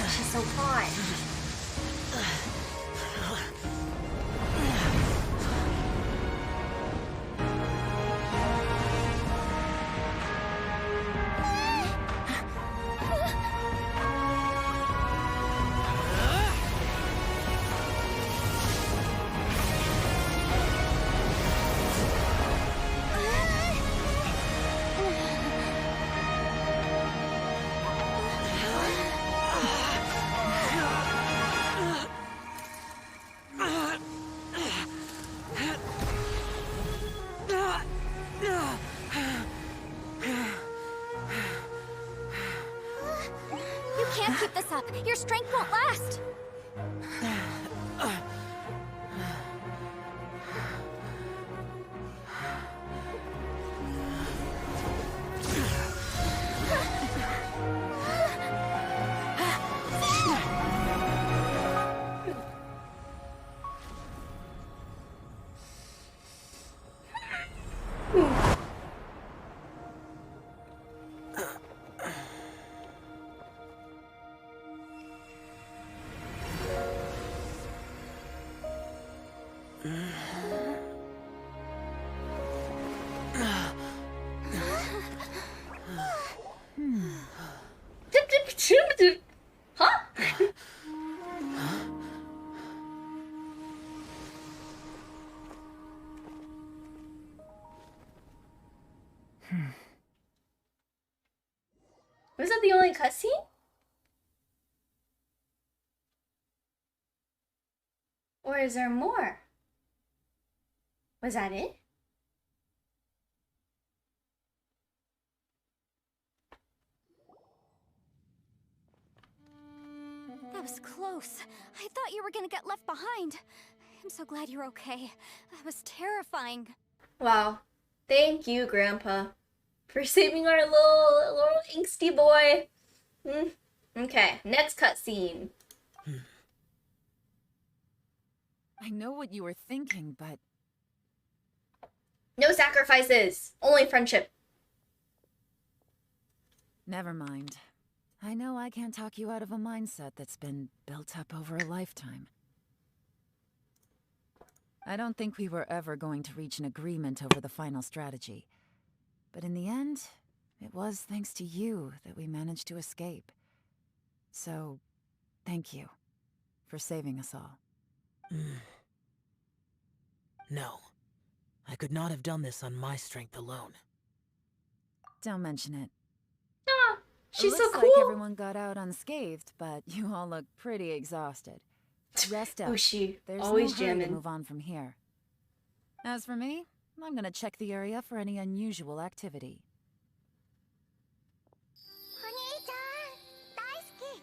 She's so hot. You can't keep this up. Your strength won't last. Huh? Was that the only cutscene? Or is there more? Was that it? That was close. I thought you were gonna get left behind. I'm so glad you're okay. That was terrifying. Wow. Thank you, Grandpa, for saving our little angsty boy. Okay, next cutscene. I know what you were thinking, but No sacrifices, only friendship. never mind. I know I can't talk you out of a mindset that's been built up over a lifetime. I don't think we were ever going to reach an agreement over the final strategy. But in the end, it was thanks to you that we managed to escape. So, thank you for saving us all. No. I could not have done this on my strength alone. Don't mention it. Ah, she's It so looks cool. like everyone got out unscathed, but you all look pretty exhausted. Rest up. Ushi, There's always no hurry to jamming. move on from here. As for me, I'm gonna check the area for any unusual activity.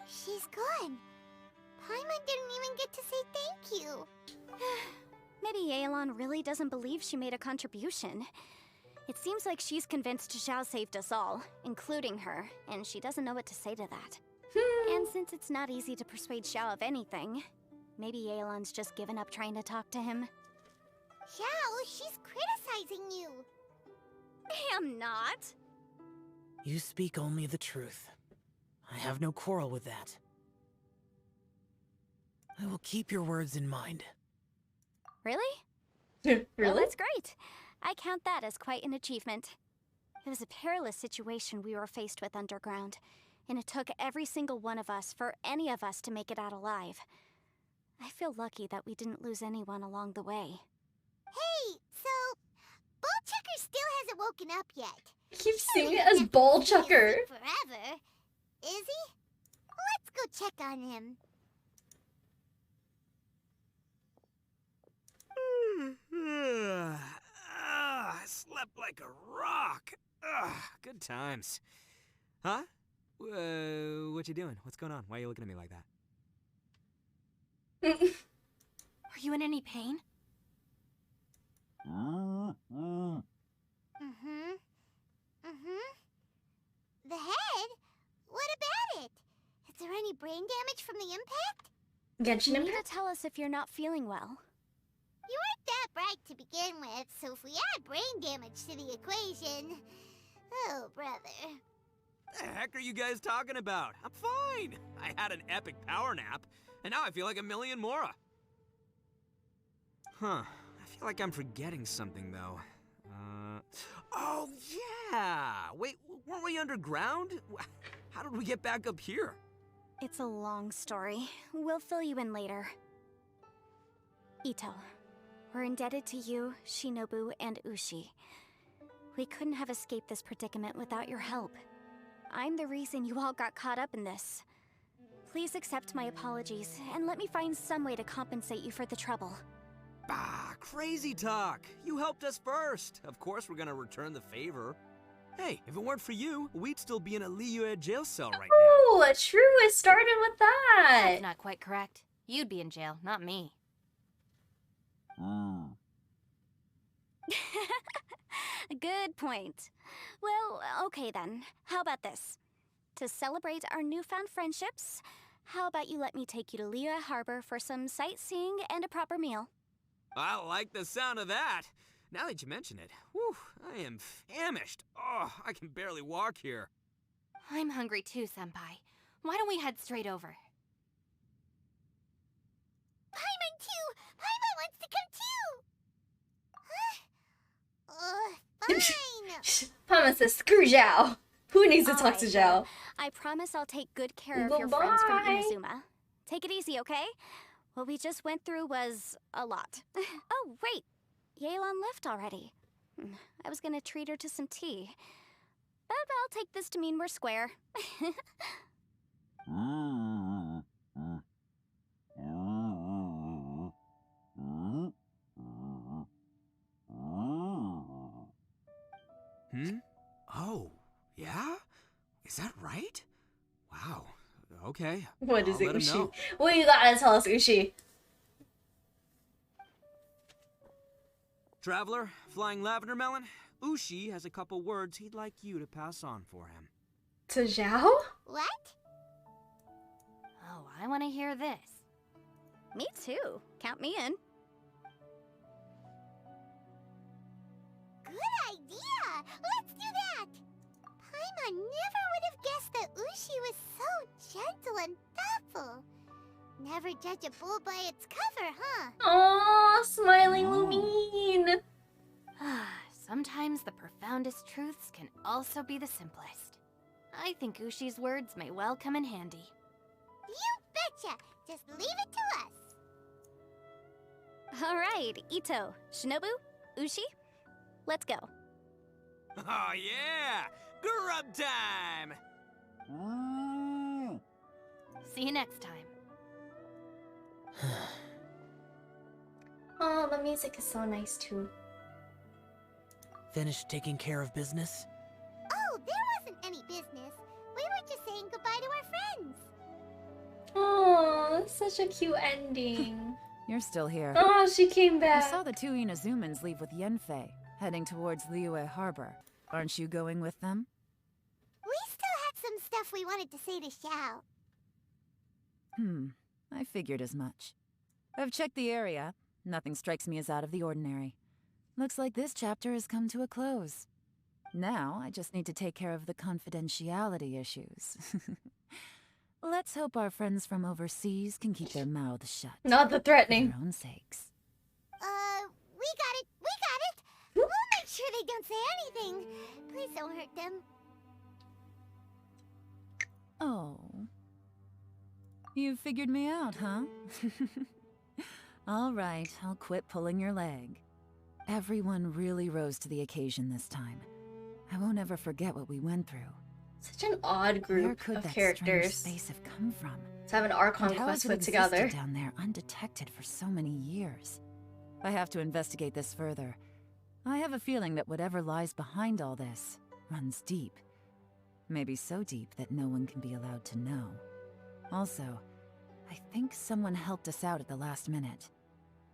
She's gone. Paimon didn't even get to say thank you. Maybe Yelan really doesn't believe she made a contribution. It seems like she's convinced Xiao saved us all, including her, and she doesn't know what to say to that. And since it's not easy to persuade Xiao of anything, maybe Yelan's just given up trying to talk to him. Xiao, she's criticizing you. I'm not. You speak only the truth. I have no quarrel with that. I will keep your words in mind. Really? Really? Well, that's great. I count that as quite an achievement. It was a perilous situation we were faced with underground, and it took every single one of us for any of us to make it out alive. I feel lucky that we didn't lose anyone along the way. Hey, so Ball Chucker still hasn't woken up yet. I keep seeing it as Ball Chucker. Forever, is he? Let's go check on him. slept like a rock. Ugh, good times. Huh? What you doing? What's going on? Why are you looking at me like that? Are you in any pain? The head? What about it? Is there any brain damage from the impact? Genshin You need Impact? to tell us if you're not feeling well. You weren't that bright to begin with, so if we add brain damage to the equation... Oh, brother. The heck are you guys talking about? I'm fine. I had an epic power nap, and now I feel like a million Mora. Huh. I feel like I'm forgetting something, though. Oh, yeah! Wait, weren't we underground? How did we get back up here? It's a long story. We'll fill you in later. Ito, we're indebted to you, Shinobu, and Ushi. We couldn't have escaped this predicament without your help. I'm the reason you all got caught up in this. Please accept my apologies, and let me find some way to compensate you for the trouble. Bah, crazy talk. You helped us first. Of course we're gonna return the favor. Hey, if it weren't for you, we'd still be in a Liyue jail cell right now. Oh, true. It started with that. That's not quite correct. You'd be in jail, not me. Good point. Well, okay then. How about this? To celebrate our newfound friendships, how about you let me take you to Liyue Harbor for some sightseeing and a proper meal? I like the sound of that. Now that you mention it, whew, I am famished. Oh, I can barely walk here. I'm hungry too, Senpai. Why don't we head straight over? Paimon too! Paimon wants to come too! Fine! Pama says, screw Xiao. Who needs to talk to Alright, Xiao? then. I promise I'll take good care of your friends from Inazuma. Take it easy, okay? What we just went through was a lot. Oh, wait. Yelan left already. I was gonna treat her to some tea. But I'll take this to mean we're square. Oh, yeah? Is that right? Wow. Okay. What is I'll it, let him Ushi? know. What you gotta tell us, Ushi? Traveler, Flying Lavender Melon, Ushi has a couple words he'd like you to pass on for him. To Xiao? What? Oh, I want to hear this. Me too. Count me in. Good idea! Let's do that! Paimon never would have guessed that Ushi was so gentle and thoughtful. Never judge a bull by its cover, huh? Aww, smiling Lumine. Sometimes the profoundest truths can also be the simplest. I think Ushi's words may well come in handy. You betcha! Just leave it to us. All right, Ito, Shinobu, Ushi, let's go. Oh yeah! Grub time! See you next time. Oh, the music is so nice too. Finished taking care of business? Oh, there wasn't any business. We were just saying goodbye to our friends. Oh, such a cute ending. You're still here. Oh, she came I back. saw the two Inazumans leave with Yenfei, heading towards Liyue Harbor. Aren't you going with them? We still had some stuff we wanted to say to Xiao. I figured as much. I've checked the area. Nothing strikes me as out of the ordinary. Looks like this chapter has come to a close. Now, I just need to take care of the confidentiality issues. Let's hope our friends from overseas can keep their mouths shut. Not the threatening. For their own sakes. We got it! We got it! We'll make sure they don't say anything. Please don't hurt them. Oh. You figured me out, huh? All right, I'll quit pulling your leg. Everyone really rose to the occasion this time. I won't ever forget what we went through. Such an odd Where group could of that characters strange space have come from? to have an Archon And how Quest has it put together. existed down there undetected for so many years? I have to investigate this further. I have a feeling that whatever lies behind all this runs deep. Maybe so deep that no one can be allowed to know. Also, I think someone helped us out at the last minute.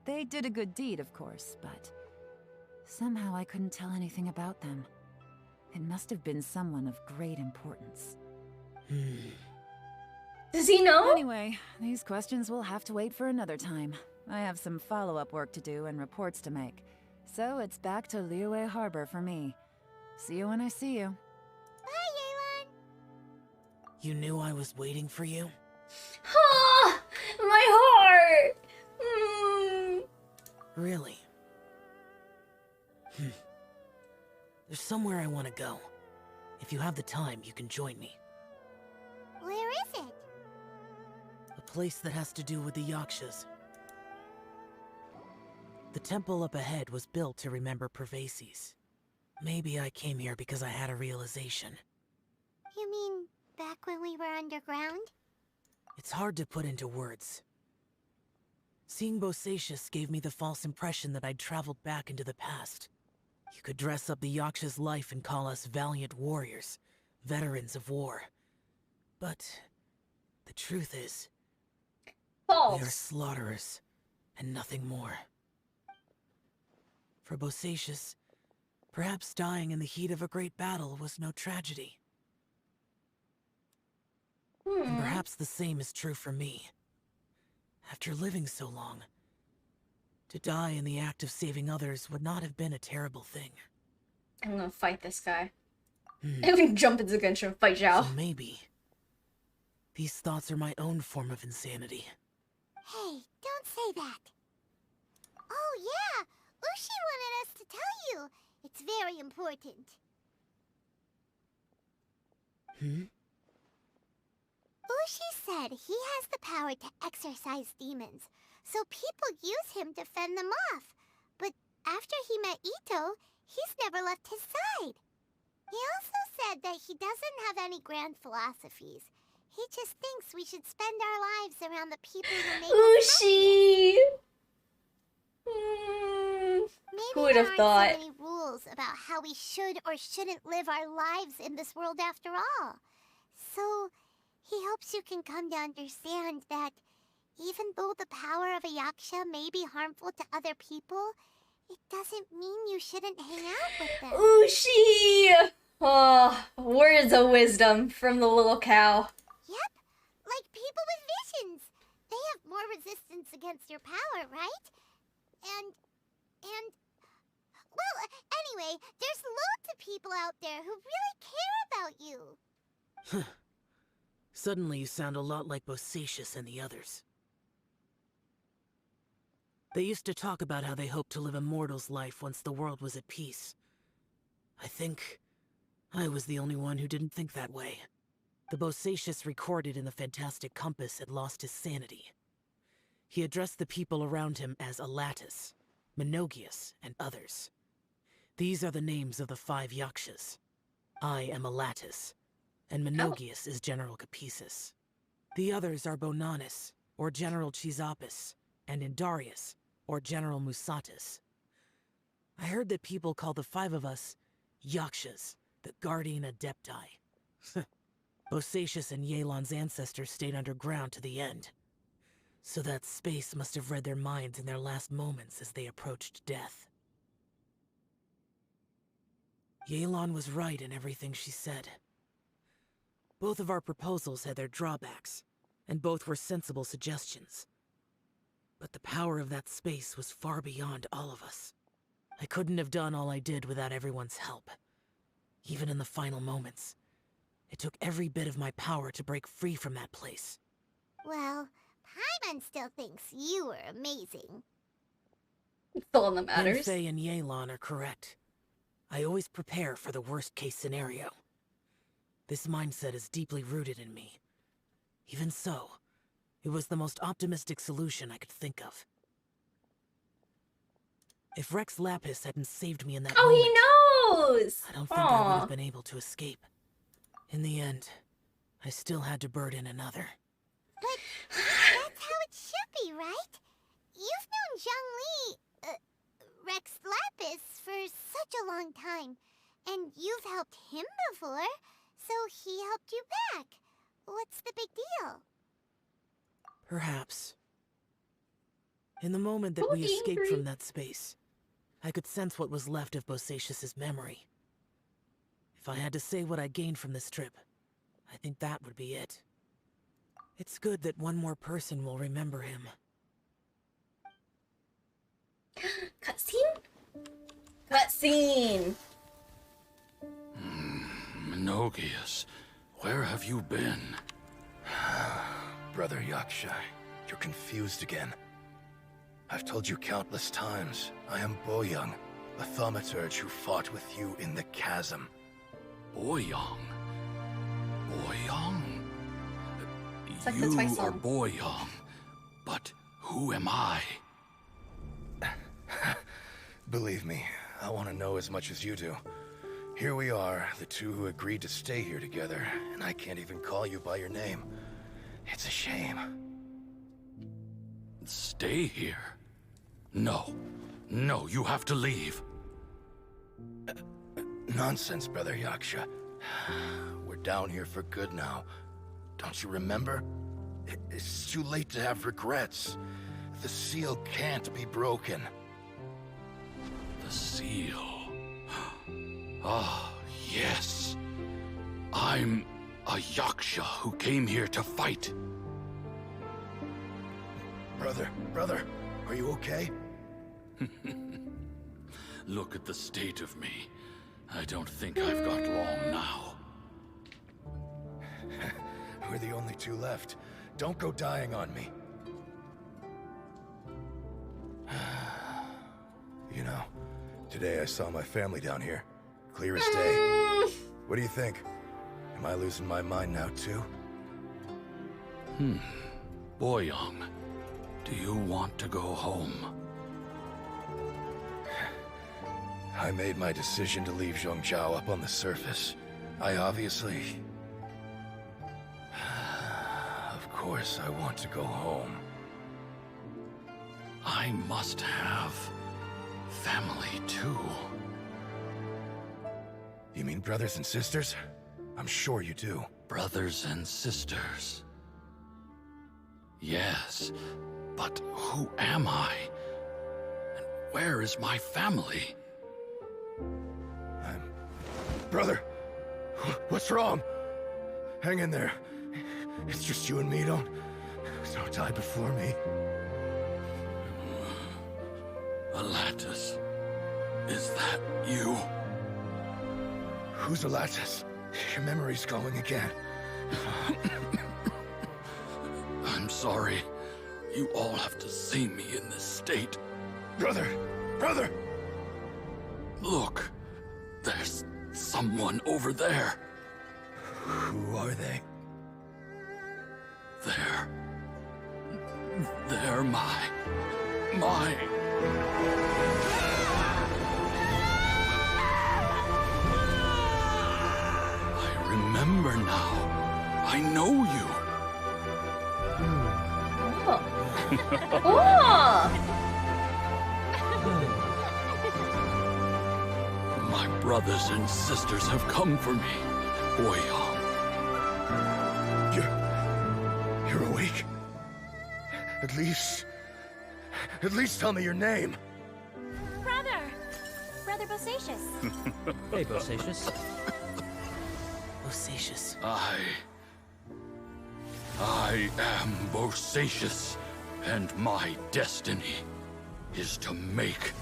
They did a good deed, of course, but somehow I couldn't tell anything about them. It must have been someone of great importance. Does he know? Anyway, these questions will have to wait for another time. I have some follow-up work to do and reports to make. So it's back to Liyue Harbor for me. See you when I see you. Bye, Yelan! You knew I was waiting for you? Ah, my heart! Mm. Really? There's somewhere I want to go. If you have the time, you can join me. Where is it? A place that has to do with the Yakshas. The temple up ahead was built to remember Pervases. Maybe I came here because I had a realization. You mean back when we were underground? It's hard to put into words. Seeing Bosacius gave me the false impression that I'd traveled back into the past. You could dress up the Yaksha's life and call us valiant warriors, veterans of war. But the truth is, False. we are slaughterers and nothing more. For Bosacius, perhaps dying in the heat of a great battle was no tragedy. And perhaps the same is true for me. After living so long, to die in the act of saving others would not have been a terrible thing. I'm gonna fight this guy. I'm gonna jump into Genshin and fight Xiao. So maybe these thoughts are my own form of insanity. Hey, don't say that. Oh yeah, Ushi wanted us to tell you. It's very important. Ushi said he has the power to exorcise demons, so people use him to fend them off. But after he met Ito, he's never left his side. He also said that he doesn't have any grand philosophies. He just thinks we should spend our lives around the people who make Ushi! Maybe Who would there have aren't thought? so many rules about how we should or shouldn't live our lives in this world after all. So, he hopes you can come to understand that even though the power of a yaksha may be harmful to other people, it doesn't mean you shouldn't hang out with them. Ushi! Oh, words of wisdom from the little cow. Yep, like people with visions. They have more resistance against your power, right? Well, anyway, there's loads of people out there who really care about you. Suddenly you sound a lot like Bosacius and the others. They used to talk about how they hoped to live a mortal's life once the world was at peace. I think I was the only one who didn't think that way. The Bosacius recorded in the Fantastic Compass had lost his sanity. He addressed the people around him as Alatus, Minogius, and others. These are the names of the 5 Yakshas. I am Alatus, and Minogius is General Capisis. The others are Bonanis, or General Chisapis, and Indarius, or General Musatis. I heard that people call the 5 of us Yakshas, the Guardian Adepti. Bosacius and Yelan's ancestors stayed underground to the end. So that space must have read their minds in their last moments as they approached death. Yelan was right in everything she said. Both of our proposals had their drawbacks, and both were sensible suggestions. But the power of that space was far beyond all of us. I couldn't have done all I did without everyone's help. Even in the final moments, it took every bit of my power to break free from that place. Well, Paimon still thinks you were amazing. It's all that matters. Faye and Yelan are correct. I always prepare for the worst-case scenario. This mindset is deeply rooted in me. Even so, it was the most optimistic solution I could think of. If Rex Lapis hadn't saved me in that moment, he knows! I don't think I would have been able to escape. In the end, I still had to burden another. But that's how it should be, right? You've known Zhongli, Rex Lapis, for long time. And you've helped him before, so he helped you back. What's the big deal? Perhaps. In the moment that we escaped from that space, I could sense what was left of Bosacius's memory. If I had to say what I gained from this trip, I think that would be it. It's good that one more person will remember him. Cutscene? Cutscene! Minogius, where have you been? Brother Yaksha, you're confused again. I've told you countless times, I am Boyoung, a thaumaturge who fought with you in the chasm. Boyoung? Boyoung? It's like the You Twice are song. Boyoung, but who am I? Believe me, I want to know as much as you do. Here we are, the two who agreed to stay here together, and I can't even call you by your name. It's a shame. Stay here? No. No, you have to leave. Nonsense, Brother Yaksha. We're down here for good now. Don't you remember? It's too late to have regrets. The seal can't be broken. The seal. Ah, yes. I'm a Yaksha who came here to fight. Brother, are you okay? Look at the state of me. I don't think I've got long now. We're the only two left. Don't go dying on me. You know, today I saw my family down here. Clear as day. What do you think? Am I losing my mind now too? Boyoung, do you want to go home? I made my decision to leave Zhongzhou up on the surface. I obviously... Of course I want to go home. I must have family too. You mean brothers and sisters? I'm sure you do. Brothers and sisters. Yes, but who am I? And where is my family? Brother! What's wrong? Hang in there. It's just you and me, don't die before me. Alatus, is that you? Who's Alatus? Your memory's going again. I'm sorry. You all have to see me in this state. Brother! Look, there's someone over there. Who are they? They're my... I remember now. I know you. My brothers and sisters have come for me, Boyoung. You're awake? At least tell me your name. Brother Bosacius. Hey, Bosacius. Bosacius. I am Bosacius, and my destiny is to make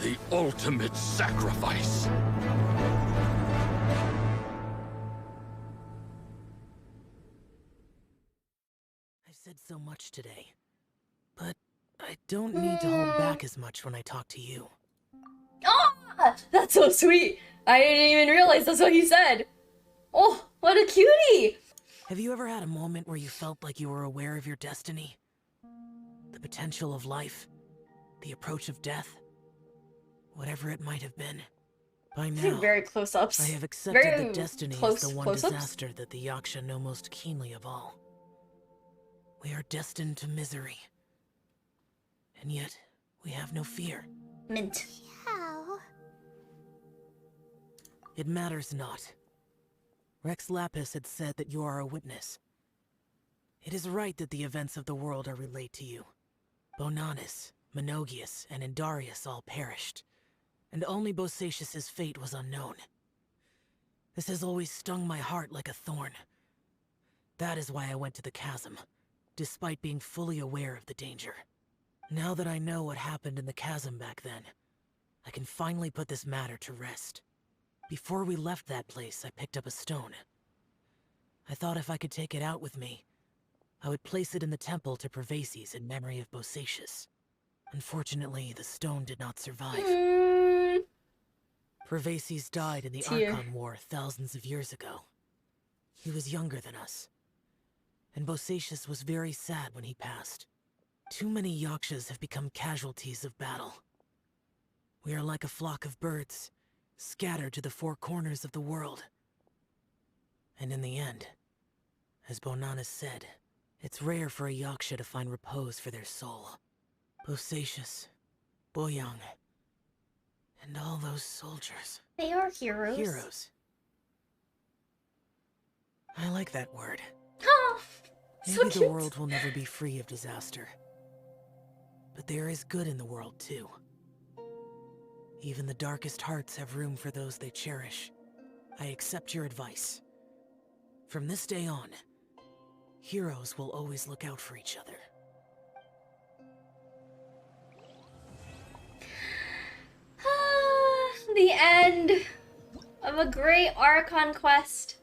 the ultimate sacrifice. I've said so much today, but I don't need to hold back as much when I talk to you. Oh, that's so sweet. I didn't even realize that's what he said. Oh, what a cutie. Have you ever had a moment where you felt like you were aware of your destiny? The potential of life? The approach of death? Whatever it might have been. By now, very close-ups. I have accepted Very that destiny close is the one close-ups. disaster that the Yaksha know most keenly of all. We are destined to misery. And yet, we have no fear. Mint. Xiao. It matters not. Rex Lapis had said that you are a witness. It is right that the events of the world are relayed to you. Bonanis, Menogias, and Indarius all perished, and only Bosacius's fate was unknown. This has always stung my heart like a thorn. That is why I went to the chasm, despite being fully aware of the danger. Now that I know what happened in the chasm back then, I can finally put this matter to rest. Before we left that place, I picked up a stone. I thought if I could take it out with me, I would place it in the temple to Pervases in memory of Bosacius. Unfortunately, the stone did not survive. Pervases died in the Archon War thousands of years ago. He was younger than us, and Bosacius was very sad when he passed. Too many Yakshas have become casualties of battle. We are like a flock of birds, scattered to the four corners of the world. And in the end, as Bonanis said, it's rare for a Yaksha to find repose for their soul. Bosacius, Boyang, and all those soldiers. They are heroes. Heroes. I like that word. Oh, so Maybe cute. the world will never be free of disaster. But there is good in the world, too. Even the darkest hearts have room for those they cherish. I accept your advice. From this day on, heroes will always look out for each other. The end of a great Archon Quest.